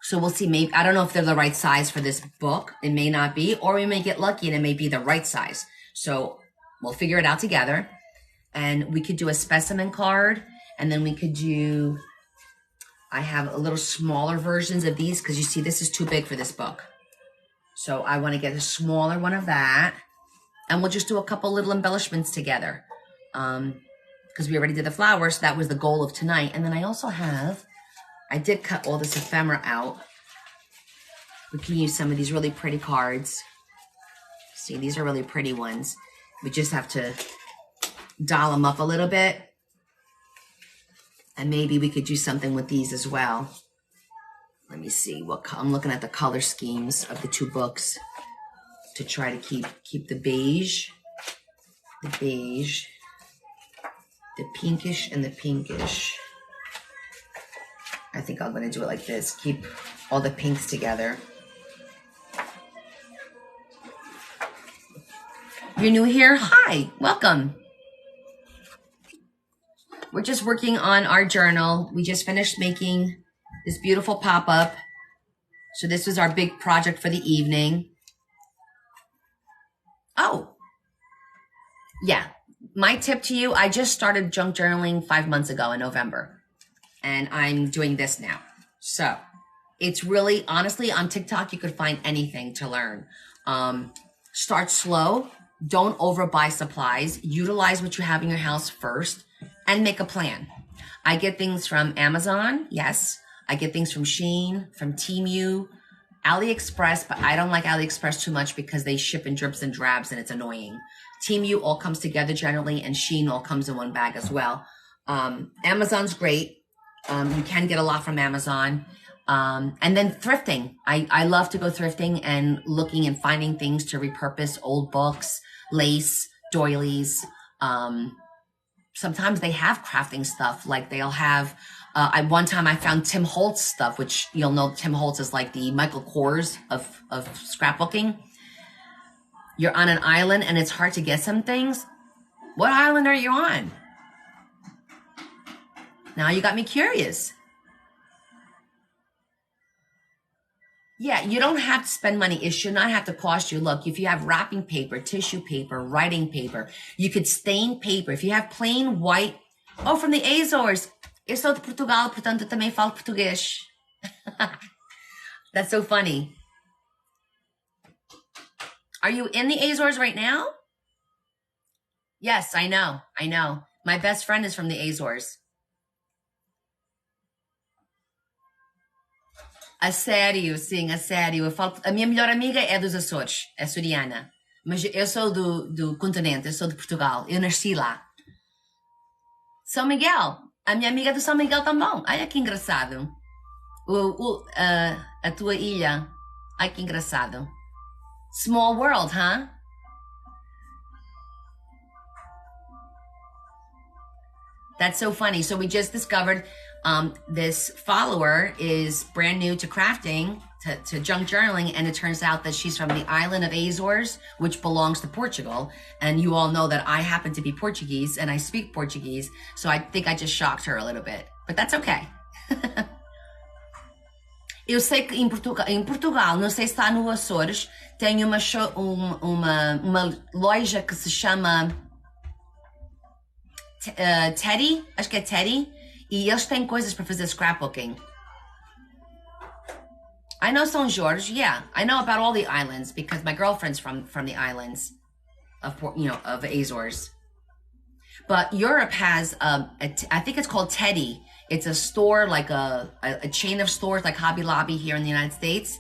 So we'll see. Maybe I don't know if they're the right size for this book. It may not be, or we may get lucky and it may be the right size. So we'll figure it out together. And we could do a specimen card, and then we could do, I have a little smaller versions of these because you see this is too big for this book. So I want to get a smaller one of that, and we'll just do a couple little embellishments together because we already did the flowers. So that was the goal of tonight. And then I also have, I did cut all this ephemera out. We can use some of these really pretty cards. See, these are really pretty ones. We just have to doll them up a little bit. And maybe we could do something with these as well. Let me see what I'm looking at the color schemes of the 2 books to try to keep the beige, the pinkish and the pinkish. I think I'm going to do it like this. Keep all the pinks together. You're new here? Hi, welcome. We're just working on our journal. We just finished making this beautiful pop-up So this was our big project for the evening. Oh, yeah. My tip to you, I just started junk journaling 5 months ago in November. And I'm doing this now. So it's really, honestly, on TikTok, you could find anything to learn. Start slow. Don't overbuy supplies. Utilize what you have in your house first and make a plan. I get things from Amazon. Yes. I get things from Shein, from Temu, AliExpress, but I don't like AliExpress too much because they ship in drips and drabs and it's annoying. Temu all comes together generally, and Shein all comes in one bag as well. Amazon's great. You can get a lot from Amazon. And then thrifting. I love to go thrifting and looking and finding things to repurpose old books, lace, doilies. Sometimes they have crafting stuff, like they'll have, one time I found Tim Holtz stuff, which you'll know Tim Holtz is like the Michael Kors of scrapbooking. You're on an island and it's hard to get some things. What island are you on? Now you got me curious. Yeah, you don't have to spend money. It should not have to cost you. Look, if you have wrapping paper, tissue paper, writing paper, you could stain paper. If you have plain white, oh, from the Azores. Eu sou de Portugal, portanto também falo português. That's so funny. Are you in the Azores right now? Yes, I know. My best friend is from the Azores. A sério, sim, a sério. A minha melhor amiga é dos Açores, é açoriana. Mas eu sou do continente, eu sou de Portugal. Eu nasci lá. São Miguel. A minha amiga é do São Miguel também. Olha que engraçado. A tua ilha. Ai, que engraçado. Small world, huh? That's so funny. So we just discovered this follower is brand new to crafting, to junk journaling, and it turns out that she's from the island of Azores, which belongs to Portugal. And you all know that I happen to be Portuguese and I speak Portuguese, so I think I just shocked her a little bit. But that's okay. Eu sei que em Portugal, não sei se está no Açores, tem uma loja que se chama Teddy, acho que é Teddy, e eles têm coisas para fazer scrapbooking. I know São Jorge, yeah. I know about all the islands because my girlfriend's from the islands of Azores. But Europe has, I think it's called Teddy. It's a store, like a chain of stores like Hobby Lobby here in the United States.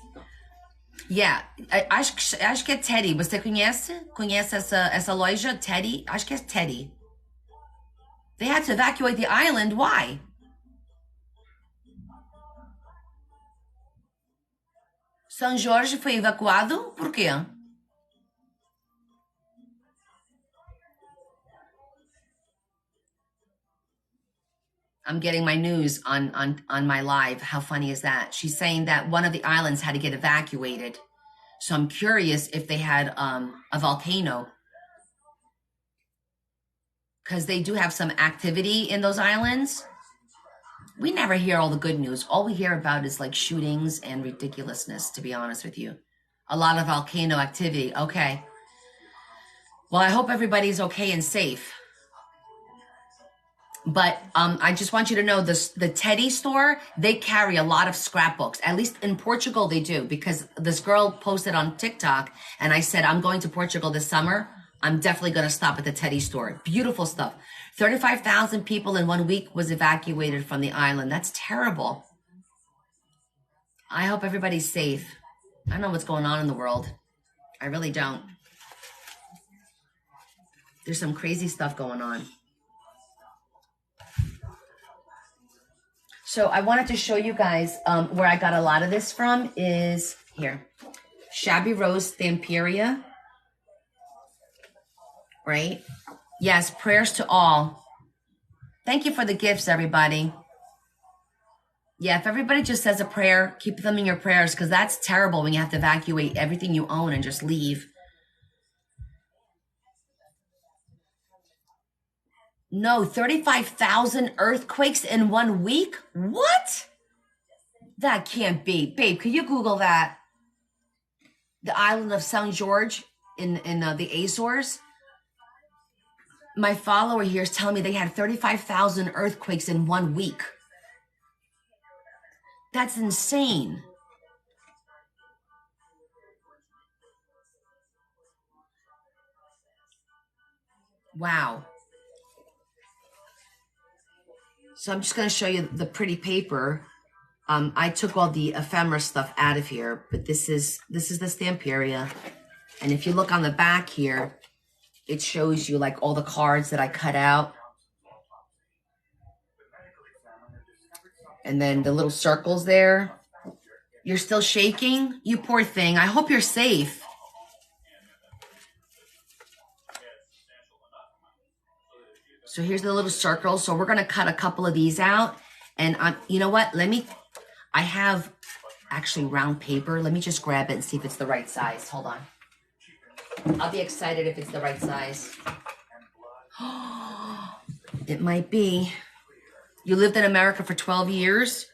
Yeah, acho que é Teddy. Você conhece? Conhece essa loja, Teddy? Acho que é Teddy. They had to evacuate the island. Why? São Jorge foi evacuado? Por quê? I'm getting my news on my live. How funny is that? She's saying that one of the islands had to get evacuated. So I'm curious if they had a volcano. Because they do have some activity in those islands. We never hear all the good news. All we hear about is like shootings and ridiculousness, to be honest with you. A lot of volcano activity. Okay. Well, I hope everybody's okay and safe. But I just want you to know the Teddy store, they carry a lot of scrapbooks. At least in Portugal, they do. Because this girl posted on TikTok, and I said, I'm going to Portugal this summer. I'm definitely going to stop at the Teddy store. Beautiful stuff. 35,000 people in 1 week was evacuated from the island. That's terrible. I hope everybody's safe. I don't know what's going on in the world. I really don't. There's some crazy stuff going on. So I wanted to show you guys where I got a lot of this from is here. Shabby Rose Stamperia. Right? Yes, prayers to all. Thank you for the gifts, everybody. Yeah, if everybody just says a prayer, keep them in your prayers, because that's terrible when you have to evacuate everything you own and just leave. No, 35,000 earthquakes in 1 week? What? That can't be. Babe, could you Google that? The island of St. George in the Azores. My follower here is telling me they had 35,000 earthquakes in 1 week. That's insane. Wow. So I'm just going to show you the pretty paper. I took all the ephemera stuff out of here, but this is the Stamperia. And if you look on the back here, it shows you like all the cards that I cut out. And then the little circles there. You're still shaking? You poor thing. I hope you're safe. So here's the little circles. So we're going to cut a couple of these out. And you know what? I have actually round paper. Let me just grab it and see if it's the right size. Hold on. I'll be excited if it's the right size. It might be. You lived in America for 12 years?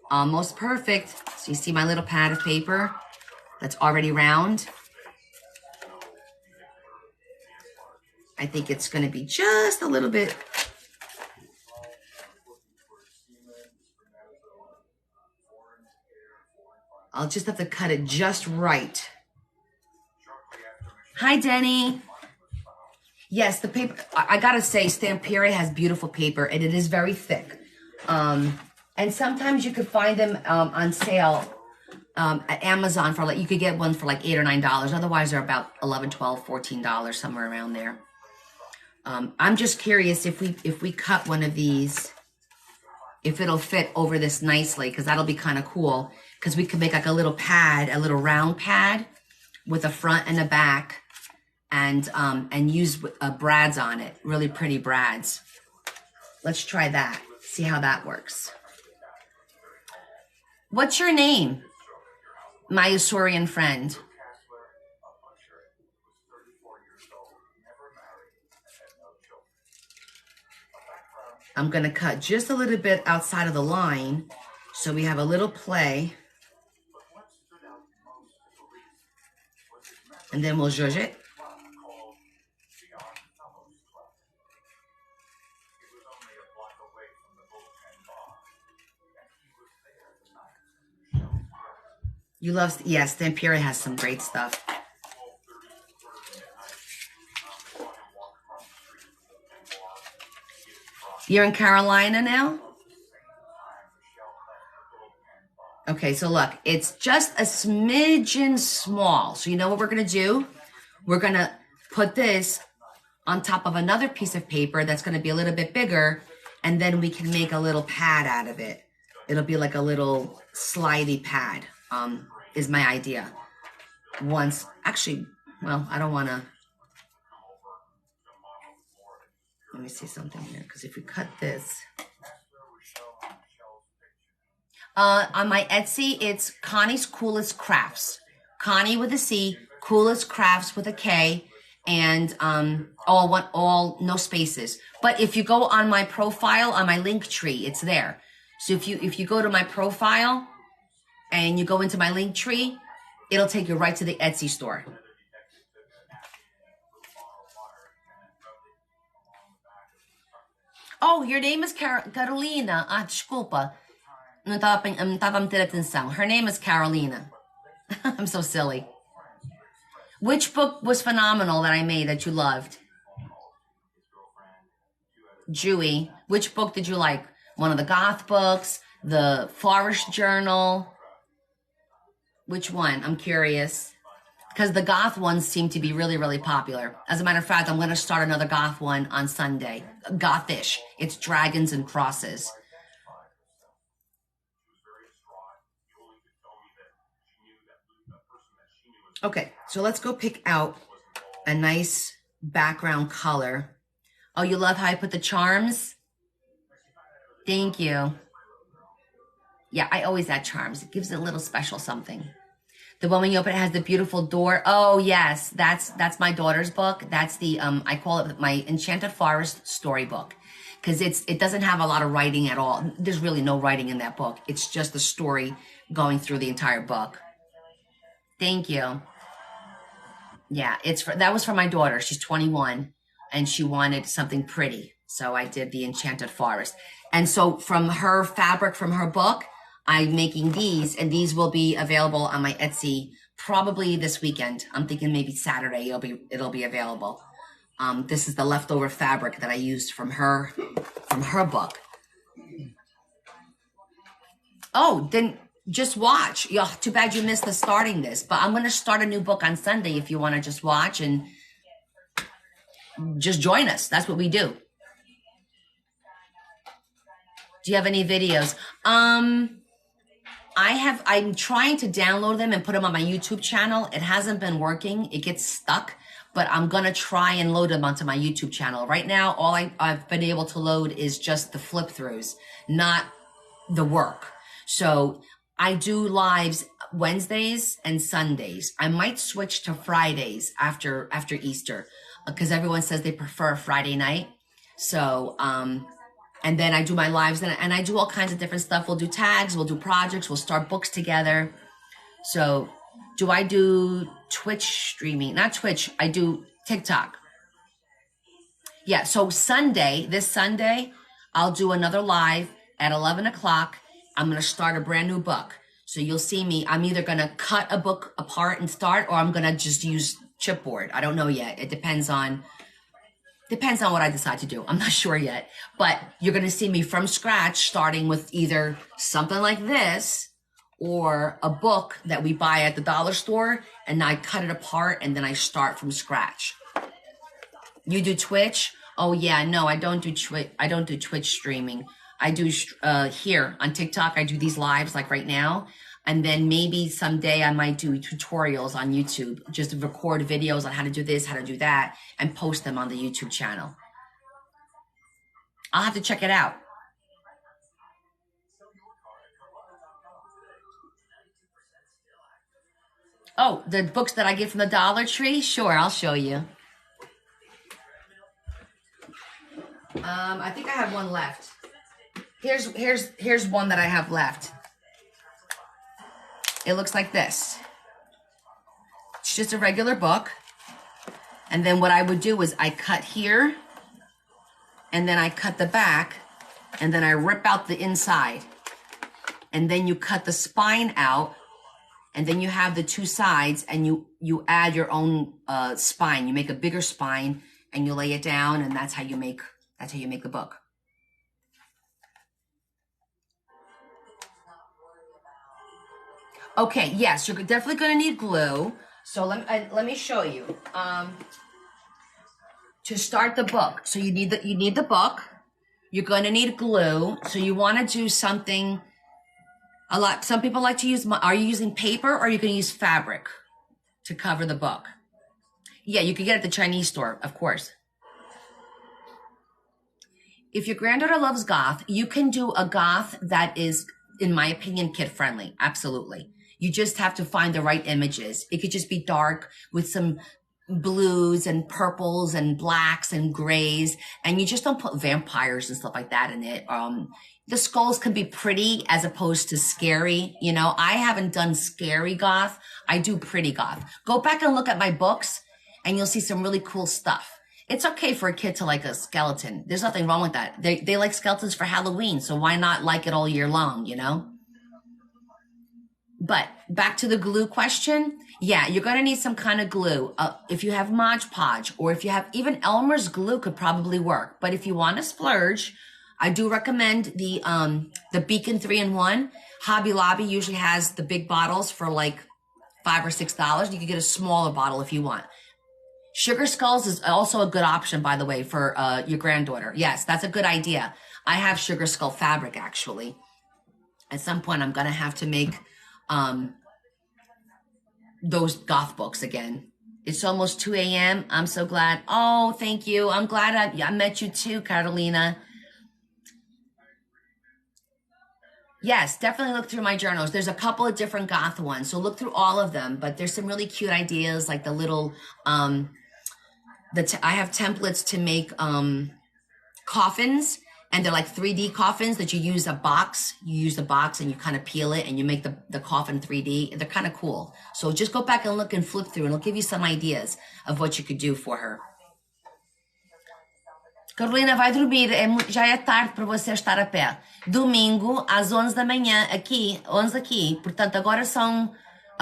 Almost perfect. So you see my little pad of paper that's already round? I think it's going to be just a little bit. I'll just have to cut it just right. Hi, Denny. Yes, the paper, I gotta say, Stamperia has beautiful paper, and it is very thick. And sometimes you could find them on sale at Amazon for you could get one for like $8 or $9. Otherwise, they're about $11, $12, $14, somewhere around there. I'm just curious if we cut one of these, if it'll fit over this nicely, because that'll be kind of cool. Because we could make like a little pad, a little round pad with a front and a back, and use brads on it, really pretty brads. Let's try that, see how that works. What's your name, my Azorian friend? I'm gonna cut just a little bit outside of the line so we have a little play. And then we'll zhuzh it. You love, yes, Stamperia has some great stuff. You're in Carolina now? Okay, so look, it's just a smidgen small. So you know what we're going to do? We're going to put this on top of another piece of paper that's going to be a little bit bigger, and then we can make a little pad out of it. It'll be like a little slidey pad, is my idea. Actually, well, I don't want to. Let me see something here, because if we cut this. On my Etsy, it's Connie's Coolest Crafts. Connie with a C, Coolest Crafts with a K, and all no spaces. But if you go on my profile, on my link tree, it's there. So if you go to my profile and you go into my link tree, it'll take you right to the Etsy store. Oh, your name is Carolina. Desculpa. Não tava me tendo atenção. Her name is Carolina. I'm so silly. Which book was phenomenal that I made that you loved? Jewy. Which book did you like? One of the goth books? The Forest Journal? Which one? I'm curious. Because the goth ones seem to be really, really popular. As a matter of fact, I'm going to start another goth one on Sunday. Gothish. It's dragons and crosses. Okay, so let's go pick out a nice background color. Oh, you love how I put the charms? Thank you. Yeah, I always add charms. It gives it a little special something. The one when you open it has the beautiful door. Oh, yes, that's my daughter's book. That's the, I call it my Enchanted Forest storybook. because it doesn't have a lot of writing at all. There's really no writing in that book. It's just the story going through the entire book. Thank you. Yeah, that was for my daughter. She's 21 and she wanted something pretty. So I did the Enchanted Forest. And so from her fabric from her book, I'm making these, and these will be available on my Etsy probably this weekend. I'm thinking maybe Saturday it'll be available. This is the leftover fabric that I used from her book. Oh, then just watch. Yeah, too bad you missed the starting this, but I'm going to start a new book on Sunday if you want to just watch and just join us. That's what we do. Do you have any videos? I'm trying to download them and put them on my YouTube channel. It hasn't been working. It gets stuck, but I'm going to try and load them onto my YouTube channel. Right now, all I've been able to load is just the flip throughs, not the work. So I do lives Wednesdays and Sundays. I might switch to Fridays after Easter because everyone says they prefer Friday night. So, and then I do my lives and I do all kinds of different stuff. We'll do tags, we'll do projects, we'll start books together. So do I do Twitch streaming? Not Twitch, I do TikTok. Yeah, so this Sunday, I'll do another live at 11 o'clock. I'm going to start a brand new book. So you'll see me. I'm either going to cut a book apart and start, or I'm going to just use chipboard. I don't know yet. It depends on what I decide to do. I'm not sure yet. But you're going to see me from scratch, starting with either something like this or a book that we buy at the dollar store, and I cut it apart and then I start from scratch. You do Twitch? Oh yeah, no, I don't do Twitch streaming. I do here on TikTok. I do these lives like right now. And then maybe someday I might do tutorials on YouTube, just record videos on how to do this, how to do that, and post them on the YouTube channel. I'll have to check it out. Oh, the books that I get from the Dollar Tree? Sure, I'll show you. I think I have one left. Here's one that I have left. It looks like this. It's just a regular book. And then what I would do is I cut here, and then I cut the back, and then I rip out the inside. And then you cut the spine out, and then you have the two sides, and you add your own spine. You make a bigger spine, and you lay it down, and that's how you make the book. Okay, yes, you're definitely going to need glue. So let me show you. To start the book, so you need the book. You're going to need glue. So you want to do something a lot. Some people like to use. Are you using paper, or are you going to use fabric to cover the book? Yeah, you can get it at the Chinese store, of course. If your granddaughter loves goth, you can do a goth that is, in my opinion, kid friendly. Absolutely. You just have to find the right images. It could just be dark with some blues and purples and blacks and grays. And you just don't put vampires and stuff like that in it. The skulls can be pretty as opposed to scary. You know, I haven't done scary goth. I do pretty goth. Go back and look at my books and you'll see some really cool stuff. It's okay for a kid to like a skeleton. There's nothing wrong with that. They like skeletons for Halloween. So why not like it all year long, you know? But back to the glue question. Yeah, you're going to need some kind of glue. If you have Mod Podge, or if you have even Elmer's glue could probably work. But if you want to splurge, I do recommend the Beacon 3-in-1. Hobby Lobby usually has the big bottles for like $5 or $6. You can get a smaller bottle if you want. Sugar Skulls is also a good option, by the way, for your granddaughter. Yes, that's a good idea. I have Sugar Skull fabric, actually. At some point, I'm going to have to make those goth books again. It's almost 2 a.m. I'm so glad. Oh, thank you. I'm glad I met you too, Carolina. Yes, definitely look through my journals. There's a couple of different goth ones, so look through all of them. But there's some really cute ideas, like the little, I have templates to make coffins, And they're like 3D coffins that you use a box. You use the box and you kind of peel it and you make the coffin 3D. They're kind of cool. So just go back and look and flip through and it'll give you some ideas of what you could do for her. Carolina, vai dormir. Já é tarde para você estar a pé. Domingo, às 11 da manhã, aqui, 11 aqui. Portanto, agora são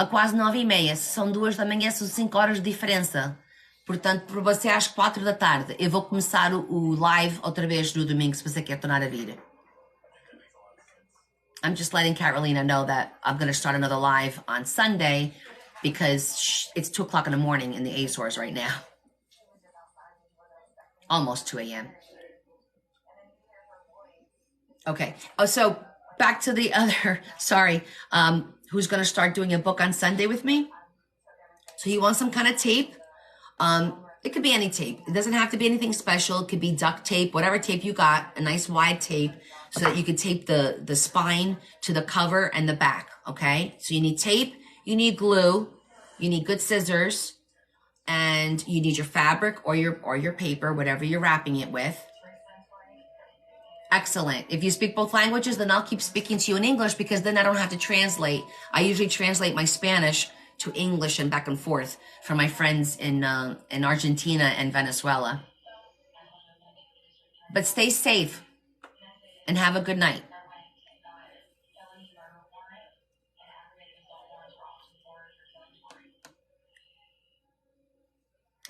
quase 9h30. São 2 da manhã, são 5 horas de diferença. Portanto, para você às 4 da tarde. Eu vou começar o live outra vez no domingo, se você quer tornar a vir. I'm just letting Carolina know that I'm going to start another live on Sunday because it's 2 o'clock in the morning in the Azores right now. Almost 2 a.m. Okay. Oh, so back to the other, sorry, who's going to start doing a book on Sunday with me. So you want some kind of tape. It could be any tape. It doesn't have to be anything special. It could be duct tape, whatever tape you got, a nice wide tape so that you can tape the spine to the cover and the back. Okay. So you need tape, you need glue, you need good scissors, and you need your fabric or your paper, whatever you're wrapping it with. Excellent. If you speak both languages, then I'll keep speaking to you in English because then I don't have to translate. I usually translate my Spanish to English and back and forth for my friends in Argentina and Venezuela. But stay safe and have a good night.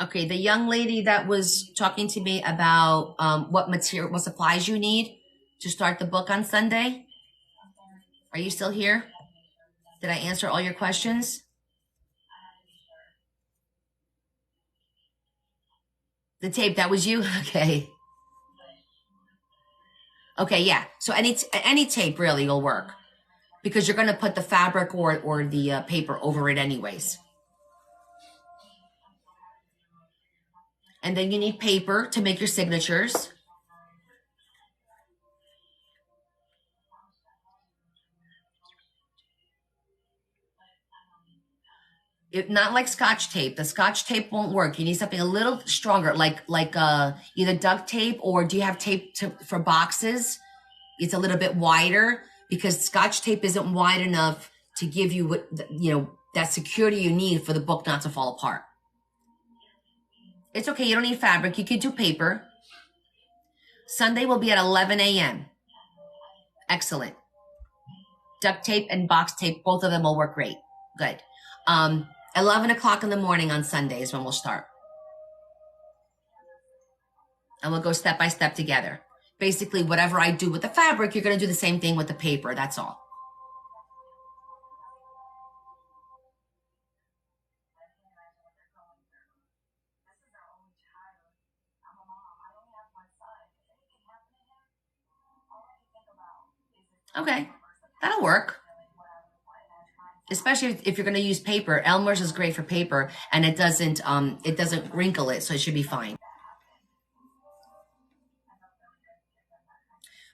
Okay, the young lady that was talking to me about what supplies you need to start the book on Sunday. Are you still here? Did I answer all your questions? The tape, that was you? Okay. Okay, yeah. So any tape really will work because you're going to put the fabric or the paper over it anyways. And then you need paper to make your signatures. Not like Scotch tape. The Scotch tape won't work. You need something a little stronger, like either duct tape or do you have tape for boxes? It's a little bit wider because Scotch tape isn't wide enough to give you that security you need for the book not to fall apart. It's okay. You don't need fabric. You could do paper. Sunday will be at 11 a.m. Excellent. Duct tape and box tape, both of them will work great. Good. 11 o'clock in the morning on Sunday is when we'll start. And we'll go step by step together. Basically, whatever I do with the fabric, you're going to do the same thing with the paper. That's all. Okay, that'll work. Especially if you're going to use paper. Elmer's is great for paper, and it doesn't wrinkle it, so it should be fine.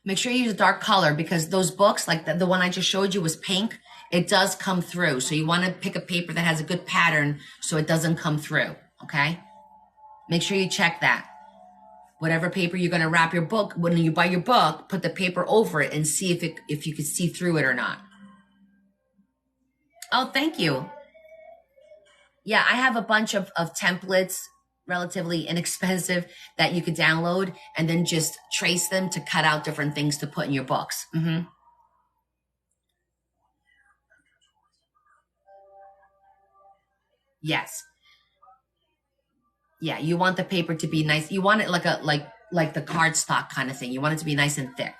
Make sure you use a dark color because those books, like the one I just showed you was pink. It does come through, so you want to pick a paper that has a good pattern so it doesn't come through. Okay, make sure you check that. Whatever paper you're going to wrap your book, when you buy your book, put the paper over it and see if you can see through it or not. Oh, thank you. Yeah, I have a bunch of templates, relatively inexpensive, that you could download and then just trace them to cut out different things to put in your books. Mm-hmm. Yes. Yeah, you want the paper to be nice. You want it like the cardstock kind of thing. You want it to be nice and thick.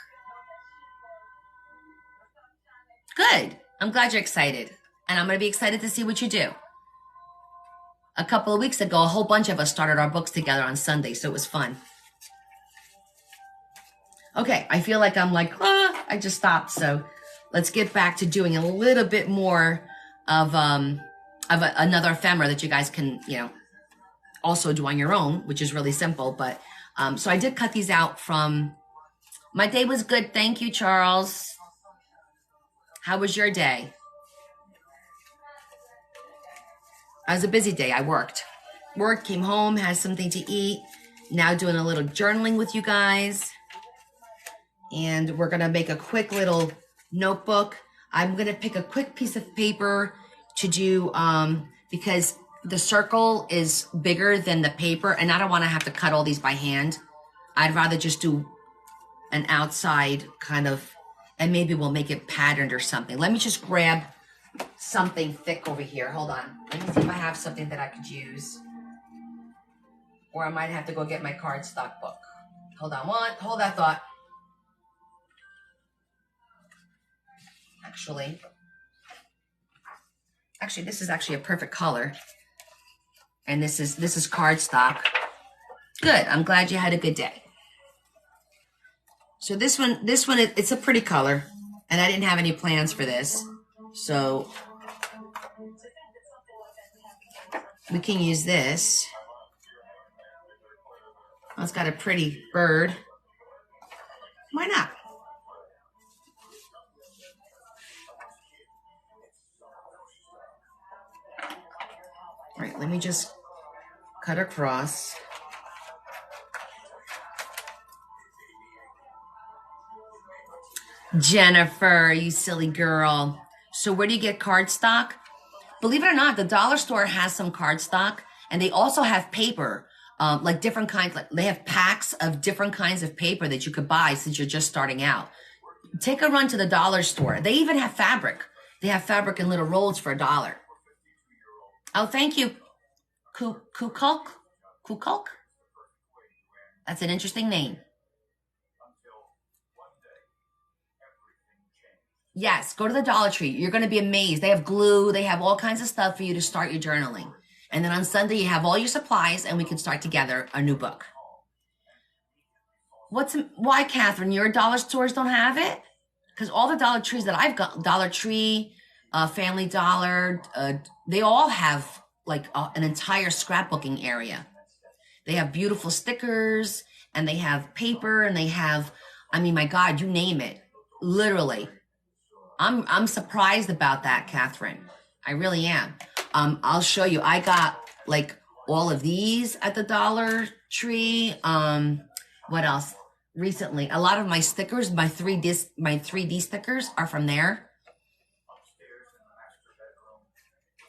Good. I'm glad you're excited. And I'm going to be excited to see what you do. A couple of weeks ago, a whole bunch of us started our books together on Sunday, so it was fun. Okay, I feel like I just stopped. So let's get back to doing a little bit more of another ephemera that you guys can, also do on your own, which is really simple. But so I did cut these out from, my day was good. Thank you, Charles. How was your day? It was a busy day. I worked, came home, had something to eat. Now doing a little journaling with you guys. And we're gonna make a quick little notebook. I'm gonna pick a quick piece of paper to do, because the circle is bigger than the paper and I don't wanna have to cut all these by hand. I'd rather just do an outside kind of, and maybe we'll make it patterned or something. Let me just grab something thick over here. Hold on. Let me see if I have something that I could use. Or I might have to go get my cardstock book. Hold on, hold that thought. Actually, this is actually a perfect color. And this is cardstock. Good, I'm glad you had a good day. So this one, it's a pretty color. And I didn't have any plans for this. So we can use this. Oh, it's got a pretty bird. Why not? All right, let me just cut across. Jennifer, you silly girl. So where do you get cardstock? Believe it or not, the dollar store has some cardstock, and they also have paper, like different kinds. Like they have packs of different kinds of paper that you could buy since you're just starting out. Take a run to the dollar store. They even have fabric. They have fabric in little rolls for $1. Oh, thank you. Kukulk? That's an interesting name. Yes, go to the Dollar Tree. You're going to be amazed. They have glue. They have all kinds of stuff for you to start your journaling. And then on Sunday, you have all your supplies, and we can start together a new book. Why, Catherine? Your dollar stores don't have it? Because all the Dollar Trees that I've got, Dollar Tree, Family Dollar, they all have like an entire scrapbooking area. They have beautiful stickers, and they have paper, and they have, I mean, my God, you name it. Literally. I'm surprised about that, Catherine. I really am. I'll show you. I got like all of these at the Dollar Tree. What else? Recently, a lot of my stickers, my 3D stickers are from there.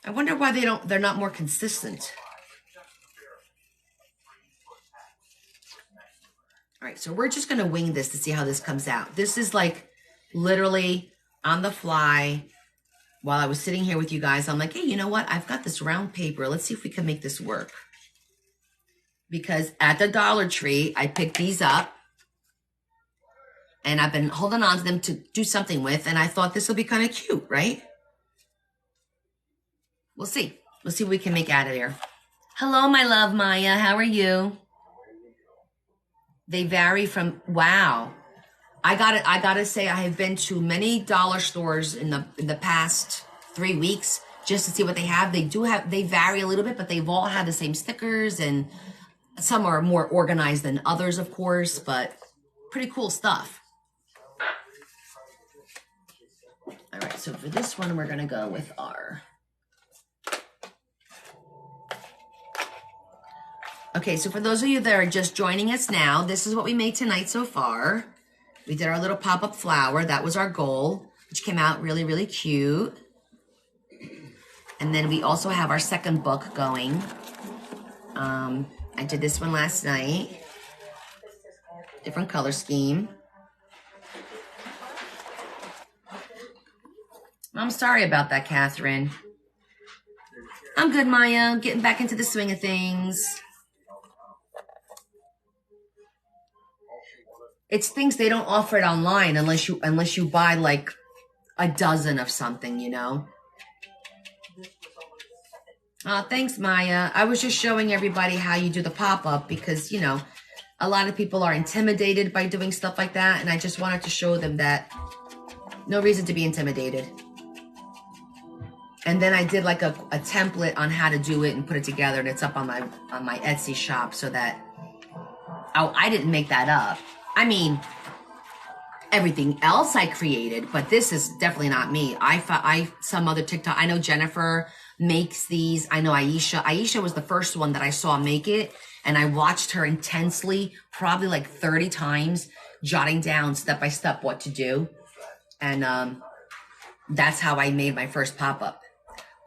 I wonder why they're not more consistent. All right, so we're just gonna wing this to see how this comes out. This is like literally on the fly. While I was sitting here with you guys, I'm like, hey, you know what? I've got this round paper. Let's see if we can make this work. Because at the Dollar Tree, I picked these up. And I've been holding on to them to do something with. And I thought this will be kind of cute, right? We'll see. We'll see what we can make out of here. Hello, my love, Maya. How are you? They vary from, wow. I gotta say, I have been to many dollar stores in the past 3 weeks just to see what they have. They vary a little bit, but they've all had the same stickers, and some are more organized than others, of course, but pretty cool stuff. All right, so for this one, we're gonna go with our, okay, so for those of you that are just joining us now, this is what we made tonight so far. We did our little pop-up flower. That was our goal, which came out really, really cute. And then we also have our second book going. I did this one last night. Different color scheme. I'm sorry about that, Catherine. I'm good, Maya. Getting back into the swing of things. It's things they don't offer it online unless you buy like a dozen of something, you know. Oh, thanks, Maya. I was just showing everybody how you do the pop-up because, you know, a lot of people are intimidated by doing stuff like that, and I just wanted to show them that no reason to be intimidated. And then I did like a template on how to do it and put it together, and it's up on my Etsy shop so that, oh, I didn't make that up. I mean, everything else I created, but this is definitely not me. Some other TikTok, I know Jennifer makes these. I know Aisha. Aisha was the first one that I saw make it, and I watched her intensely, probably like 30 times, jotting down step by step what to do. And that's how I made my first pop-up.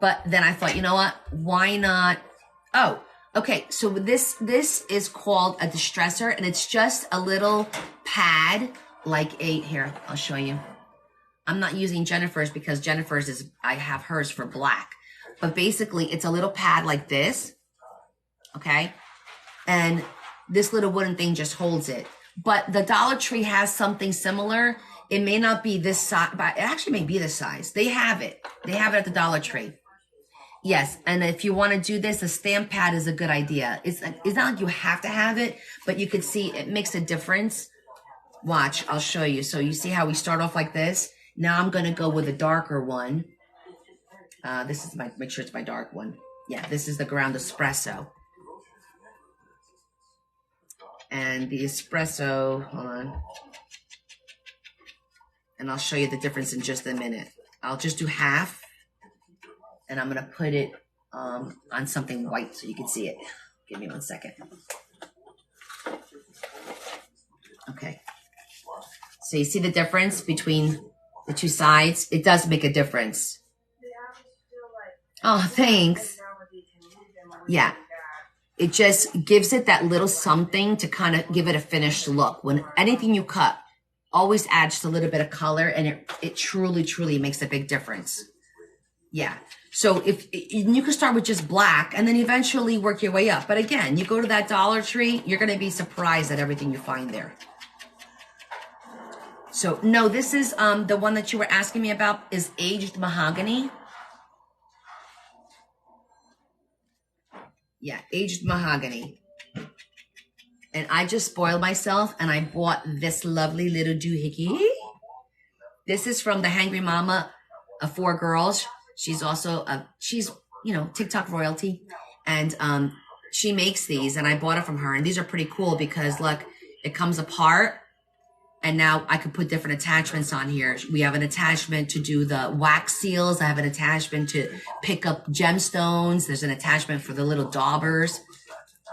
But then I thought, you know what? Why not? Oh, okay. So this is called a distressor, and it's just a little pad, like here, I'll show you. I'm not using Jennifer's because Jennifer's I have hers for black. But basically, it's a little pad like this, okay? And this little wooden thing just holds it. But the Dollar Tree has something similar. It may not be this size, but it actually may be this size. They have it. They have it at the Dollar Tree. Yes, and if you want to do this, a stamp pad is a good idea. It's not like you have to have it, but you could see it makes a difference. Watch, I'll show you. So you see how we start off like this? Now I'm going to go with a darker one. This is make sure it's my dark one. Yeah, this is the ground espresso. And the espresso, hold on. And I'll show you the difference in just a minute. I'll just do half. And I'm going to put it on something white so you can see it. Give me 1 second. Okay. So you see the difference between the two sides? It does make a difference. Oh, thanks. Yeah. It just gives it that little something to kind of give it a finished look. When anything you cut always adds a little bit of color, and it truly, truly makes a big difference. Yeah. So you can start with just black and then eventually work your way up. But again, you go to that Dollar Tree, you're going to be surprised at everything you find there. So no, this is the one that you were asking me about is aged mahogany. Yeah, aged mahogany. And I just spoiled myself and I bought this lovely little doohickey. This is from the Hangry Mama of 4 girls. She's also, she's, you know, TikTok royalty. And she makes these and I bought it from her. And these are pretty cool because look, it comes apart. And now I could put different attachments on here. We have an attachment to do the wax seals. I have an attachment to pick up gemstones. There's an attachment for the little daubers.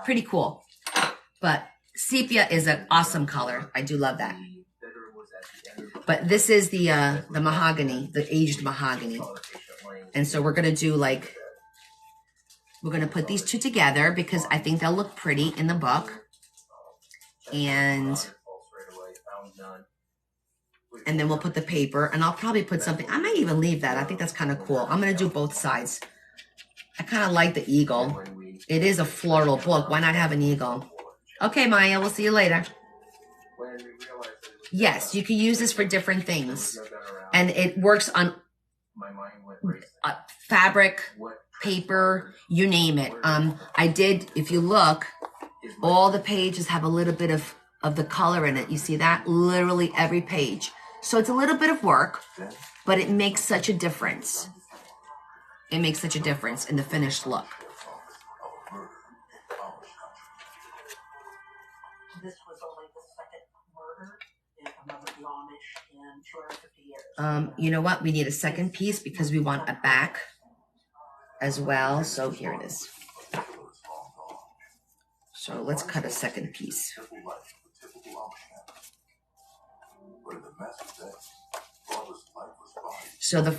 Pretty cool. But sepia is an awesome color. I do love that. But this is the mahogany, the aged mahogany. And so we're going to do like, we're going to put these two together because I think they'll look pretty in the book. And then we'll put the paper, and I'll probably put something. I might even leave that. I think that's kind of cool. I'm going to do both sides. I kind of like the eagle. It is a floral book. Why not have an eagle? Okay, Maya, we'll see you later. Yes, you can use this for different things. And it works on fabric, paper, you name it. I did, if you look, all the pages have a little bit of the color in it. You see that? Literally every page. So it's a little bit of work, but it makes such a difference. It makes such a difference in the finished look. This was only the second murder in another Amish in 250 years. You know what? We need a second piece because we want a back as well. So here it is. So let's cut a second piece. So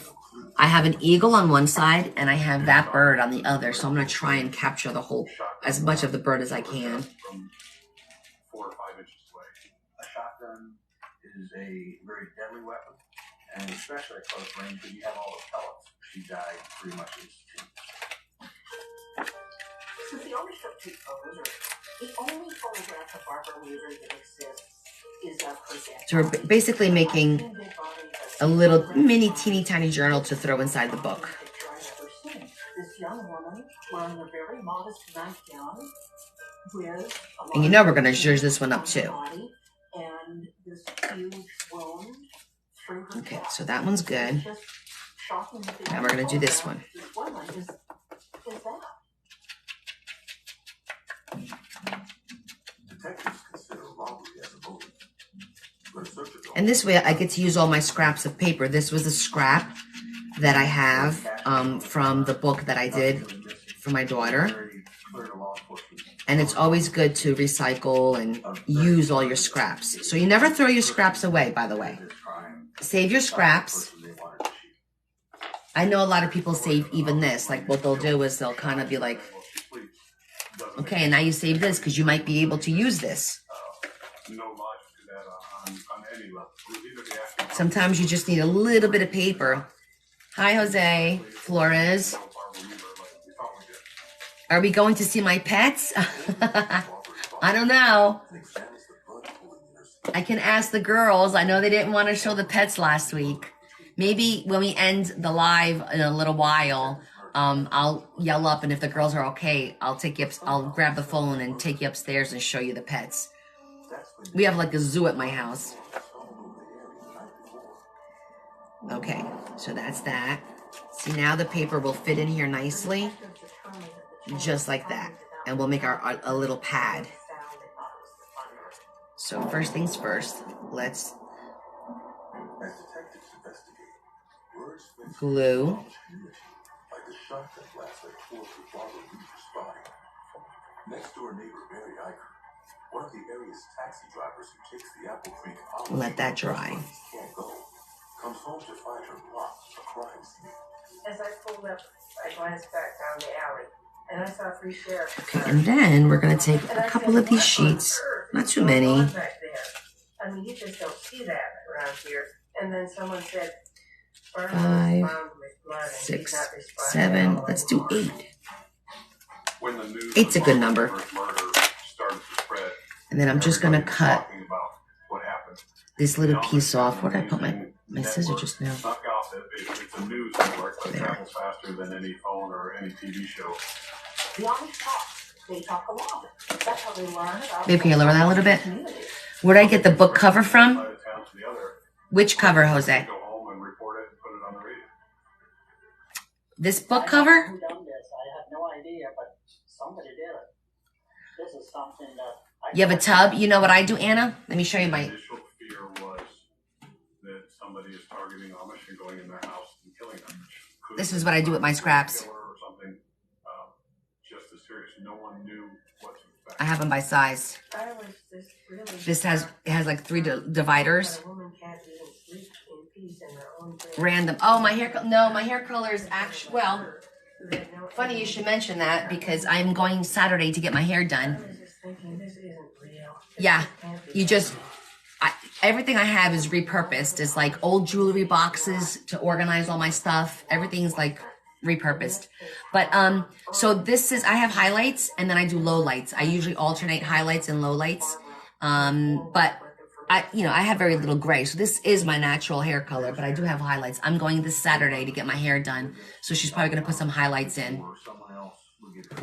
I have an eagle on one side and I have that bird on the other. So I'm going to try and capture the whole, as much of the bird as I can. 4 or 5 inches away. A shotgun is a very deadly weapon, and especially at close range, because you have all the pellets. She died pretty much instantaneously. Since the Amish took 2 photos, the only photograph of Barbara Weaver that exists is of her death. So we're basically making a little mini teeny tiny journal to throw inside the book. This young woman wearing a very modest nightgown with, and you know we're going to zhuzh this one up too. And this huge wound through her okay, so that one's good. Now we're going to do this one. And this way I get to use all my scraps of paper. This was a scrap that I have from the book that I did for my daughter. And it's always good to recycle and use all your scraps. So you never throw your scraps away, by the way. Save your scraps. I know a lot of people save even this. Like what they'll do is they'll kind of be like, okay, and now you save this because you might be able to use this. Sometimes you just need a little bit of paper. Hi, Jose Flores. Are we going to see my pets? I don't know. I can ask the girls. I know they didn't want to show the pets last week. Maybe when we end the live in a little while, I'll yell up, and if the girls are okay, I'll take you up. I'll grab the phone and take you upstairs and show you the pets. We have like a zoo at my house. Okay, so that's that. See, now the paper will fit in here nicely, just like that. And we'll make a little pad. So first things first, let's glue. Let that dry. Comes home to find her blocked a crime scene. As I pulled up, I glanced back down the alley, and I saw 3 sheriffs. Okay, and then we're going to take a couple of these sheets, not too many. I mean, you just don't see that around here. And then someone said, 5, 6, 7. Let's do 8. 8's a good number. And then I'm just going to cut this little piece off. Where did I put my scissor just now? It's a news network that travels faster than any phone or any TV show. The Amish talk. They talk a lot. That's how they learn about. Babe, can you lower that a little bit? Where did I get the book cover from? Which cover, Jose? Go home and report it and put it on the radio. This book cover? Who done this? I have no idea, but somebody did it. This is something that You have a tub? You know what I do, Anna? Let me show you my... Initial fear was that somebody is targeting Amish and going in their house and killing them. This is what I do with my scraps. Or something just as serious. No one knew what to expect. I have them by size. I was just really This has like 3 dividers. a woman can't even sleep in peace in her own bed. Random. Oh, my hair... No, my hair color is actually... Well, funny you should mention that because I'm going Saturday to get my hair done. I was just thinking, this isn't real. Yeah, you just... everything I have is repurposed. It's like old jewelry boxes to organize all my stuff. Everything's like repurposed. But so this is, I have highlights and then I do lowlights. I usually alternate highlights and lowlights. But I have very little gray. So this is my natural hair color, but I do have highlights. I'm going this Saturday to get my hair done. So she's probably going to put some highlights in. Or someone else will get it.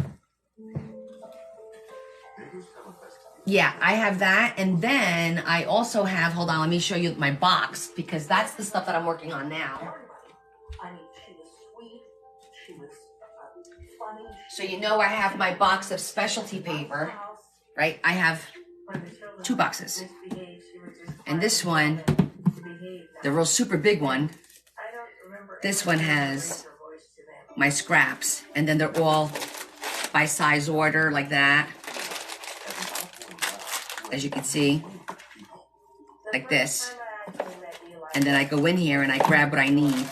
Yeah, I have that. And then I also have, hold on, let me show you my box because that's the stuff that I'm working on now. I mean, she was sweet. She was funny. So you know I have my box of specialty paper, right? I have 2 boxes. And this one, the real super big one, this one has my scraps. And then they're all by size order like that. As you can see, like this. And then I go in here and I grab what I need.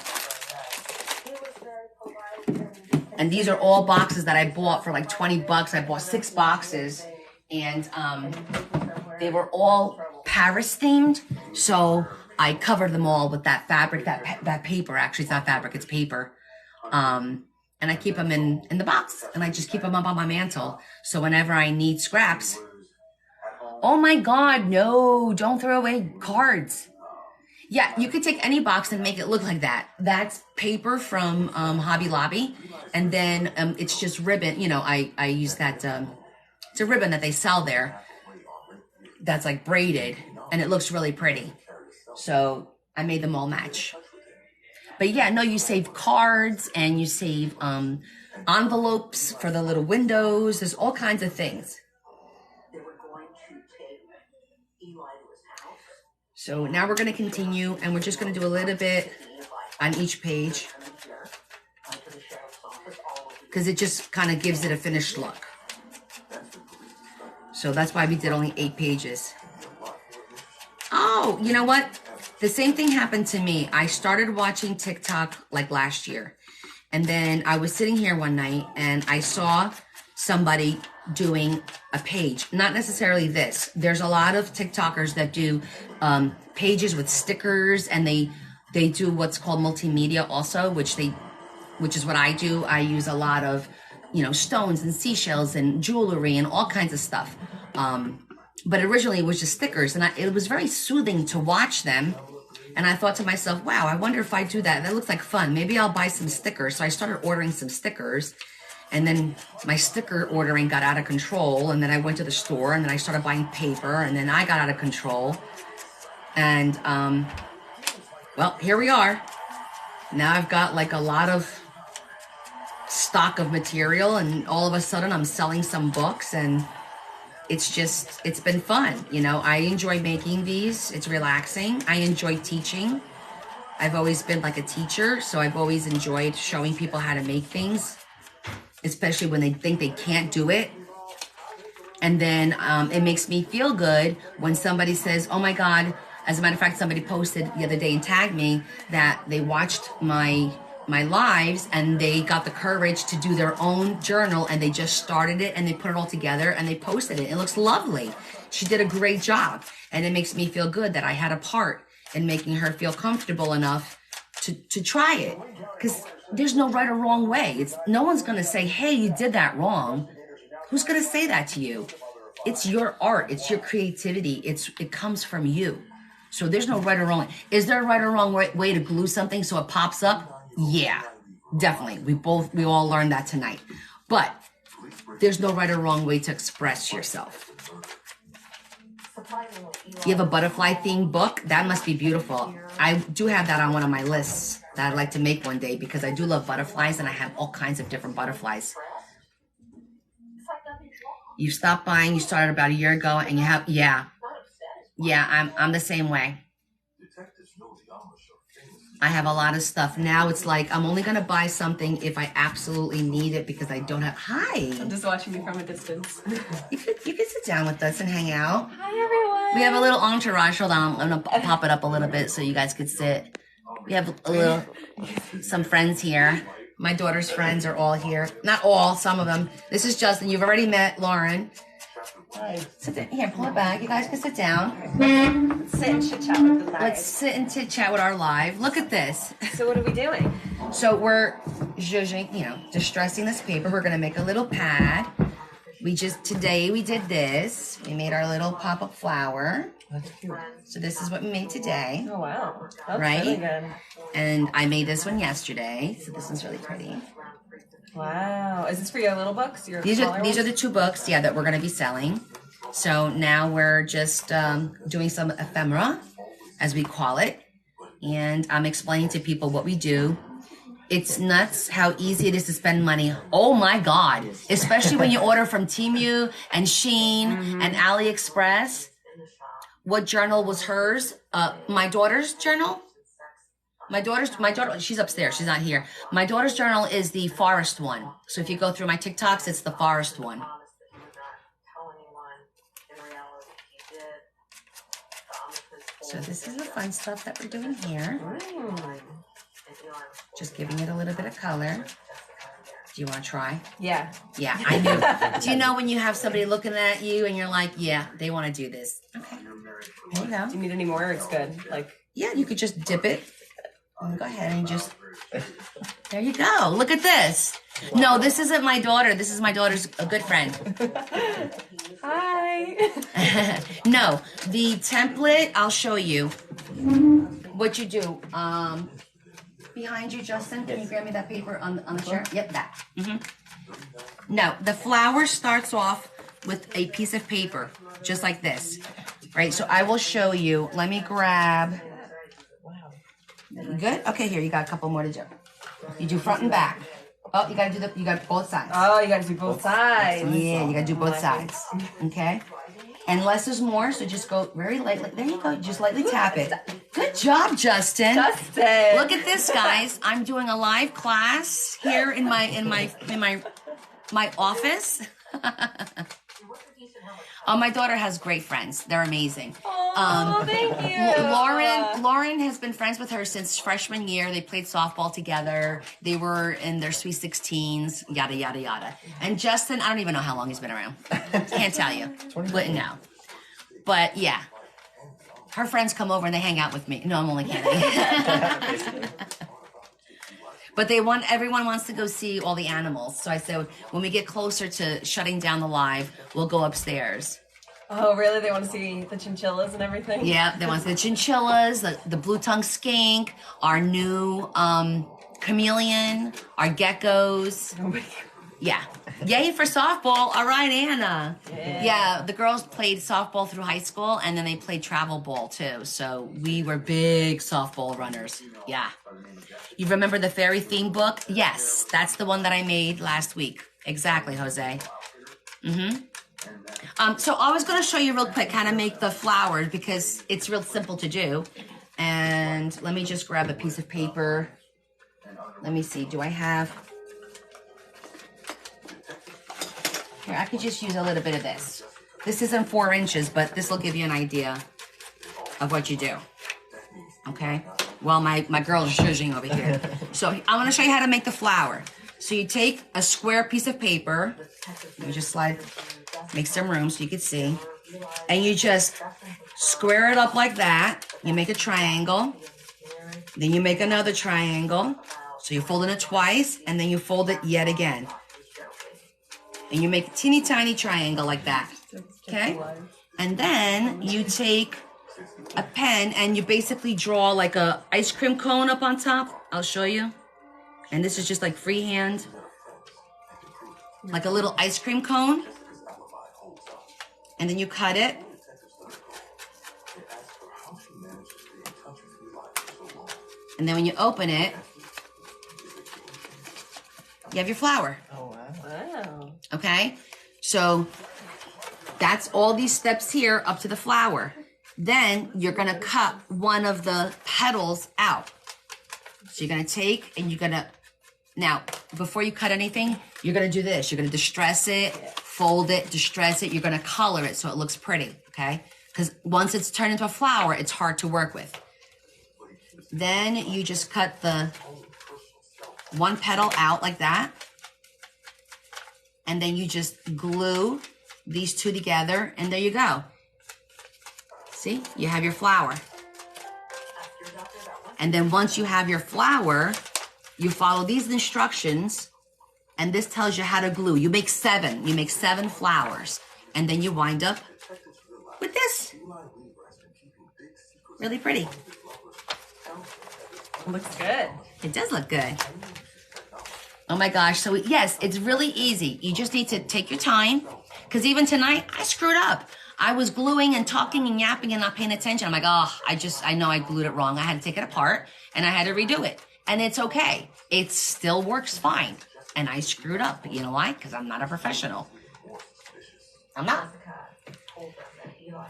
And these are all boxes that I bought for like 20 bucks. I bought 6 boxes and they were all Paris themed. So I covered them all with that fabric, that paper. Actually, it's not fabric, it's paper. And I keep them in the box and I just keep them up on my mantle. So whenever I need scraps, oh my God, no, don't throw away cards. Yeah, you could take any box and make it look like that. That's paper from Hobby Lobby. And then it's just ribbon. You know, I use that, it's a ribbon that they sell there that's like braided and it looks really pretty. So I made them all match. But yeah, no, you save cards and you save envelopes for the little windows. There's all kinds of things. So now we're going to continue and we're just going to do a little bit on each page because it just kind of gives it a finished look. So that's why we did only 8 pages. Oh, you know what? The same thing happened to me. I started watching TikTok like last year. And then I was sitting here one night and I saw somebody doing a page. Not necessarily this. There's a lot of TikTokers that do pages with stickers, and they do what's called multimedia also, which is what I do. I use a lot of, stones and seashells and jewelry and all kinds of stuff. But originally it was just stickers, and it was very soothing to watch them. And I thought to myself, wow, I wonder if I do that. That looks like fun. Maybe I'll buy some stickers. So I started ordering some stickers, and then my sticker ordering got out of control. And then I went to the store, and then I started buying paper, and then I got out of control. And, well, here we are. Now I've got like a lot of stock of material, and all of a sudden I'm selling some books, and it's been fun. I enjoy making these. It's relaxing. I enjoy teaching. I've always been like a teacher, so I've always enjoyed showing people how to make things, especially when they think they can't do it. And then it makes me feel good when somebody says, oh my God. As a matter of fact, somebody posted the other day and tagged me that they watched my lives and they got the courage to do their own journal, and they just started it and they put it all together and they posted it. It looks lovely. She did a great job, and it makes me feel good that I had a part in making her feel comfortable enough to try it, because there's no right or wrong way. No one's going to say, hey, you did that wrong. Who's going to say that to you? It's your art. It's your creativity. It comes from you. So there's no right or wrong. Is there a right or wrong way to glue something so it pops up? Yeah, definitely. We all learned that tonight. But there's no right or wrong way to express yourself. You have a butterfly themed book? That must be beautiful. I do have that on one of my lists that I'd like to make one day, because I do love butterflies, and I have all kinds of different butterflies. You stopped buying, you started about a year ago, and you have, yeah, I'm the same way. I have a lot of stuff. Now it's like, I'm only going to buy something if I absolutely need it, because I don't have, hi. I'm just watching you from a distance. You could sit down with us and hang out. Hi, everyone. We have a little entourage. Hold on, I'm going to pop it up a little bit so you guys could sit. We have some friends here. My daughter's friends are all here. Not all, some of them. This is Justin. You've already met Lauren. Hi. Sit down. Here, pull it back. You guys can sit down. Let's sit and chit chat with the live. Let's sit and chit chat with our live. Look at this. So what are we doing? So we're zhuzhing, distressing this paper. We're gonna make a little pad. Today we did this. We made our little pop-up flower. That's cute. So this is what we made today. Oh wow. That's right? really good. And I made this one yesterday. So this one's really pretty. Wow. Is this for your little books? These are the 2 books, that we're going to be selling. So now we're just doing some ephemera, as we call it. And I'm explaining to people what we do. It's nuts how easy it is to spend money. Oh my God. Especially when you order from Temu and Shein and AliExpress. What journal was hers? My daughter's journal? My daughter, she's upstairs. She's not here. My daughter's journal is the forest one. So if you go through my TikToks, it's the forest one. So this is the fun stuff that we're doing here. Just giving it a little bit of color. Do you want to try? Yeah. Yeah, I knew. Do you know when you have somebody looking at you and you're like, yeah, they want to do this? Okay. There you go. Do you need any more? It's good. Yeah, you could just dip it. Go ahead and just, there you go. Look at this. No, this isn't my daughter. This is my daughter's a good friend. Hi. No, the template, I'll show you what you do. Behind you, Justin, can you grab me that paper on the chair? Yep, that. No, the flower starts off with a piece of paper, just like this, right? So I will show you. Let me grab. You good? Okay, here, you got a couple more to do. You do front and back. Oh, you got both sides. Oh, you gotta do both sides. Yeah, you gotta do both sides. Okay? And less is more, so just go very lightly. There you go, just lightly tap it. Good job, Justin. Look at this, guys. I'm doing a live class here in my office. Oh, my daughter has great friends. They're amazing. Oh, thank you. Lauren has been friends with her since freshman year. They played softball together. They were in their sweet 16s, yada, yada, yada. And Justin, I don't even know how long he's been around. Can't tell you. Wouldn't know. But yeah, her friends come over and they hang out with me. No, I'm only kidding. But everyone wants to go see all the animals. So I said, when we get closer to shutting down the live, we'll go upstairs. Oh, really? They want to see the chinchillas and everything? Yeah, they want to see the chinchillas, the blue-tongued skink, our new chameleon, our geckos. Oh my God. Yeah. Yay for softball. All right, Anna. Yeah, the girls played softball through high school, and then they played travel ball, too. So we were big softball runners. Yeah. You remember the fairy theme book? Yes, that's the one that I made last week. Exactly, Jose. So I was going to show you real quick how to make the flowers because it's real simple to do. And let me just grab a piece of paper. Let me see. Do I have... Here, I could just use a little bit of this. This isn't 4 inches, but this will give you an idea of what you do. Okay? Well, my girl is shushing over here. So I want to show you how to make the flower. So you take a square piece of paper. Let me just make some room so you can see. And you just square it up like that. You make a triangle. Then you make another triangle. So you fold it twice, and then you fold it yet again. And you make a teeny tiny triangle like that. Okay? And then you take a pen and you basically draw like a ice cream cone up on top. I'll show you. And this is just like freehand. Like a little ice cream cone. And then you cut it. And then when you open it, you have your flower. Oh, wow. Okay? So that's all these steps here up to the flower. Then you're going to cut one of the petals out. So you're going to take and you're going to... Now, before you cut anything, you're going to do this. You're going to distress it, fold it, distress it. You're going to color it so it looks pretty, okay? Because once it's turned into a flower, it's hard to work with. Then you just cut the one petal out like that. And then you just glue these two together, and there you go. See? You have your flower. And then once you have your flower, you follow these instructions, and this tells you how to glue. You make 7. You make 7 flowers. And then you wind up with this. Really pretty. Looks good. It does look good. Oh my gosh. So yes, it's really easy. You just need to take your time. Because even tonight, I screwed up. I was gluing and talking and yapping and not paying attention. I'm like, oh, I know I glued it wrong. I had to take it apart and I had to redo it. And it's okay. It still works fine. And I screwed up. You know why? Because I'm not a professional. I'm not.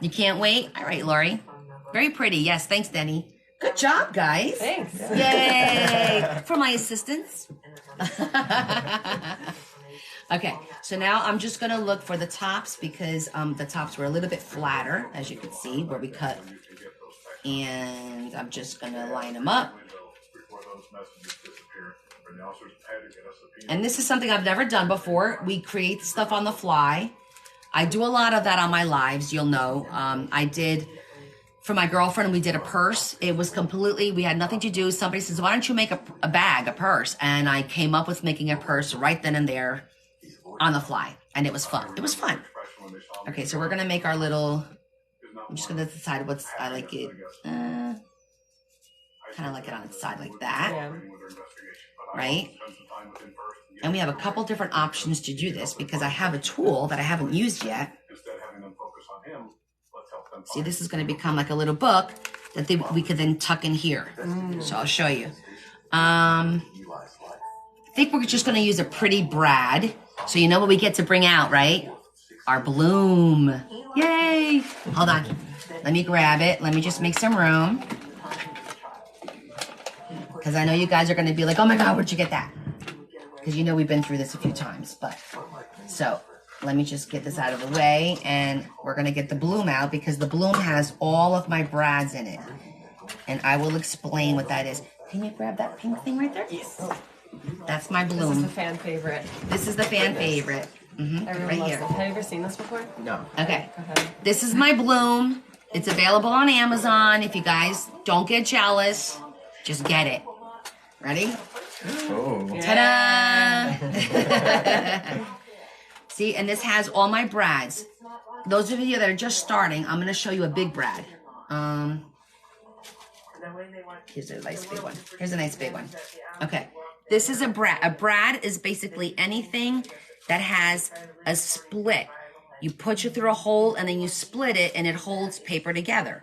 You can't wait? All right, Lori. Very pretty. Yes, thanks, Denny. Good job, guys. Thanks. Yay. For my assistants. Okay, so now I'm just gonna look for the tops because the tops were a little bit flatter, as you can see, where we cut. And I'm just gonna line them up. And this is something I've never done before. We create stuff on the fly. I do a lot of that on my lives, you'll know. I did, for my girlfriend, we did a purse. It was completely, we had nothing to do. Somebody says, why don't you make a bag, a purse? And I came up with making a purse right then and there on the fly. And it was fun. It was fun. Okay, so we're going to make our little, I'm just going to decide what's, I like it. Kind of like it on its side like that. Yeah. Right? And we have a couple different options to do this because I have a tool that I haven't used yet. See, this is going to become like a little book that we could then tuck in here. So I'll show you. I think we're just going to use a pretty brad. So you know what we get to bring out, right? Our bloom. Yay! Hold on. Let me grab it. Let me just make some room. Because I know you guys are going to be like, oh my God, where'd you get that? Because you know we've been through this a few times. But so let me just get this out of the way, and we're gonna get the bloom out because the bloom has all of my brads in it. And I will explain what that is. Can you grab that pink thing right there? Yes. That's my bloom. This is the fan favorite. This is the fan favorite. Everyone right loves here. this. Have you ever seen this before? No. Okay. Go ahead. This is my bloom. It's available on Amazon. If you guys don't get jealous, just get it. Ready? Oh. Ta-da! See, and this has all my brads. Those of you that are just starting, I'm going to show you a big brad. Here's a nice big one. Here's a nice big one. Okay. This is a brad. A brad is basically anything that has a split. You put it through a hole and then you split it and it holds paper together.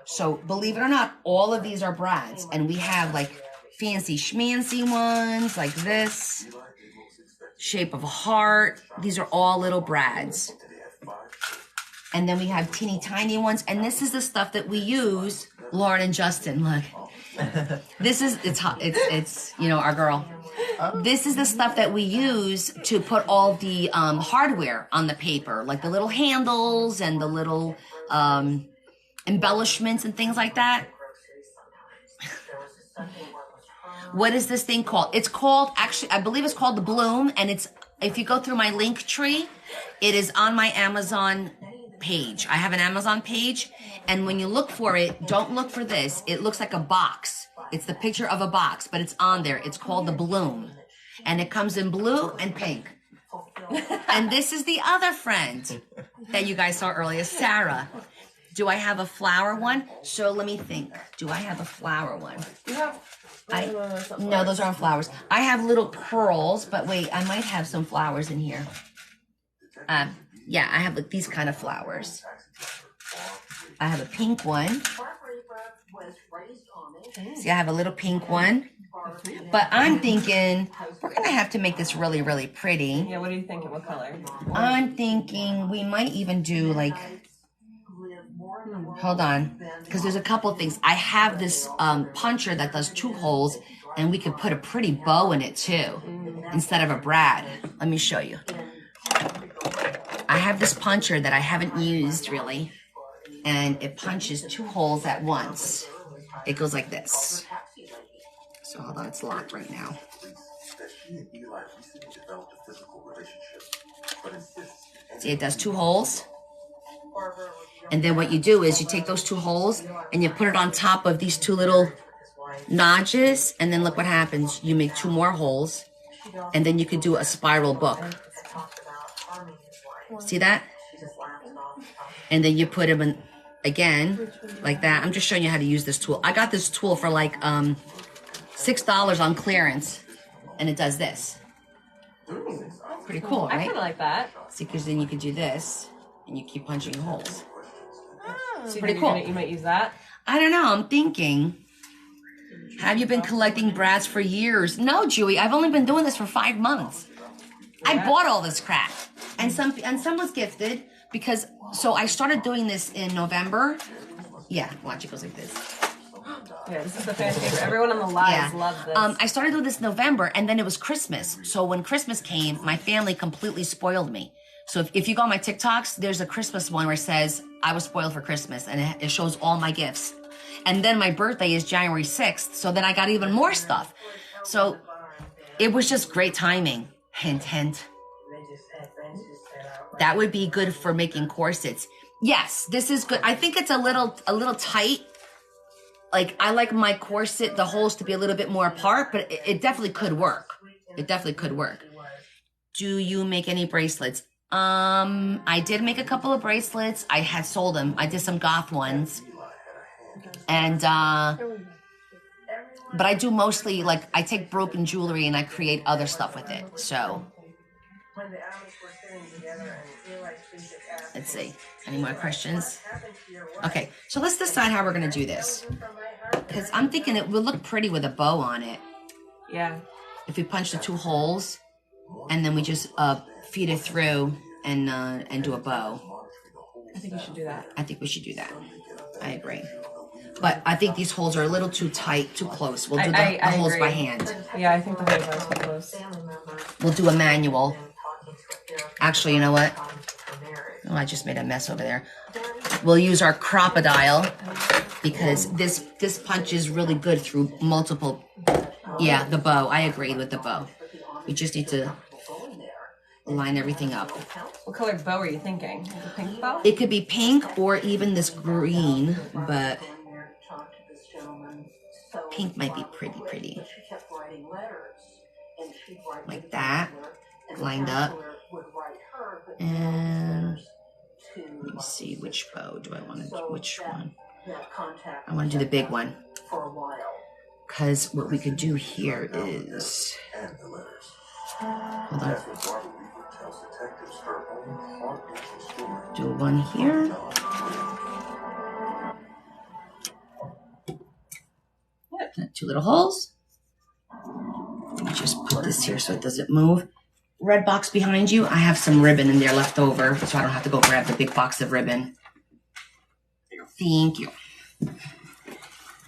So believe it or not, all of these are brads. And we have like fancy schmancy ones like this. Shape of a heart. These are all little brads. And then we have teeny tiny ones. And this is the stuff that we use. Lauren and Justin, look. This is, it's you know, our girl. This is the stuff that we use to put all the hardware on the paper, like the little handles and the little embellishments and things like that. What is this thing called? It's called, actually, I believe it's called the Bloom, and it's, if you go through my link tree, it is on my Amazon page. I have an Amazon page, and when you look for it, don't look for this. It looks like a box. It's the picture of a box, but it's on there. It's called the Bloom, and it comes in blue and pink. And this is the other friend that you guys saw earlier, Sarah. Do I have a flower one? So let me think. Do I have a flower one? You have. No, those aren't flowers. I have little pearls, but wait, I might have some flowers in here. Yeah, I have like these kind of flowers. I have a pink one. See, I have a little pink one. But I'm thinking we're gonna have to make this really, really pretty. Yeah, what do you think? What color? I'm thinking we might even do like, hold on, because there's a couple of things. I have this puncher that does 2 holes, and we could put a pretty bow in it too, instead of a brad. Let me show you. I have this puncher that I haven't used really, and it punches 2 holes at once. It goes like this. So hold on, it's locked right now. See, it does 2 holes. And then what you do is you take those 2 holes and you put it on top of these 2 little notches, and then look what happens. You make 2 more holes, and then you could do a spiral book. See that? And then you put them in again like that. I'm just showing you how to use this tool. I got this tool for like $6 on clearance, and it does this. Pretty cool, I right? kind of like that. See, because then you could do this, and you keep punching holes. So Pretty cool. You might use that. I don't know. I'm thinking. Have you been collecting brads for years? No, Julie. I've only been doing this for 5 months. I bought all this crap, and some was gifted because. So I started doing this in November. Yeah, watch, it goes like this. Yeah, this is the fan favorite. Everyone on the lives loves this. I started doing this November, and then it was Christmas. So when Christmas came, my family completely spoiled me. So if you go on my TikToks, there's a Christmas one where it says, I was spoiled for Christmas, and it shows all my gifts. And then my birthday is January 6th, so then I got even more stuff. So it was just great timing. Hint, hint. That would be good for making corsets. Yes, this is good. I think it's a little tight. Like, I like my corset, the holes to be a little bit more apart, but it definitely could work. It definitely could work. Do you make any bracelets? I did make a couple of bracelets. I had sold them. I did some goth ones. And, but I do mostly, like, I take broken jewelry and I create other stuff with it. So, let's see. Any more questions? Okay, so let's decide how we're going to do this. Because I'm thinking it will look pretty with a bow on it. Yeah. If we punch the 2 holes, and then we just feed it through and do a bow. I think you should do that. I think we should do that. I agree. But I think these holes are a little too tight, too close. We'll do the holes agree. by hand. Yeah, I think the holes are too close. We'll do a manual Actually, you know what? Oh, I just made a mess over there. We'll use our crocodile because this punch is really good through multiple. Yeah, the bow. I agreed with the bow. We just need to line everything up. What color bow are you thinking? Like a pink bow? It could be pink or even this green, but pink might be pretty. Like that, lined up. And let me see, which bow do I want to do? Which one? I want to do the big one. Because what we could do here is... Hold on. Do one here. Yep. 2 little holes. Let me just put this here so it doesn't move. Red box behind you, I have some ribbon in there left over, so I don't have to go grab the big box of ribbon. Thank you.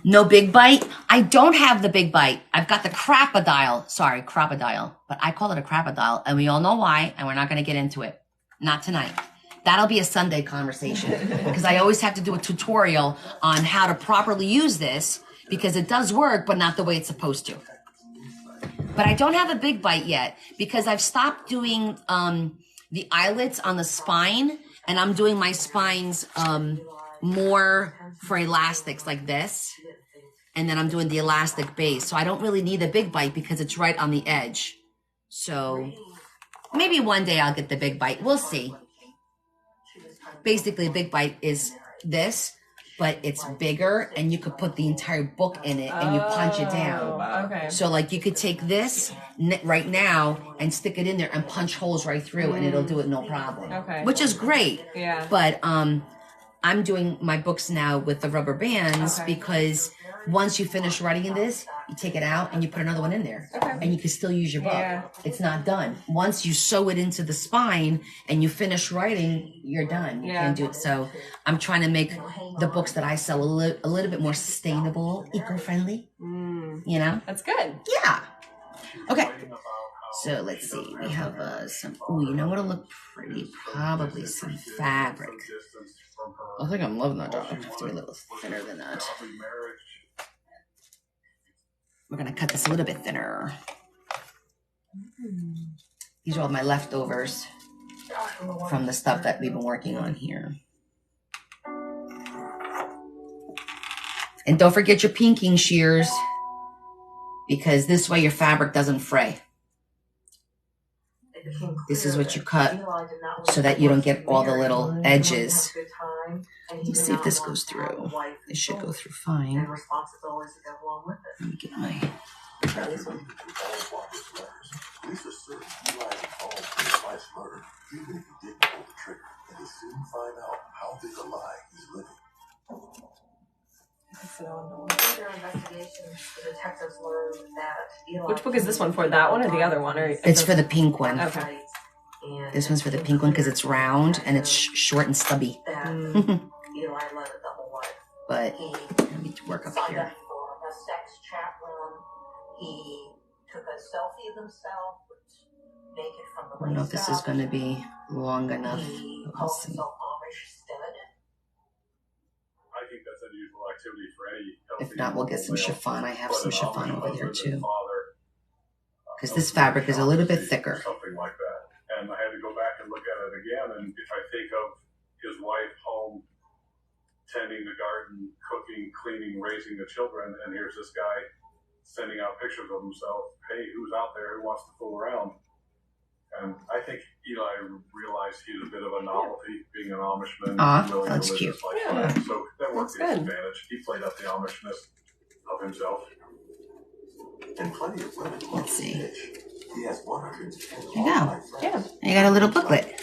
No big bite? I don't have the big bite. I've got the crocodile. Sorry, crocodile. But I call it a crocodile, and we all know why, and we're not going to get into it. Not tonight. That'll be a Sunday conversation, because I always have to do a tutorial on how to properly use this, because it does work, but not the way it's supposed to. But I don't have a big bite yet, because I've stopped doing the eyelets on the spine, and I'm doing my spines more for elastics like this. And then I'm doing the elastic base. So I don't really need a big bite because it's right on the edge. So maybe one day I'll get the big bite. We'll see. Basically, a big bite is this, but it's bigger, and you could put the entire book in it, and you punch it down. Okay. So like you could take this right now and stick it in there and punch holes right through, and it'll do it no problem. Okay. Which is great. Yeah. But I'm doing my books now with the rubber bands because once you finish writing in this, you take it out and you put another one in there. Okay. And you can still use your book. Yeah. It's not done. Once you sew it into the spine and you finish writing, you're done. You can't do it. So I'm trying to make the books that I sell a little bit more sustainable, eco-friendly. You know? That's good. Yeah. Okay. So let's see. We have some, you know what'll look pretty? Probably some fabric. I think I'm loving that job. It's a little thinner than that. We're going to cut this a little bit thinner. These are all my leftovers from the stuff that we've been working on here. And don't forget your pinking shears, because this way your fabric doesn't fray. This is what you cut so that you don't get all the little edges. Let's see if this goes through. It should go through fine. Let me get my... Which book is this one for? That one or the other one? Or it's for the pink one. Okay. This one's for the pink one because it's round and it's short and stubby. But let me work up here. He took a selfie of himself, naked from the I don't know if this is going to be long enough. We'll see. I think that's unusual activity for any healthy. If not, we'll get some chiffon. I have some chiffon over there too. Because this fabric is a little bit thicker. Something like that. And I had to go back and look at it again. And if I think of his wife home, tending the garden, cooking, cleaning, raising the children, and here's this guy sending out pictures of himself. Hey, who's out there? Who wants to fool around? And I think Eli realized he's a bit of a novelty, being an Amishman. That's cute. Yeah. So that worked to his advantage. He played up the Amishness of himself. And plenty of women. Let's see. He has 110. There you go. Yeah. You got a little booklet.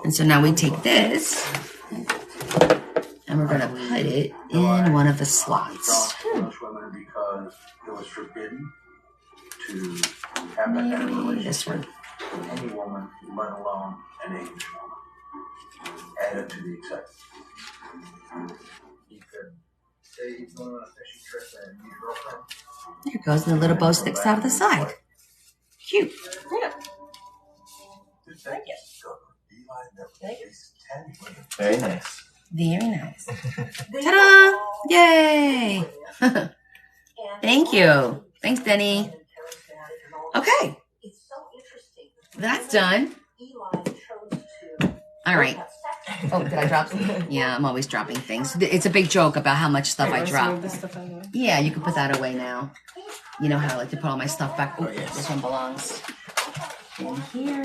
And so now we take this and we're going to put it in one of the slots. Because it was forbidden to have that kind of relationship This one. with any woman, let alone an English woman. Added to the exception. You could say he's going on a fishing trip and meet a girlfriend. There it goes, and the little bow sticks out of the side. Cute. Yeah. Thank you. Very nice. Very nice. Ta-da! Yay! Thank you. Thanks, Denny. Okay. That's done. All right. Oh, did I drop something? Yeah, I'm always dropping things. It's a big joke about how much stuff I drop. Yeah, you can put that away now. You know how I like to put all my stuff back. Oh, yes. This one belongs in here.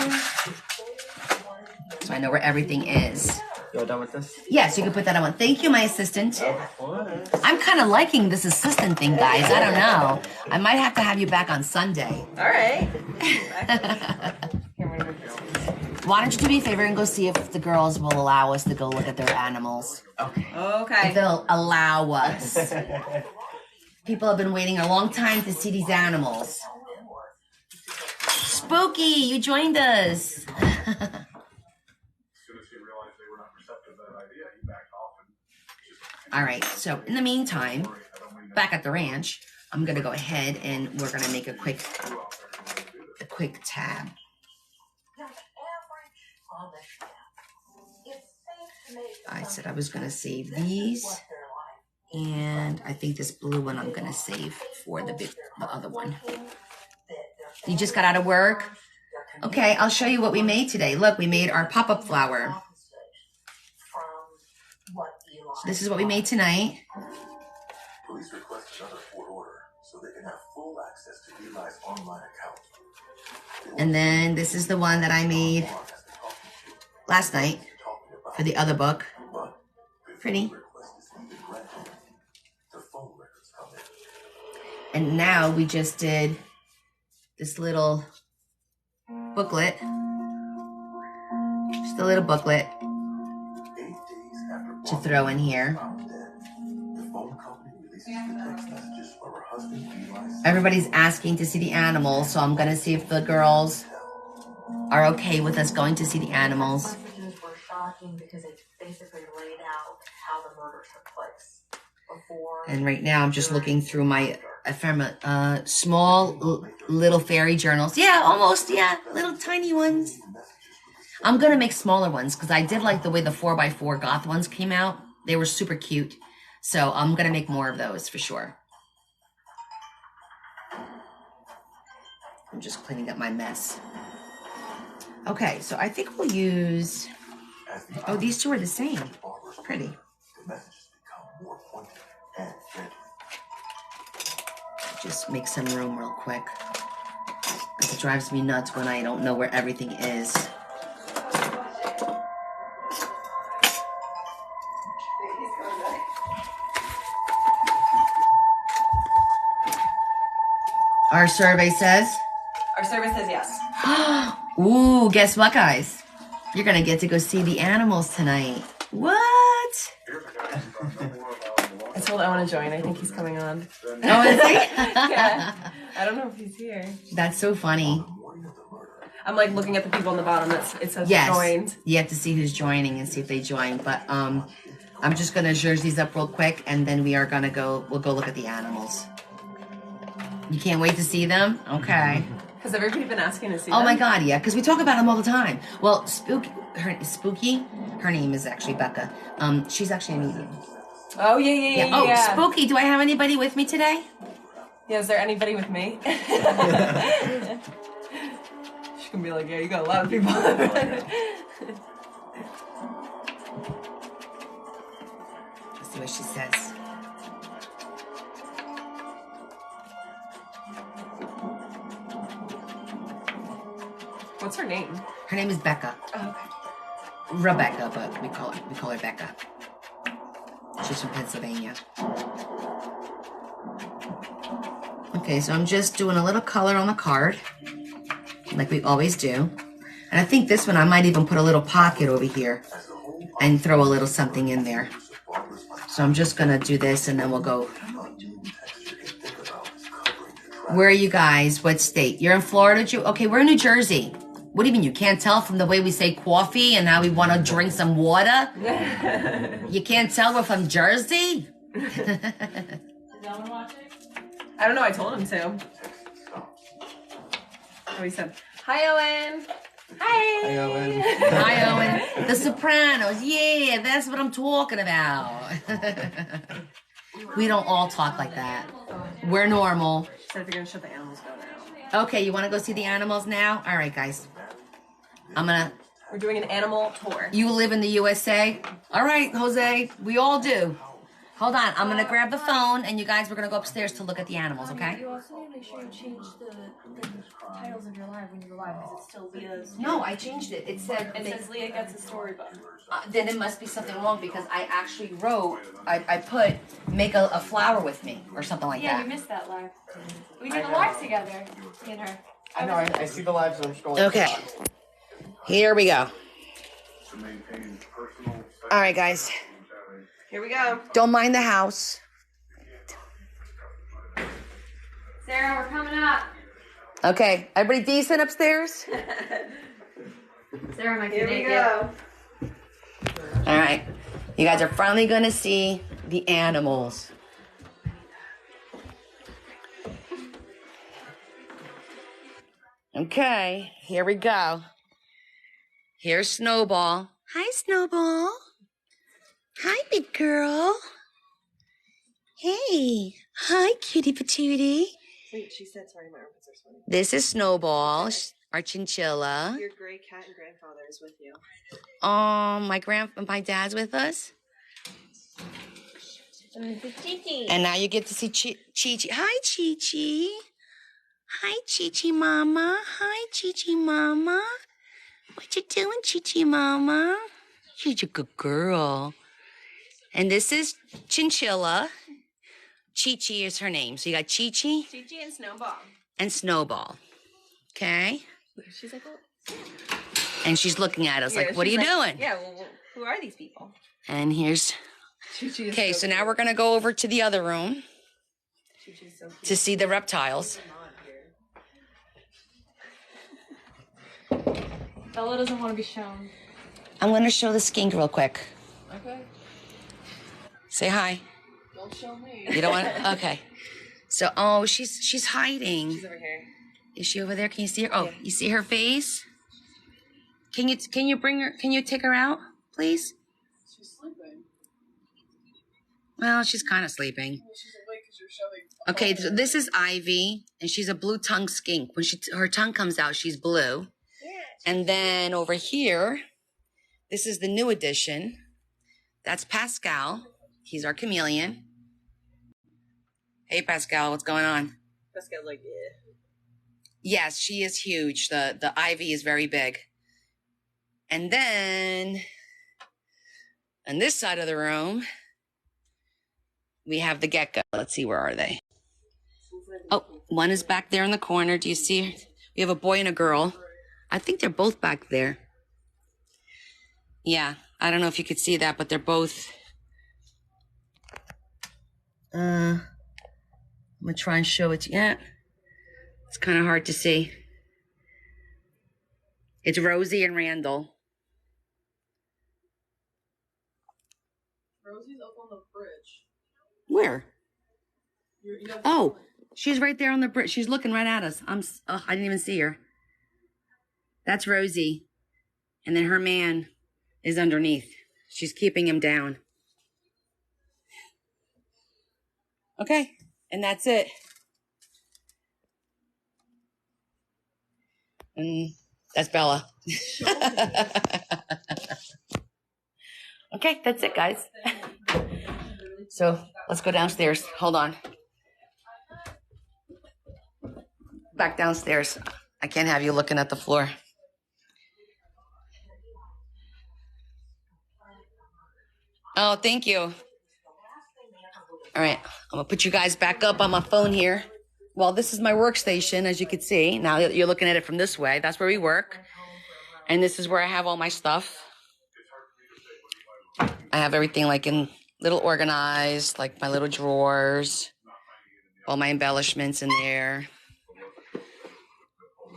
So I know where everything is. You're done with this? Yes, you can put that on. Thank you, my assistant. I'm kind of liking this assistant thing, guys. I don't know. I might have to have you back on Sunday. All right. Why don't you do me a favor and go see if the girls will allow us to go look at their animals? Okay. Okay. If they'll allow us. People have been waiting a long time to see these animals. Spooky, you joined us. All right, so in the meantime, back at the ranch, I'm gonna go ahead and we're gonna make a quick tab. I said I was gonna save these, and I think this blue one I'm gonna save for the other one. You just got out of work? Okay, I'll show you what we made today. Look, we made our pop-up flower. So this is what we made tonight. Police request another court order so they can have full access to Eli's online account. And then this is the one that I made last night for the other book. Pretty. And now we just did this little booklet. Just a little booklet to throw in here. Everybody's asking to see the animals, so I'm gonna see if the girls are okay with us going to see the animals. Messages were shocking because it basically laid out how the murder took place before. And right now I'm just looking through my small little fairy journals. Yeah, almost, yeah, little tiny ones. I'm gonna make smaller ones because I did like the way the 4x4 goth ones came out. They were super cute. So I'm gonna make more of those for sure. I'm just cleaning up my mess. Okay, so I think we'll use, oh, these two are the same. Pretty. Just make some room real quick. It drives me nuts when I don't know where everything is. Our survey says? Our survey says yes. Ooh, guess what, guys? You're going to get to go see the animals tonight. What? I told Owen to join. I think he's coming on. Oh, is he? Yeah. I don't know if he's here. That's so funny. I'm like looking at the people on the bottom. It says yes. Joined. You have to see who's joining and see if they join. But I'm just going to zhuzh these up real quick, and then we'll go look at the animals. You can't wait to see them? Okay. Has everybody been asking to see them? Oh my God, yeah, because we talk about them all the time. Well, Spooky, her name is actually Becca. She's actually a medium. Oh, yeah. Oh, Spooky, do I have anybody with me today? Yeah, is there anybody with me? She can be like, yeah, you got a lot of people. Let's see what she says. What's her name? Her name is Becca. Oh, okay. Rebecca, but we call her Becca. She's from Pennsylvania. Okay, so I'm just doing a little color on the card, like we always do. And I think this one I might even put a little pocket over here and throw a little something in there. So I'm just gonna do this and then we'll go. Where are you guys? What state? You're in Florida? Okay, we're in New Jersey. What do you mean? You can't tell from the way we say coffee and how we want to drink some water? You can't tell we're from Jersey? Is Owen watching? I don't know. I told him to. Oh, he said, hi, Owen. Hi. Owen. Hi, Owen. The Sopranos. Yeah, that's what I'm talking about. We don't all talk like that. We're normal. So if you're gonna show the animals, go now. Okay, you want to go see the animals now? All right, guys. We're doing an animal tour. You live in the USA? All right, Jose. We all do. Hold on. I'm gonna grab the phone, and you guys, we're gonna go upstairs to look at the animals. Okay? You also need to make sure you change the titles of your live when you go live because it's still Leah's. No, I changed it. It said. It says Leah gets a storybook. Then it must be something wrong because I actually wrote. I put make a flower with me or something like Yeah, that. you missed that live. We did a live together, me and her. I know, I see the live, so I'm scrolling. Okay. Here we go. To maintain personal. All right, guys. Here we go. Don't mind the house. Sarah, we're coming up. Okay. Everybody decent upstairs? Sarah, my Here we go. All right. You guys are finally going to see the animals. Okay. Here we go. Here's Snowball. Hi, Snowball. Hi, big girl. Hey. Hi, cutie patootie. Wait, she said, sorry, my armpits are sweaty. This is Snowball, our chinchilla. Your gray cat and grandfather is with you. Oh, my dad's with us. And now you get to see Chi-Chi. Hi, Chi-Chi. Hi, Chi-Chi Mama. Hi, Chi-Chi Mama. What you doing, Chi-Chi Mama? You're a good girl. And this is Chinchilla. Chi-Chi is her name. So you got Chi-Chi. Chi-Chi and Snowball. And Snowball. Okay? She's like, oh. And she's looking at us like, what are you doing? Yeah, well, who are these people? And here's... Okay, so now we're going to go over to the other room to see the reptiles. Bella doesn't want to be shown. I'm going to show the skink real quick. Okay. Say hi. Don't show me. You don't want to? Okay. So, oh, she's hiding. She's over here. Is she over there? Can you see her? Oh, you see her face? Can you bring her? Can you take her out, please? She's sleeping. Well, she's kind of sleeping. She's awake because you're showing. Okay, so this is Ivy, and she's a blue-tongued skink. When her tongue comes out, she's blue. And then over here, this is the new addition. That's Pascal. He's our chameleon. Hey, Pascal, what's going on? Pascal's like, yeah. Yes, she is huge. The Ivy is very big. And then on this side of the room, we have the gecko. Let's see, where are they? Oh, one is back there in the corner. Do you see? We have a boy and a girl. I think they're both back there. Yeah, I don't know if you could see that, but they're both... I'm going to try and show it to you. Yeah, it's kind of hard to see. It's Rosie and Randall. Rosie's up on the bridge. Where? You know, Oh, she's right there on the bridge. She's looking right at us. I didn't even see her. That's Rosie. And then her man is underneath. She's keeping him down. Okay, and that's it. And that's Bella. Okay, that's it, guys. So let's go downstairs. Hold on. Back downstairs. I can't have you looking at the floor. Oh, thank you. All right, I'm gonna put you guys back up on my phone here. Well, this is my workstation, as you can see. Now you're looking at it from this way. That's where we work. And this is where I have all my stuff. I have everything like in little organized, like my little drawers, all my embellishments in there,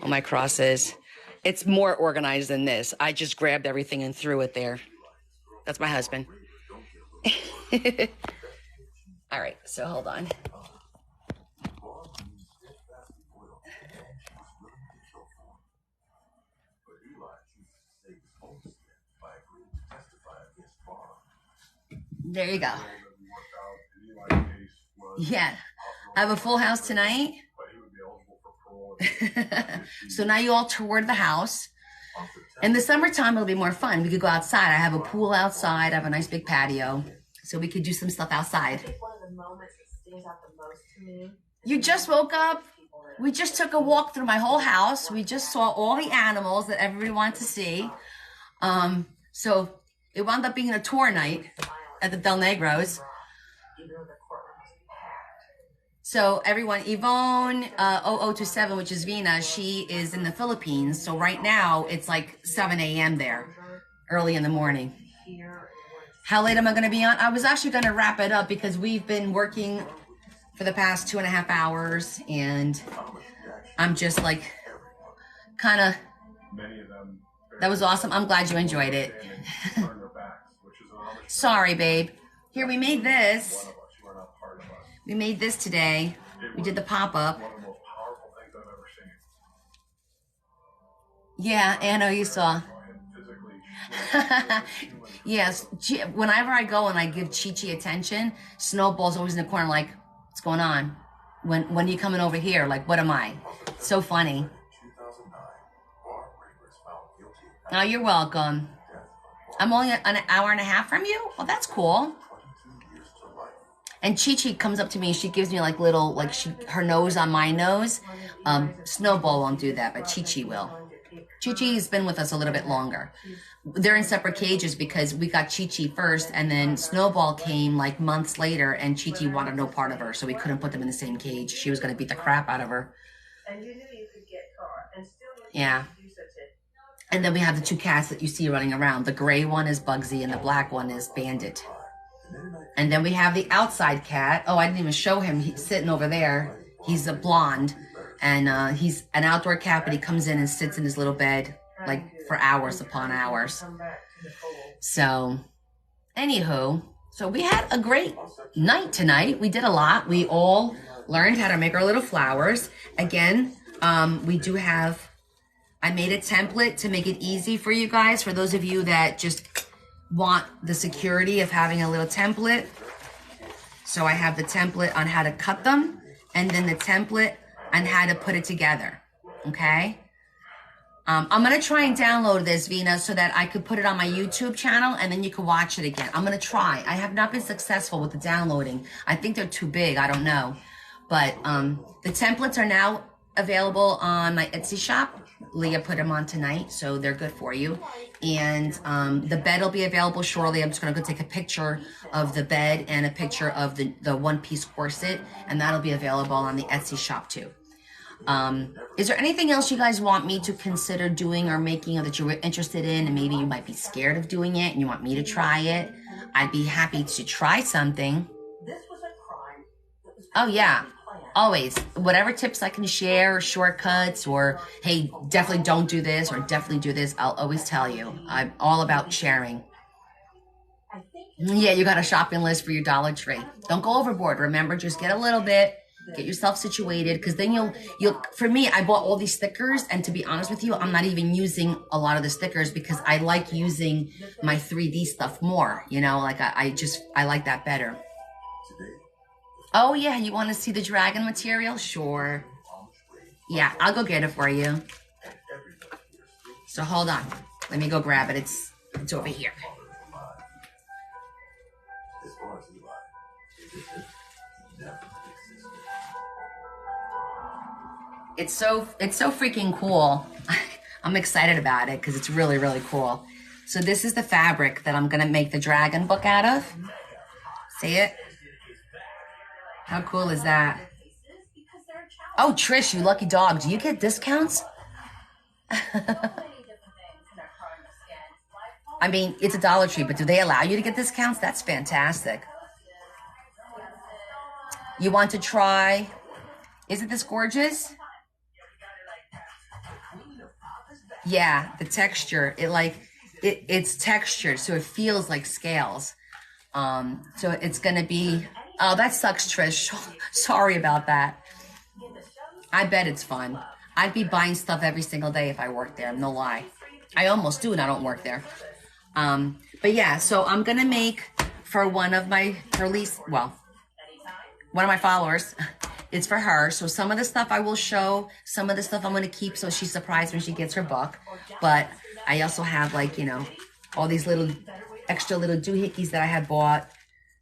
all my crosses. It's more organized than this. I just grabbed everything and threw it there. That's my husband. All right, so hold on. There you go. that we worked out. And Eli's case was Yeah. I have a full house tonight. but he would be eligible for parole. So now you all toured the house. In the summertime, it'll be more fun. We could go outside. I have a pool outside. I have a nice big patio. So we could do some stuff I outside. think one of the moments that stands out the most to me. You just woke up. We just took a walk through my whole house. We just saw all the animals that everybody wanted to see. So it wound up being a tour night at the Del Negros. Even though the courtroom was packed. So everyone, Yvonne 0027, which is Vina, she is in the Philippines. So right now it's like 7 a.m. there, early in the morning. How late am I going to be on? I was actually going to wrap it up because we've been working for the past 2.5 hours, and I'm just like kind of, Many of them that was awesome. I'm glad you enjoyed it. turn their backs, which is an honest Sorry, babe. Here, we made this. one of us. You are not part of us. We made this today. We did the pop-up. One of the most powerful things I've ever seen. Yeah, Anna, you saw. And physically, Yes, whenever I go and I give Chi-Chi attention, Snowball's always in the corner like, what's going on? When are you coming over here? Like, what am I? So funny. 2009, Barb Raver is found guilty of Oh, you're welcome. I'm only an hour and a half from you? Well, that's cool. 22 years to life. And Chi-Chi comes up to me, she gives me like little, like her nose on my nose. Snowball won't do that, but Chi-Chi will. Chi-Chi's been with us a little bit longer. They're in separate cages because we got Chi-Chi first, and then Snowball came like months later, and Chi-Chi wanted no part of her, so we couldn't put them in the same cage. She was going to beat the crap out of her. And you knew you could get caught, and still Yeah. do such a. And then we have the two cats that you see running around. The gray one is Bugsy, and the black one is Bandit. And then we have the outside cat. Oh, I didn't even show him. He's sitting over there. He's a blonde, and he's an outdoor cat, but he comes in and sits in his little bed like for hours upon hours. So, anywho, so we had a great night tonight. We did a lot. We all learned how to make our little flowers. Again, we do have, I made a template to make it easy for you guys, for those of you that just want the security of having a little template. So I have the template on how to cut them, and then the template on how to put it together, okay? I'm going to try and download this, Vina, so that I could put it on my YouTube channel, and then you can watch it again. I'm going to try. I have not been successful with the downloading. I think they're too big. I don't know. But the templates are now available on my Etsy shop. Leah put them on tonight, so they're good for you. And the bed will be available shortly. I'm just going to go take a picture of the bed and a picture of the one-piece corset, and that'll be available on the Etsy shop too. Is there anything else you guys want me to consider doing or making, or that you were interested in, and maybe you might be scared of doing it and you want me to try it? I'd be happy to try something. This was a crime that was Oh yeah, planned. always. Whatever tips I can share, or shortcuts, or hey, definitely don't do this, or definitely do this, I'll always tell you. I'm all about sharing. I think Yeah, you got a shopping list for your Dollar Tree. Don't go overboard. Remember, just get a little bit. Get yourself situated, because then you'll. For me, I bought all these stickers, and to be honest with you, I'm not even using a lot of the stickers because I like using my 3D stuff more. You know, like I like that better. Oh yeah, you want to see the dragon material? Sure. Yeah, I'll go get it for you. So hold on, let me go grab it. It's over here. As far as Eli, he never existed. It's so freaking cool. I'm excited about it because it's really, really cool. So this is the fabric that I'm gonna make the dragon book out of. See it? How cool is that? Oh, Trish, you lucky dog. Do you get discounts? I mean, it's a Dollar Tree, but do they allow you to get discounts? That's fantastic. You want to try? Isn't this gorgeous? Yeah, the texture, it's textured, so it feels like scales. So it's gonna be, oh, that sucks, Trish. Sorry about that. I bet it's fun. I'd be buying stuff every single day if I worked there, no lie. I almost do, and I don't work there. But yeah, so I'm gonna make for one of my, one of my followers. It's for her. So some of the stuff I will show, some of the stuff I'm going to keep so she's surprised when she gets her book. But I also have like, all these little extra little doohickeys that I had bought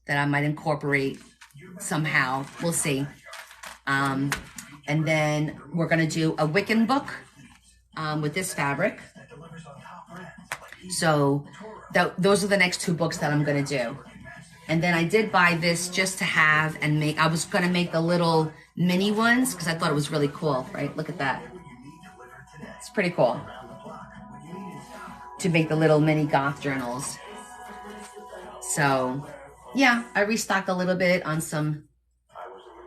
that I might incorporate somehow. We'll see. And then we're going to do a Wiccan book with this fabric. So those are the next 2 books that I'm going to do. And then I did buy this just to have and make. I was going to make the little mini ones because I thought it was really cool, right? Look at that. It's pretty cool to make the little mini goth journals. So, yeah, I restocked a little bit on some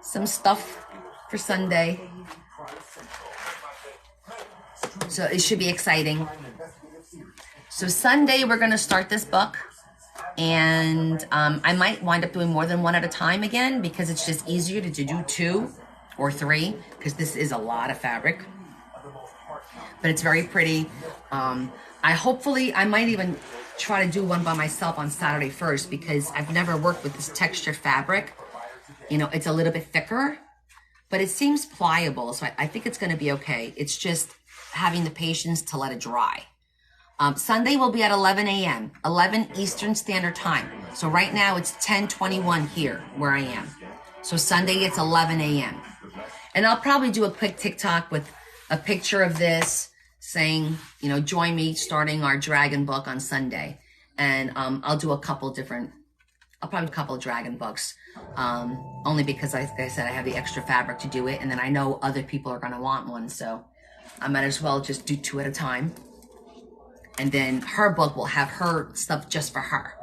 stuff for Sunday. So it should be exciting. So Sunday, we're going to start this book. And I might wind up doing more than one at a time again because it's just easier to do 2 or 3 because this is a lot of fabric. But it's very pretty. I might even try to do one by myself on Saturday first because I've never worked with this textured fabric. It's a little bit thicker, but it seems pliable. So I think it's going to be okay. It's just having the patience to let it dry. Sunday will be at 11 a.m., 11 Eastern Standard Time. So right now it's 10:21 here where I am. So Sunday it's 11 a.m. And I'll probably do a quick TikTok with a picture of this saying, join me starting our dragon book on Sunday. And I'll do a couple of dragon books. Only because, like I said, I have the extra fabric to do it. And then I know other people are going to want one. So I might as well just do 2 at a time. And then her book will have her stuff just for her.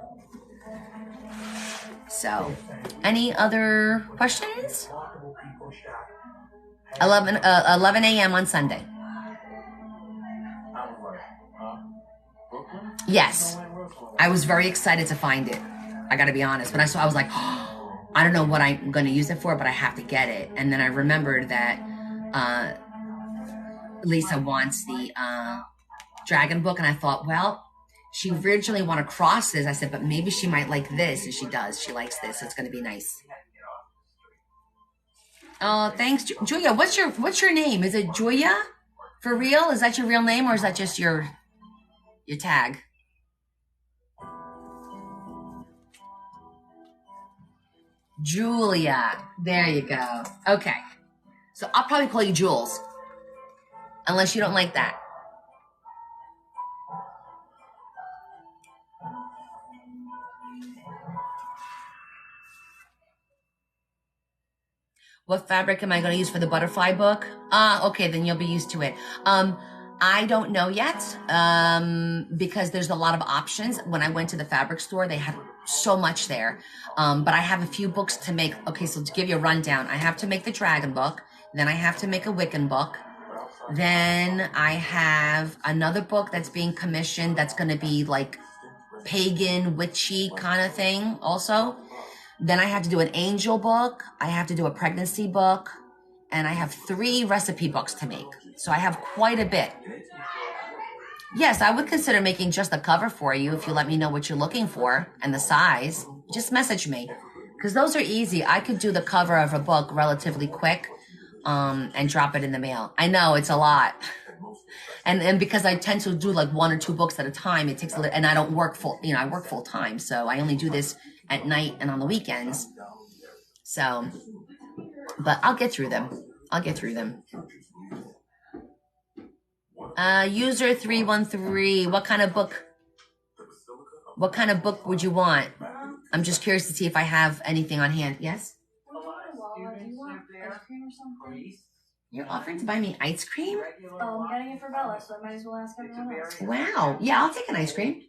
So, any other questions? 11 a.m. on Sunday. Yes. I was very excited to find it. I got to be honest. When I saw, I was like, oh, I don't know what I'm going to use it for, but I have to get it. And then I remembered that Lisa wants the dragon book, and I thought, well, she originally wanted crosses. I said, but maybe she might like this, and she does. She likes this. So it's going to be nice. Oh, thanks, Julia. What's your name? Is it Julia? For real? Is that your real name, or is that just your tag? Julia. There you go. Okay. So I'll probably call you Jules, unless you don't like that. What fabric am I going to use for the butterfly book? Okay, then you'll be used to it. I don't know yet because there's a lot of options. When I went to the fabric store, they had so much there. But I have a few books to make. Okay, so to give you a rundown, I have to make the dragon book. Then I have to make a Wiccan book. Then I have another book that's being commissioned that's going to be like pagan, witchy kind of thing also. Then I have to do an angel book. I have to do a pregnancy book. And I have 3 recipe books to make. So I have quite a bit. Yes, I would consider making just a cover for you if you let me know what you're looking for and the size. Just message me. Because those are easy. I could do the cover of a book relatively quick and drop it in the mail. I know, it's a lot. And because I tend to do like 1 or 2 books at a time, it takes a little, and I don't work I work full time. So I only do this at night and on the weekends. So, but I'll get through them. User 313, what kind of book would you want? I'm just curious to see if I have anything on hand. Yes? Do you want ice cream or something? You're offering to buy me ice cream? Oh, I'm getting it for Bella, so I might as well ask everyone else. Wow. Yeah, I'll take an ice cream. What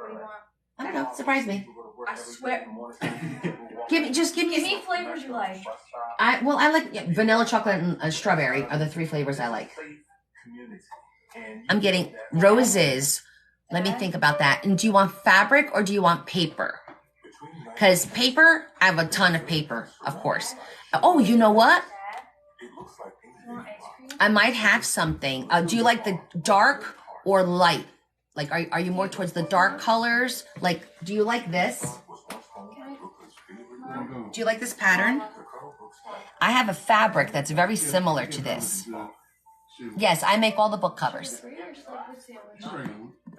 do you want? I don't know. Surprise me. I swear. Give me flavors you like. I like vanilla, chocolate, and strawberry are the 3 flavors I like. I'm getting roses. Let me think about that. And do you want fabric or do you want paper? Because paper, I have a ton of paper, of course. Oh, you know what? I might have something. Do you like the dark or light? Like, are you more towards the dark colors? Like, do you like this? Do you like this pattern? I have a fabric that's very similar to this. Yes, I make all the book covers.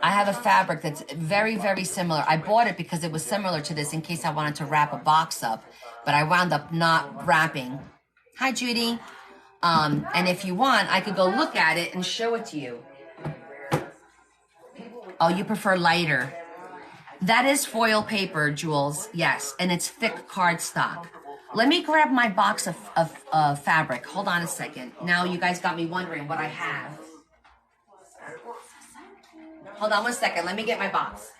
I have a fabric that's very, very similar. I bought it because it was similar to this in case I wanted to wrap a box up, but I wound up not wrapping. Hi, Judy. And if you want, I could go look at it and show it to you. Oh, you prefer lighter. That is foil paper, Jules. Yes, and it's thick cardstock. Let me grab my box of fabric. Hold on a second. Now you guys got me wondering what I have. Hold on one second. Let me get my box.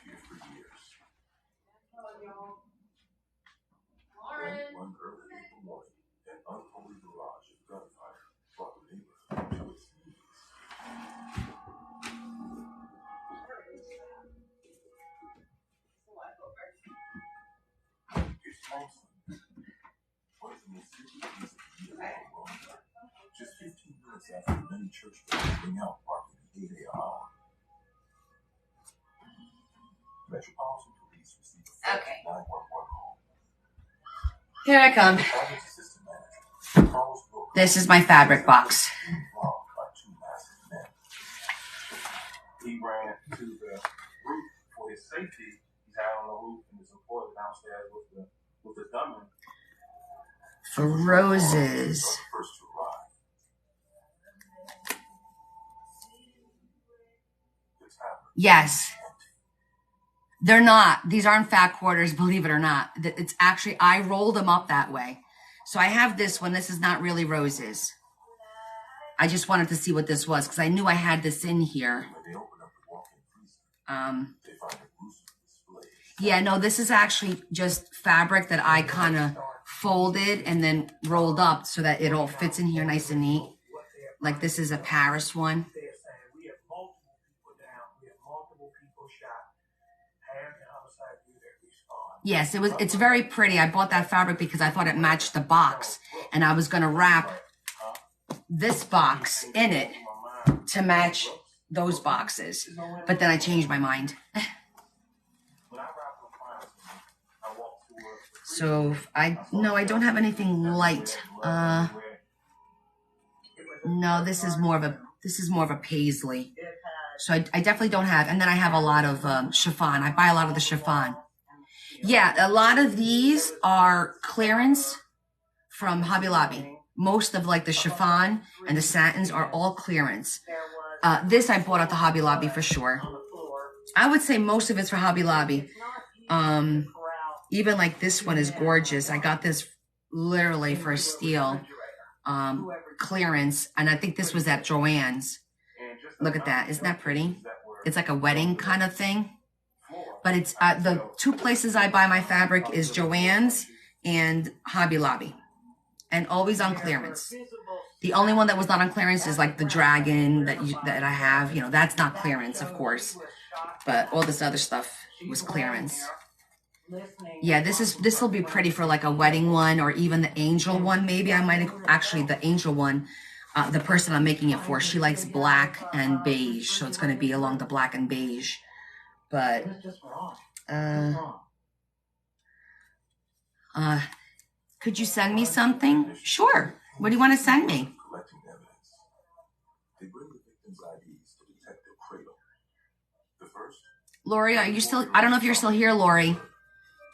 Just 15 minutes after many church bells ring out marking the 8 a.m. hour. Metropolitan Police received a 911 call. Here I come. This is my fabric box. He ran to the roof for his safety. He's out on the roof and his employer downstairs with the gunman. For roses. Yes. They're not. These aren't fat quarters, believe it or not. It's actually, I rolled them up that way. So I have this one. This is not really roses. I just wanted to see what this was because I knew I had this in here. Yeah, no, this is actually just fabric that I kind of folded and then rolled up so that it all fits in here nice and neat. Like this is a Paris one. Yes, it's very pretty. I bought that fabric because I thought it matched the box and I was going to wrap this box in it to match those boxes. But then I changed my mind. So I don't have anything light. No, this is more of a paisley. So I definitely don't have. And then I have a lot of chiffon. I buy a lot of the chiffon. Yeah, a lot of these are clearance from Hobby Lobby. Most of like the chiffon and the satins are all clearance. This I bought at the Hobby Lobby for sure. I would say most of it's for Hobby Lobby. Even like this one is gorgeous. I got this literally for a steal. Clearance. And I think this was at Joann's. Look at that. Isn't that pretty? It's like a wedding kind of thing. But it's the two places I buy my fabric is Joann's and Hobby Lobby. And always on clearance. The only one that was not on clearance is like the dragon that I have. You know, that's not clearance, of course. But all this other stuff was clearance. Yeah, this will be pretty for like a wedding one or even the angel one. Maybe I might actually the angel one. The person I'm making it for, she likes black and beige, so it's going to be along the black and beige. But could you send me something? Sure. What do you want to send me? Lori, are you still? I don't know if you're still here, Lori.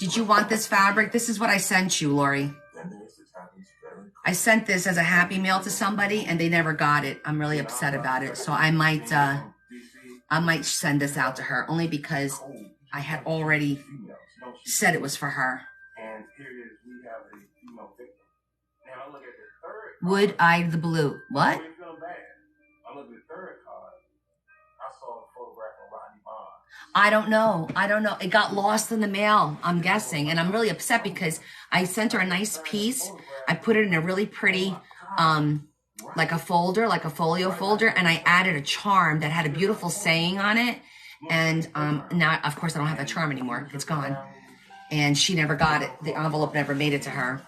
Did you want this fabric? This is what I sent you, Lori. I sent this as a happy mail to somebody and they never got it. I'm really upset about it. So I might send this out to her only because I had already said it was for her. Wood-eyed the blue. What? I don't know. It got lost in the mail, I'm guessing. And I'm really upset because I sent her a nice piece. I put it in a really pretty, like a folder, like a folio folder. And I added a charm that had a beautiful saying on it. And now, of course, I don't have that charm anymore. It's gone. And she never got it. The envelope never made it to her.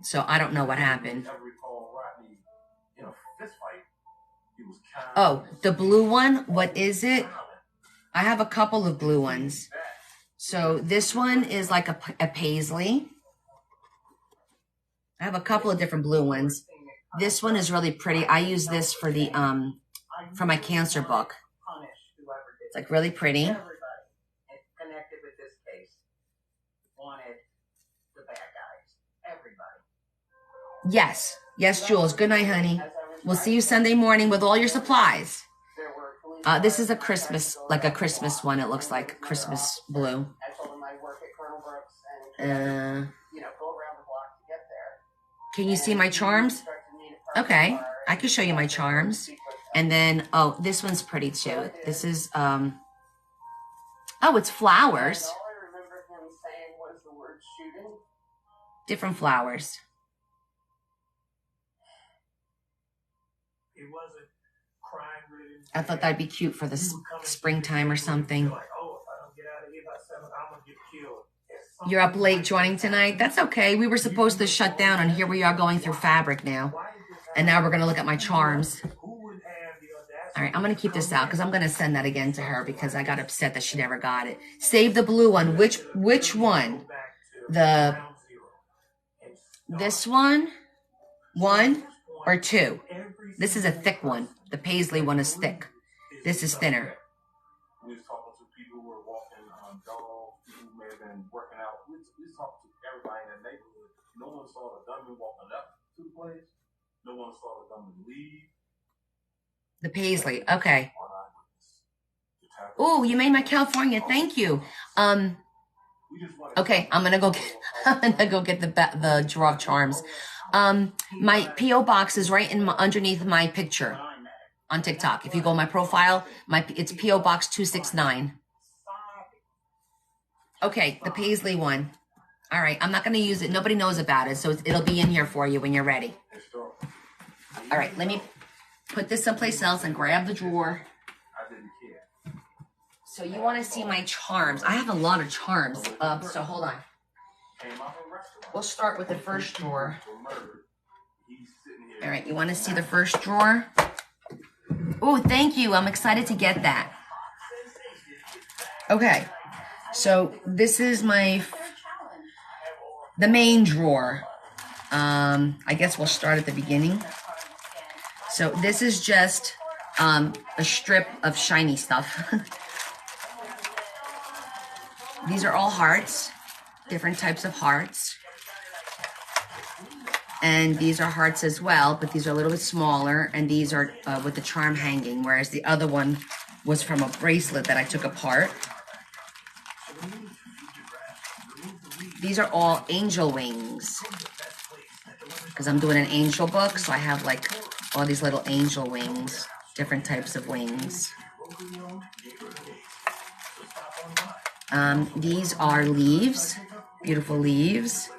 So I don't know what happened. Oh, the blue one. What is it? I have a couple of blue ones. So this one is like a paisley. I have a couple of different blue ones. This one is really pretty. I use this for the for my cancer book. It's like really pretty. Everybody connected with this case wanted the bad guys. Everybody. Yes. Yes, Jules. Good night, honey. We'll see you Sunday morning with all your supplies. This is a Christmas, like a Christmas one. It looks like Christmas blue. I told him I work at Colonel Brooks and go around the block to get there. Can you see my charms? Okay, I can show you my charms. And then, oh, this one's pretty too. This is, oh, it's flowers. All I remember him saying was the word shooting. Different flowers. It wasn't crime-ridden. I thought that'd be cute for the springtime or something. Like, oh, if I don't get out of here by 7, I'm gonna get killed. You're up late joining tonight? That's okay. We were supposed to shut down, and here we are going through fabric now. And now we're going to look at my charms. All right, I'm going to keep this out because I'm going to send that again to her because I got upset that she never got it. Save the blue one. Which one? This one? 1 or 2? This is a thick one. The paisley one is thick. This is thinner. We was talking to people who were walking dogs, who may have been working out. We was talking to everybody in the neighborhood. No one saw the gunman walking up to the place. No one saw the gunman leave. The paisley. Okay. Oh, you made my California. Thank you. Okay, I'm gonna go get the drawer of charms. My PO box is right underneath my picture on TikTok. If you go on my profile, it's PO box 269. Okay, the paisley one. All right, I'm not gonna use it. Nobody knows about it, so it'll be in here for you when you're ready. All right, let me put this someplace else and grab the drawer. So you want to see my charms. I have a lot of charms. So hold on. We'll start with the first drawer. All right, you want to see the first drawer? Oh, thank you. I'm excited to get that. Okay, so this is the main drawer. I guess we'll start at the beginning. So this is just a strip of shiny stuff. These are all hearts, different types of hearts. And these are hearts as well, but these are a little bit smaller, and these are with the charm hanging, whereas the other one was from a bracelet that I took apart. These are all angel wings, because I'm doing an angel book, so I have like all these little angel wings, different types of wings. These are leaves, beautiful leaves.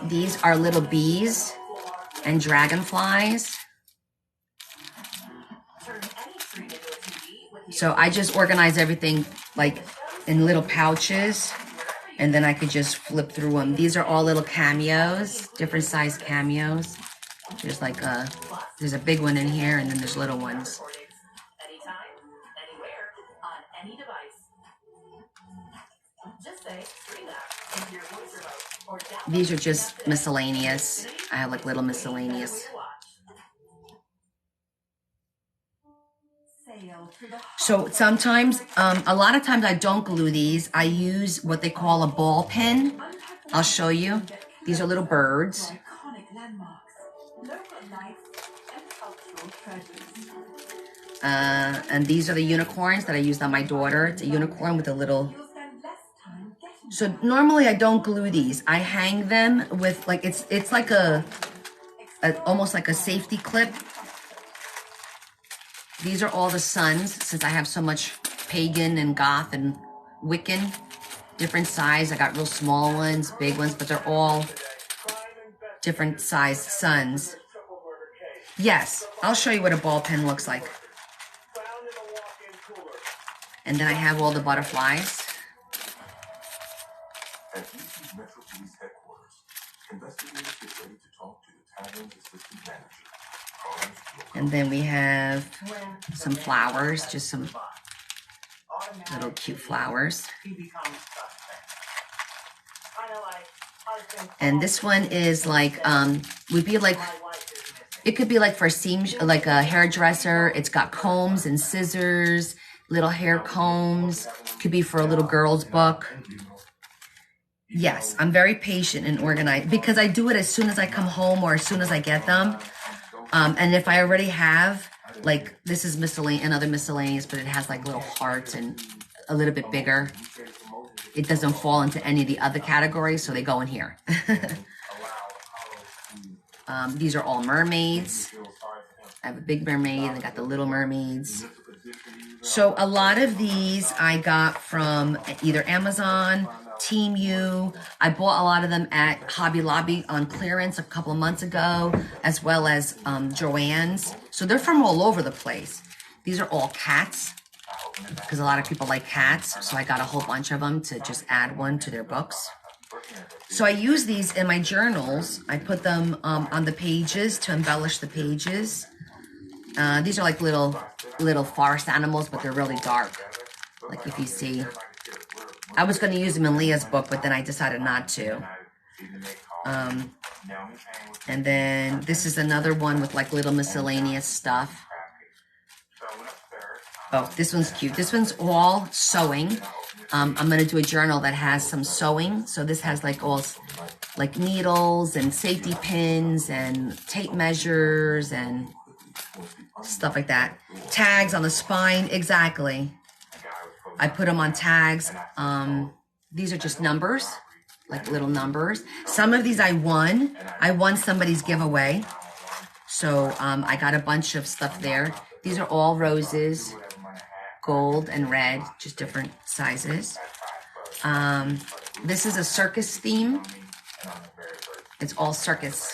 These are little bees and dragonflies. So I just organize everything like in little pouches, and then I could just flip through them. These are all little cameos, different size cameos. There's like there's a big one in here, and then there's little ones. These are just miscellaneous. I have like little miscellaneous. So sometimes, a lot of times I don't glue these. I use what they call a ball pen. I'll show you. These are little birds. And these are the unicorns that I used on my daughter. It's a unicorn with a little... So normally I don't glue these. I hang them with like, it's like almost like a safety clip. These are all the suns, since I have so much pagan and goth and Wiccan, different size. I got real small ones, big ones, but they're all different size suns. Yes, I'll show you what a ball pen looks like. And then I have all the butterflies. At UC's Metro Police Headquarters, investigators get ready to talk to the tavern's assistant manager. And then we have some flowers, just some little cute flowers. And this one is like, would be like, it could be like for a seam, like a hairdresser. It's got combs and scissors, little hair combs. Could be for a little girl's book. Yes, I'm very patient and organized because I do it as soon as I come home or as soon as I get them. And if I already have, like, this is miscellaneous, another miscellaneous, but it has like little hearts and a little bit bigger. It doesn't fall into any of the other categories, so they go in here. These are all mermaids. I have a big mermaid and I got the little mermaids. So a lot of these I got from either Amazon, Temu. I bought a lot of them at Hobby Lobby on clearance a couple of months ago, as well as Joann's. So they're from all over the place. These are all cats, because a lot of people like cats. So I got a whole bunch of them to just add one to their books. So I use these in my journals. I put them on the pages to embellish the pages. These are like little forest animals, but they're really dark. Like if you see, I was going to use them in Leah's book, but then I decided not to. And then this is another one with like little miscellaneous stuff. Oh, this one's cute. This one's all sewing. I'm going to do a journal that has some sewing. So this has like all like needles and safety pins and tape measures and stuff like that. Tags on the spine. Exactly. I put them on tags. These are just numbers, like little numbers. Some of these I won. I won somebody's giveaway. So I got a bunch of stuff there. These are all roses, gold and red, just different sizes. This is a circus theme. It's all circus.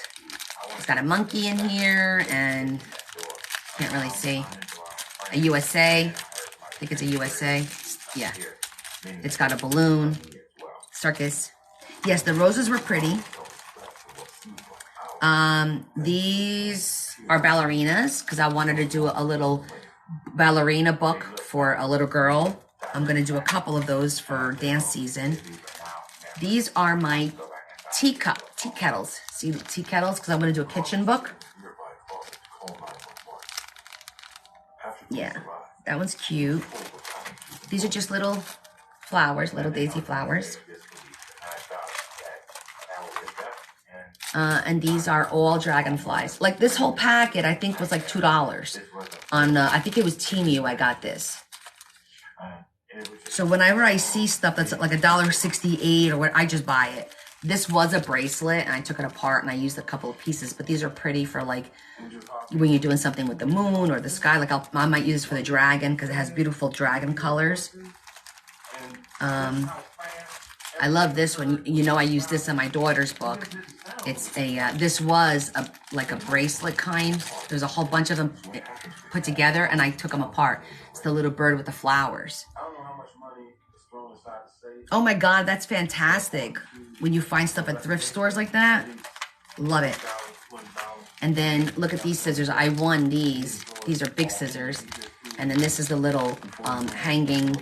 It's got a monkey in here and can't really see. A USA. I think it's a USA. Yeah. It's got a balloon. Circus. Yes, the roses were pretty. These are ballerinas because I wanted to do a little ballerina book for a little girl. I'm going to do a couple of those for dance season. These are my tea kettles. See the tea kettles? Because I'm going to do a kitchen book. Yeah, that one's cute. These are just little flowers, little daisy flowers. And these are all dragonflies. Like this whole packet, I think was like $2 on, I think it was Temu I got this. So whenever I see stuff that's like $1.68 or what, I just buy it. This was a bracelet and I took it apart and I used a couple of pieces, but these are pretty for like when you're doing something with the moon or the sky. Like I might use this for the dragon because it has beautiful dragon colors. I love this one. You know, I use this in my daughter's book. It's a, this was a like a bracelet kind. There's a whole bunch of them put together and I took them apart. It's the little bird with the flowers. Oh my God, that's fantastic. When you find stuff at thrift stores like that, love it. And then look at these scissors. I won these. These are big scissors. And then this is the little hanging,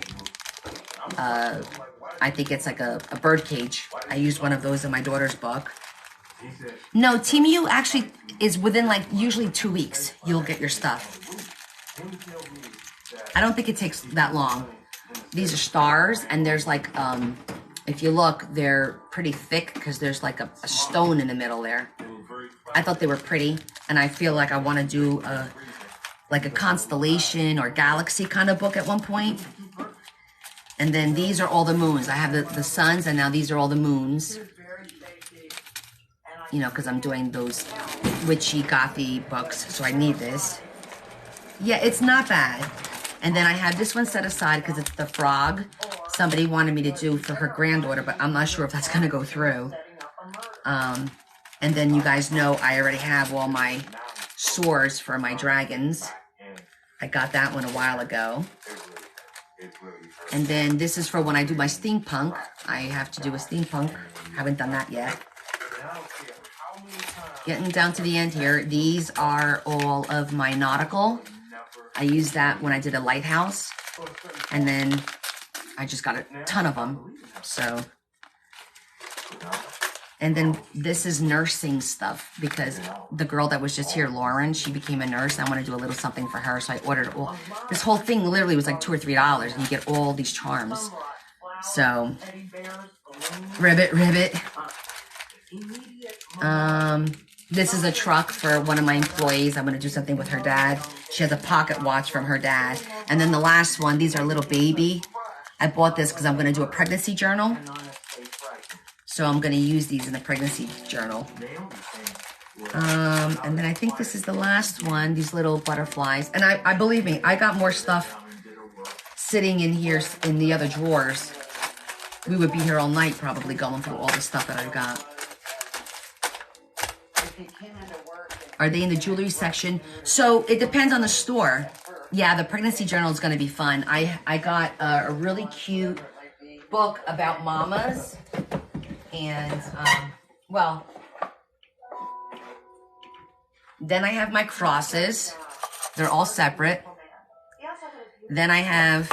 I think it's like a bird cage. I used one of those in my daughter's book. No, Temu actually is within like usually 2 weeks. You'll get your stuff. I don't think it takes that long. These are stars and there's like, if you look, they're pretty thick because there's like a stone in the middle there. I thought they were pretty and I feel like I want to do like a constellation or galaxy kind of book at one point. And then these are all the moons. I have the suns and now these are all the moons. You know, because I'm doing those witchy, gothy books, so I need this. Yeah, it's not bad. And then I have this one set aside because it's the frog. Somebody wanted me to do for her granddaughter, but I'm not sure if that's going to go through. And then you guys know I already have all my swords for my dragons. I got that one a while ago. And then this is for when I do my steampunk. I have to do a steampunk. Haven't done that yet. Getting down to the end here. These are all of my nautical. I used that when I did a lighthouse. And then I just got a ton of them. So And then this is nursing stuff because the girl that was just here, Lauren, she became a nurse. I want to do a little something for her. So I ordered all, this whole thing literally was like $2 or $3 and you get all these charms. So, ribbit. This is a truck for one of my employees. I'm going to do something with her dad. She has a pocket watch from her dad. And then the last one, these are little baby. I bought this because I'm going to do a pregnancy journal. So I'm going to use these in a pregnancy journal. And then I think this is the last one, these little butterflies. And I believe me, I got more stuff sitting in here in the other drawers. We would be here all night probably going through all the stuff that I've got. Are they in the jewelry section? So it depends on the store. Yeah, the pregnancy journal is going to be fun. I got a really cute book about mamas. And, well, then I have my crosses. They're all separate. Then I have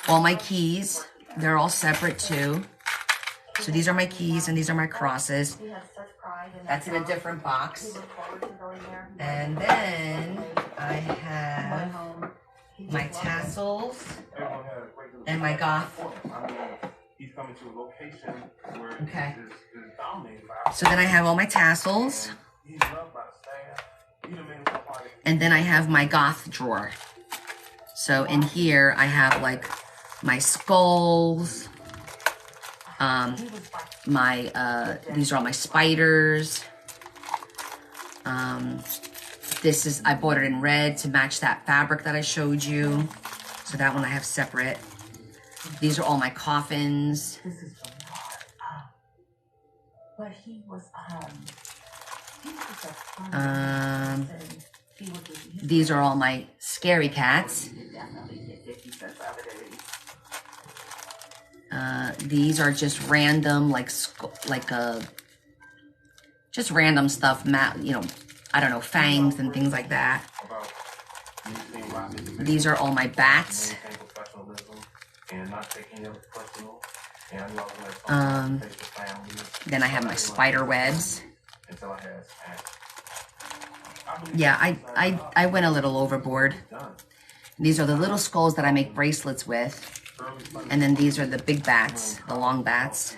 all my keys. They're all separate too. So these are my keys and these are my crosses. That's in a different box. And then I have my tassels and my goth. Okay. So then I have all my tassels. And then I have my goth drawer. So in here I have like my skulls. These are all my spiders. This is, I bought it in red to match that fabric that I showed you. So that one I have separate. These are all my coffins. This is from but he was these are all my scary cats. These are just random, just random stuff, you know, I don't know, fangs and things like that. These are all my bats. Then I have my spider webs. Yeah, I went a little overboard. These are the little skulls that I make bracelets with. And then these are the big bats, the long bats.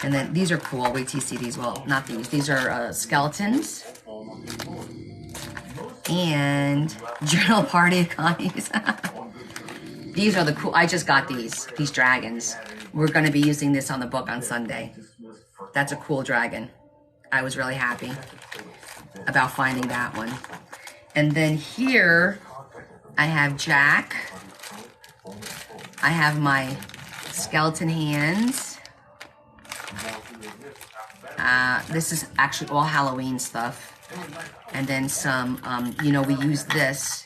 And then these are cool. Wait till you see these. Well, not these. These are skeletons. And journal party economies. These are the cool. I just got these dragons. We're going to be using this on the book on Sunday. That's a cool dragon. I was really happy about finding that one. And then here I have Jack. I have my skeleton hands. This is actually all Halloween stuff. And then some, you know, we use this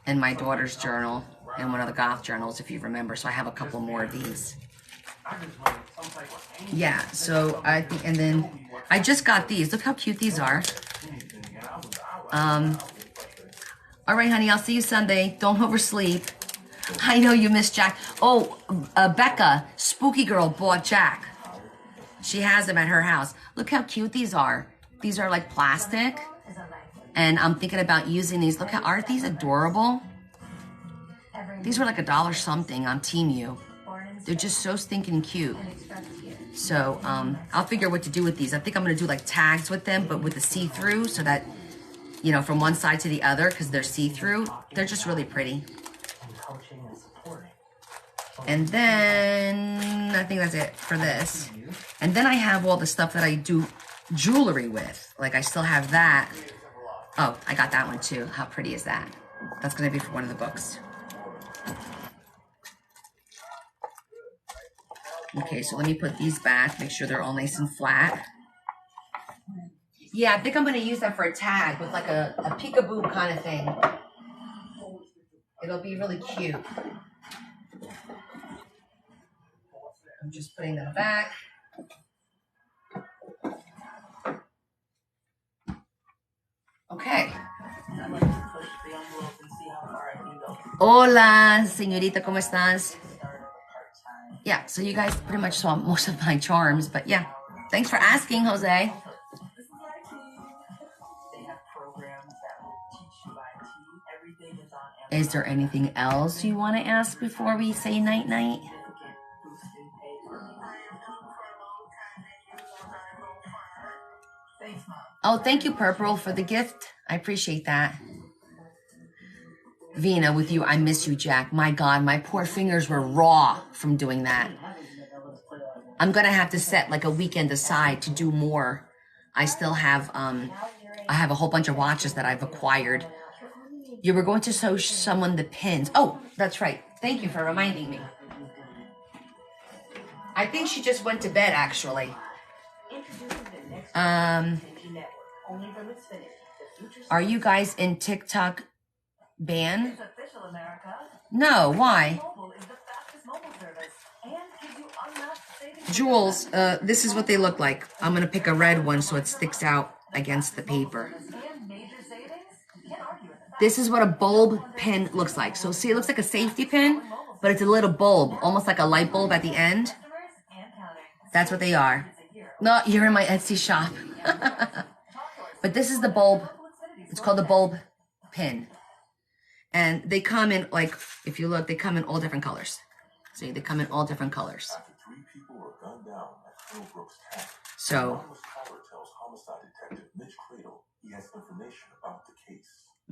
in my daughter's journal and one of the goth journals, if you remember. So I have a couple more of these. Yeah, so I think, and then I just got these. Look how cute these are. All right, honey, I'll see you Sunday. Don't oversleep. I know you missed Jack. Oh, Becca, Spooky Girl, bought Jack. She has them at her house. Look how cute these are. These are like plastic. And I'm thinking about using these. Look how, aren't these adorable? These were like $1 something on Temu. They're just so stinking cute. So I'll figure what to do with these. I think I'm going to do like tags with them, but with the see-through so that, you know, from one side to the other, because they're see-through. They're just really pretty. And then I think that's it for this. And then I have all the stuff that I do jewelry with. Like I still have that. Oh, I got that one too. How pretty is that? That's going to be for one of the books. Okay, so let me put these back. Make sure they're all nice and flat. Yeah, I think I'm going to use that for a tag with like a peekaboo kind of thing. It'll be really cute. I'm just putting them back. Okay. Hola, señorita, ¿cómo estás? Yeah, so you guys pretty much saw most of my charms, but yeah, Thanks for asking, Jose. They have programs that will teach you IT. Everything is on Amazon. Is there anything else you want to ask before we say night-night? Thanks, Mom. Oh, thank you, Purple, for the gift. I appreciate that. Vina, with you, I miss you, Jack. My God, my poor fingers were raw from doing that. I'm going to have to set like a weekend aside to do more. I still have, I have a whole bunch of watches that I've acquired. You were going to show someone the pins. Oh, that's right. Thank you for reminding me. I think she just went to bed, actually. Are you guys in TikTok ban? No, why? Jules, this is what they look like. I'm going to pick a red one so it sticks out against the paper. This is what a bulb pin looks like. So see, it looks like a safety pin, but it's a little bulb, almost like a light bulb at the end. That's what they are. No, you're in my Etsy shop. But this is the bulb. It's called the bulb pin. And they come in, like, if you look, they come in all different colors. See, they come in all different colors. So,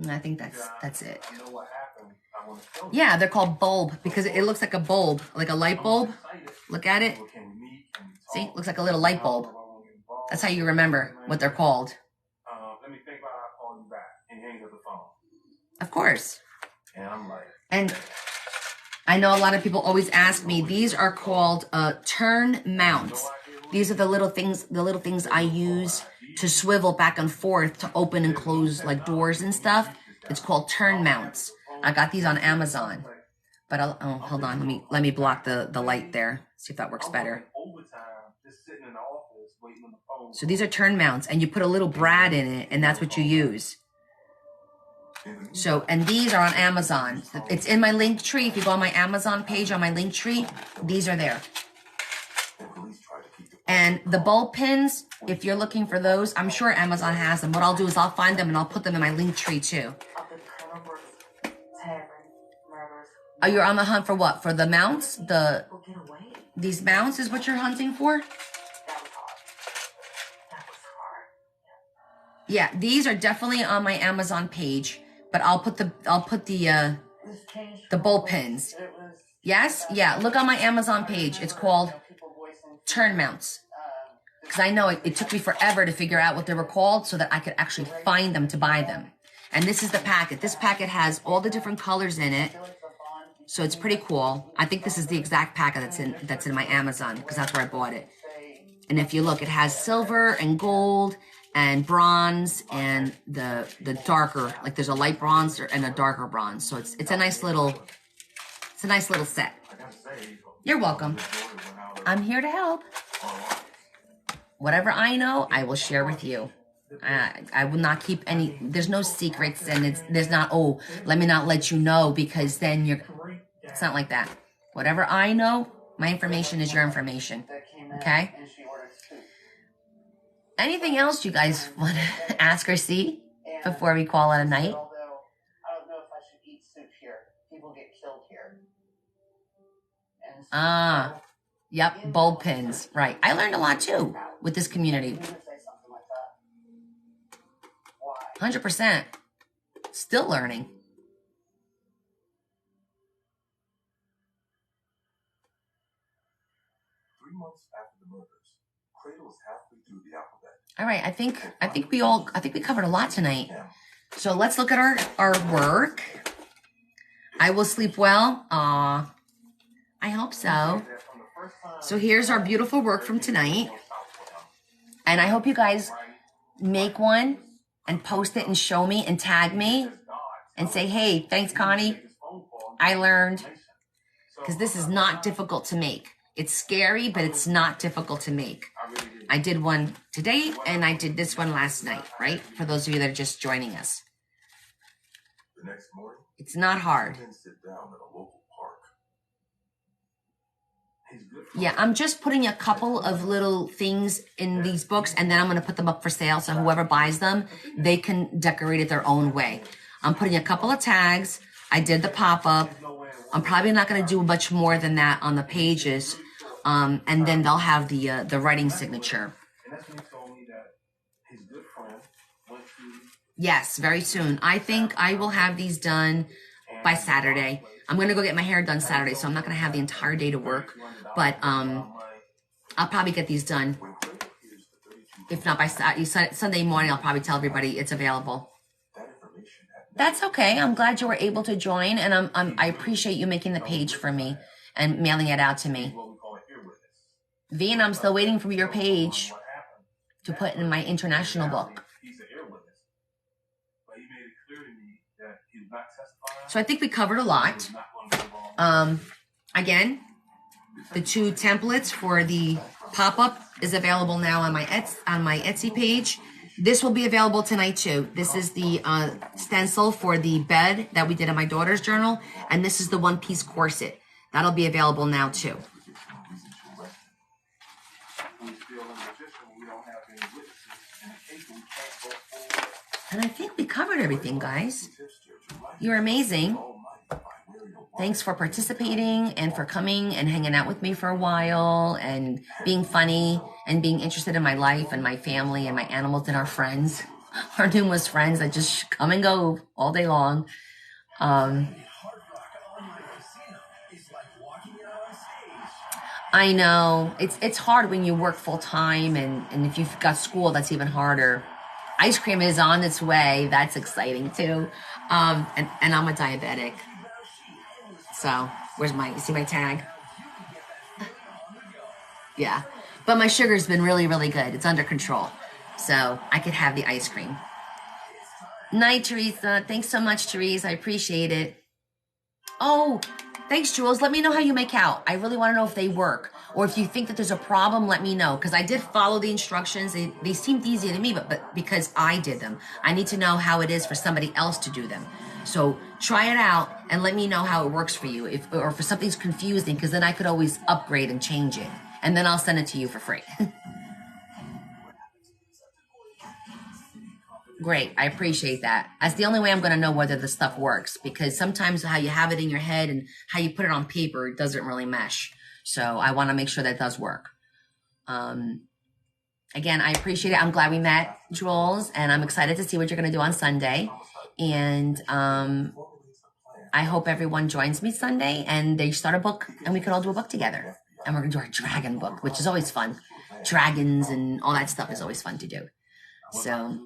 I think that's it. Yeah, they're called bulb because it looks like a bulb, like a light bulb. Look at it. See, it looks like a little light bulb. That's how you remember what they're called. Let me think about how I call you back and hang up the phone. Of course. And I'm like, and I know a lot of people always ask me, these are called turn mounts. These are the little things I use to swivel back and forth to open and close like doors and stuff. It's called turn mounts. I got these on Amazon. But hold on, let me block the light there. See if that works better. So these are turn mounts, and you put a little brad in it, and that's what you use. So, and these are on Amazon. It's in my link tree. If you go on my Amazon page on my link tree, these are there. And the bulb pins, if you're looking for those, I'm sure Amazon has them. What I'll do is I'll find them and I'll put them in my link tree too. Oh, you're on the hunt for what? For the mounts? These mounts is what you're hunting for? Yeah, these are definitely on my Amazon page, but I'll put the bulb pins. Yes? Yeah, look on my Amazon page. It's called turn mounts. Because I know it took me forever to figure out what they were called so that I could actually find them to buy them. And this is the packet. This packet has all the different colors in it. So it's pretty cool. I think this is the exact packet that's in my Amazon because that's where I bought it. And if you look, it has silver and gold and bronze and the darker, like there's a light bronze and a darker bronze. So it's a nice little set. You're welcome. I'm here to help. Whatever I know, I will share with you. I will not keep any, there's no secrets, and there's not, oh, let me not let you know because then it's not like that. Whatever I know, my information is your information. Okay? Anything else you guys want to ask or see before we call it a night? I don't know if I should eat soup here. People get killed here. Ah, yep, bulb pins. Right. I learned a lot too with this community. 100%. Still learning. All right, I think we covered a lot tonight. So let's look at our work. I will sleep well. Aw, I hope so. So here's our beautiful work from tonight. And I hope you guys make one and post it and show me and tag me and say, hey, thanks, Connie. I learned. Because this is not difficult to make. It's scary, but it's not difficult to make. I did one today, and I did this one last night, right? For those of you that are just joining us. It's not hard. Yeah, I'm just putting a couple of little things in these books, and then I'm going to put them up for sale. So whoever buys them, they can decorate it their own way. I'm putting a couple of tags. I did the pop-up. I'm probably not going to do much more than that on the pages. And then they'll have the writing signature. Yes, very soon. I think I will have these done by Saturday. I'm going to go get my hair done Saturday, so I'm not going to have the entire day to work. But I'll probably get these done. If not by Sunday morning, I'll probably tell everybody it's available. That's okay. I'm glad you were able to join, and I appreciate you making the page for me and mailing it out to me. V, and I'm still waiting for your page to put in my international book. So I think we covered a lot. Again, the 2 templates for the pop-up is available now on my Etsy page. This will be available tonight too. This is the stencil for the bed that we did in my daughter's journal, and this is the one-piece corset. That'll be available now too. And I think we covered everything, guys. You're amazing. Thanks for participating and for coming and hanging out with me for a while and being funny and being interested in my life and my family and my animals and our friends, our numerous friends that just come and go all day long. I know it's hard when you work full time, and if you've got school, that's even harder. Ice cream is on its way. That's exciting too. And I'm a diabetic. So where's you see my tag? Yeah. But my sugar's been really, really good. It's under control. So I could have the ice cream. Night, Teresa. Thanks so much, Teresa. I appreciate it. Oh, thanks, Jules. Let me know how you make out. I really want to know if they work. Or if you think that there's a problem, let me know. Because I did follow the instructions. They seemed easy to me, but because I did them. I need to know how it is for somebody else to do them. So try it out and let me know how it works for you. Or if something's confusing, because then I could always upgrade and change it. And then I'll send it to you for free. Great. I appreciate that. That's the only way I'm going to know whether the stuff works, because sometimes how you have it in your head and how you put it on paper, it doesn't really mesh. So I want to make sure that it does work. Again, I appreciate it. I'm glad we met, Jules, and I'm excited to see what you're going to do on Sunday. And I hope everyone joins me Sunday and they start a book and we could all do a book together. And we're going to do our dragon book, which is always fun. Dragons and all that stuff is always fun to do. So...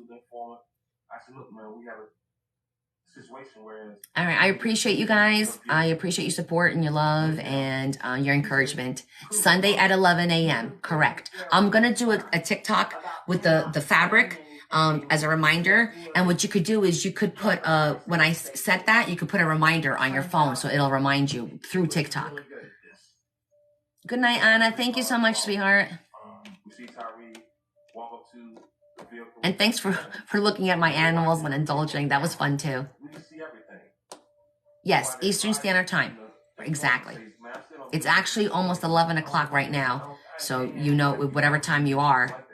All right. I appreciate you guys. I appreciate your support and your love and your encouragement. Sunday at 11 a.m. Correct. I'm going to do a TikTok with the fabric as a reminder. And what you could do is you could put, when I set that, you could put a reminder on your phone. So it'll remind you through TikTok. Good night, Anna. Thank you so much, sweetheart. And thanks for looking at my animals and indulging. That was fun too. Yes, Eastern Standard Time. Exactly. It's actually almost 11 o'clock right now. So you know, whatever time you are.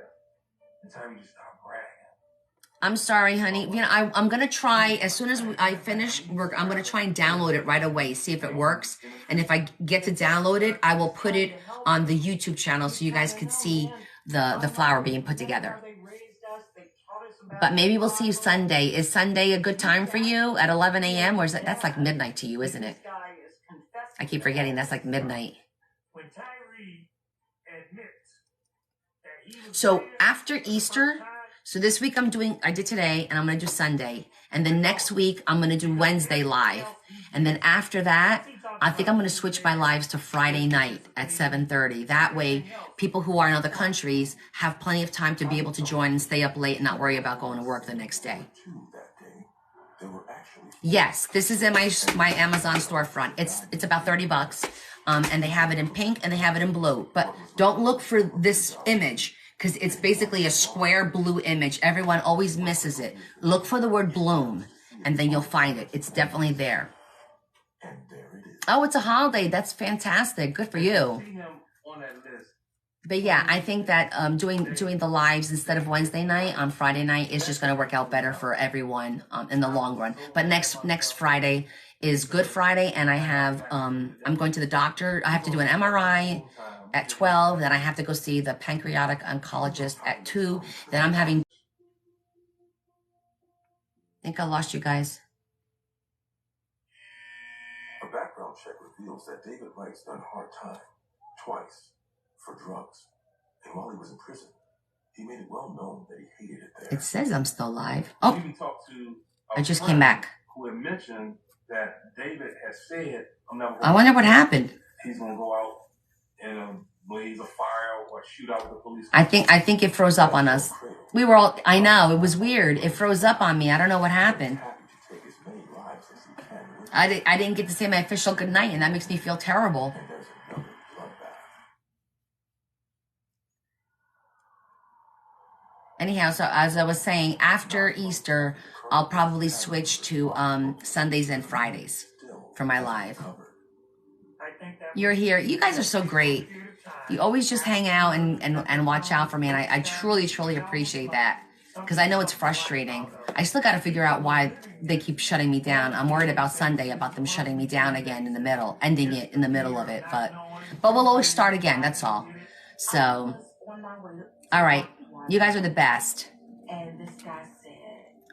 I'm sorry, honey. You know, I'm going to try, as soon as I finish work, I'm going to try and download it right away, see if it works. And if I get to download it, I will put it on the YouTube channel so you guys could see the flower being put together. But maybe we'll see you Sunday. Is Sunday a good time for you at 11 a.m.? Or is that's like midnight to you, isn't it? I keep forgetting that's like midnight. So after Easter, so this week I did today and I'm going to do Sunday. And then next week I'm going to do Wednesday live. And then after that, I think I'm going to switch my lives to Friday night at 7:30. That way, people who are in other countries have plenty of time to be able to join and stay up late and not worry about going to work the next day. Yes, this is in my Amazon storefront. It's about $30, and they have it in pink and they have it in blue. But don't look for this image because it's basically a square blue image. Everyone always misses it. Look for the word bloom, and then you'll find it. It's definitely there. Oh, it's a holiday. That's fantastic. Good for you. on that list. But yeah, I think that doing the lives instead of Wednesday night on Friday night is just going to work out better for everyone in the long run. But next Friday is Good Friday, and I have I'm going to the doctor. I have to do an MRI at 12. Then I have to go see the pancreatic oncologist at 2. Then I'm having. I think I lost you guys. A background check reveals that David Wright's done hard time twice for drugs. And while he was in prison, he made it well known that he hated it there. It says I'm still live. We Oh, even talked to I just came back. Who had mentioned that David has said, I wonder what happened. He's going to go out in a blaze of fire or shoot out with the police. I think it froze up on us. We were all, I know, it was weird. It froze up on me. I don't know what happened. I didn't get to say my official goodnight, and that makes me feel terrible. Anyhow, so as I was saying, after Easter, I'll probably switch to Sundays and Fridays for my live. You're here. You guys are so great. You always just hang out and watch out for me, and I truly, truly appreciate that, because I know it's frustrating. I still got to figure out why they keep shutting me down. I'm worried about Sunday, about them shutting me down again in the middle, ending it in the middle of it. But we'll always start again. That's all. So, all right. You guys are the best.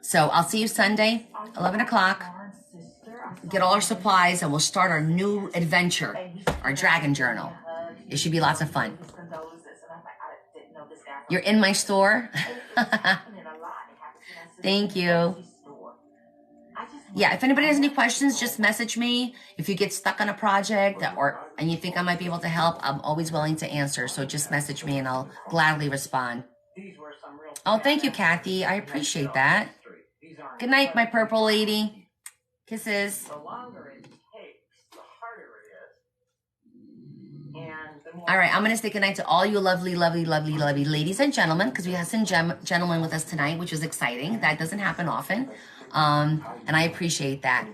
So I'll see you Sunday, 11 o'clock. Get all our supplies, and we'll start our new adventure, our dragon journal. It should be lots of fun. You're in my store. Thank you. Yeah, if anybody has any questions, just message me. If you get stuck on a project and you think I might be able to help, I'm always willing to answer. So just message me and I'll gladly respond. Oh, thank you, Kathy. I appreciate that. Good night, my purple lady. Kisses. The longer it takes, the harder it is. And All right, I'm going to say goodnight to all you lovely, lovely, lovely, lovely ladies and gentlemen, because we have some gentlemen with us tonight, which is exciting. That doesn't happen often, and I appreciate that.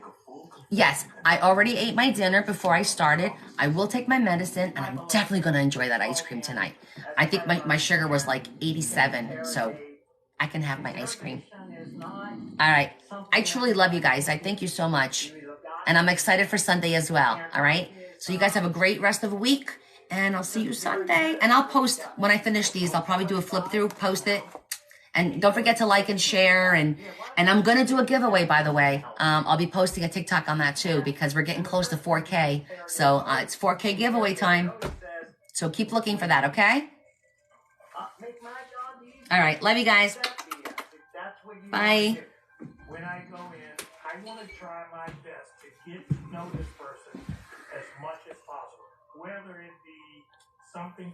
Yes, I already ate my dinner before I started. I will take my medicine, and I'm definitely going to enjoy that ice cream tonight. I think my sugar was like 87, so I can have my ice cream. All right. I truly love you guys. I thank you so much. And I'm excited for Sunday as well. All right. So you guys have a great rest of the week, and I'll see you Sunday. And I'll post when I finish these. I'll probably do a flip through, post it. And don't forget to like and share. And I'm going to do a giveaway, by the way. I'll be posting a TikTok on that too, because we're getting close to 4K. So it's 4K giveaway time. So keep looking for that. Okay. All right. Love you guys. Bye. When I go in, I want to try my best to get to know this person as much as possible, whether it be something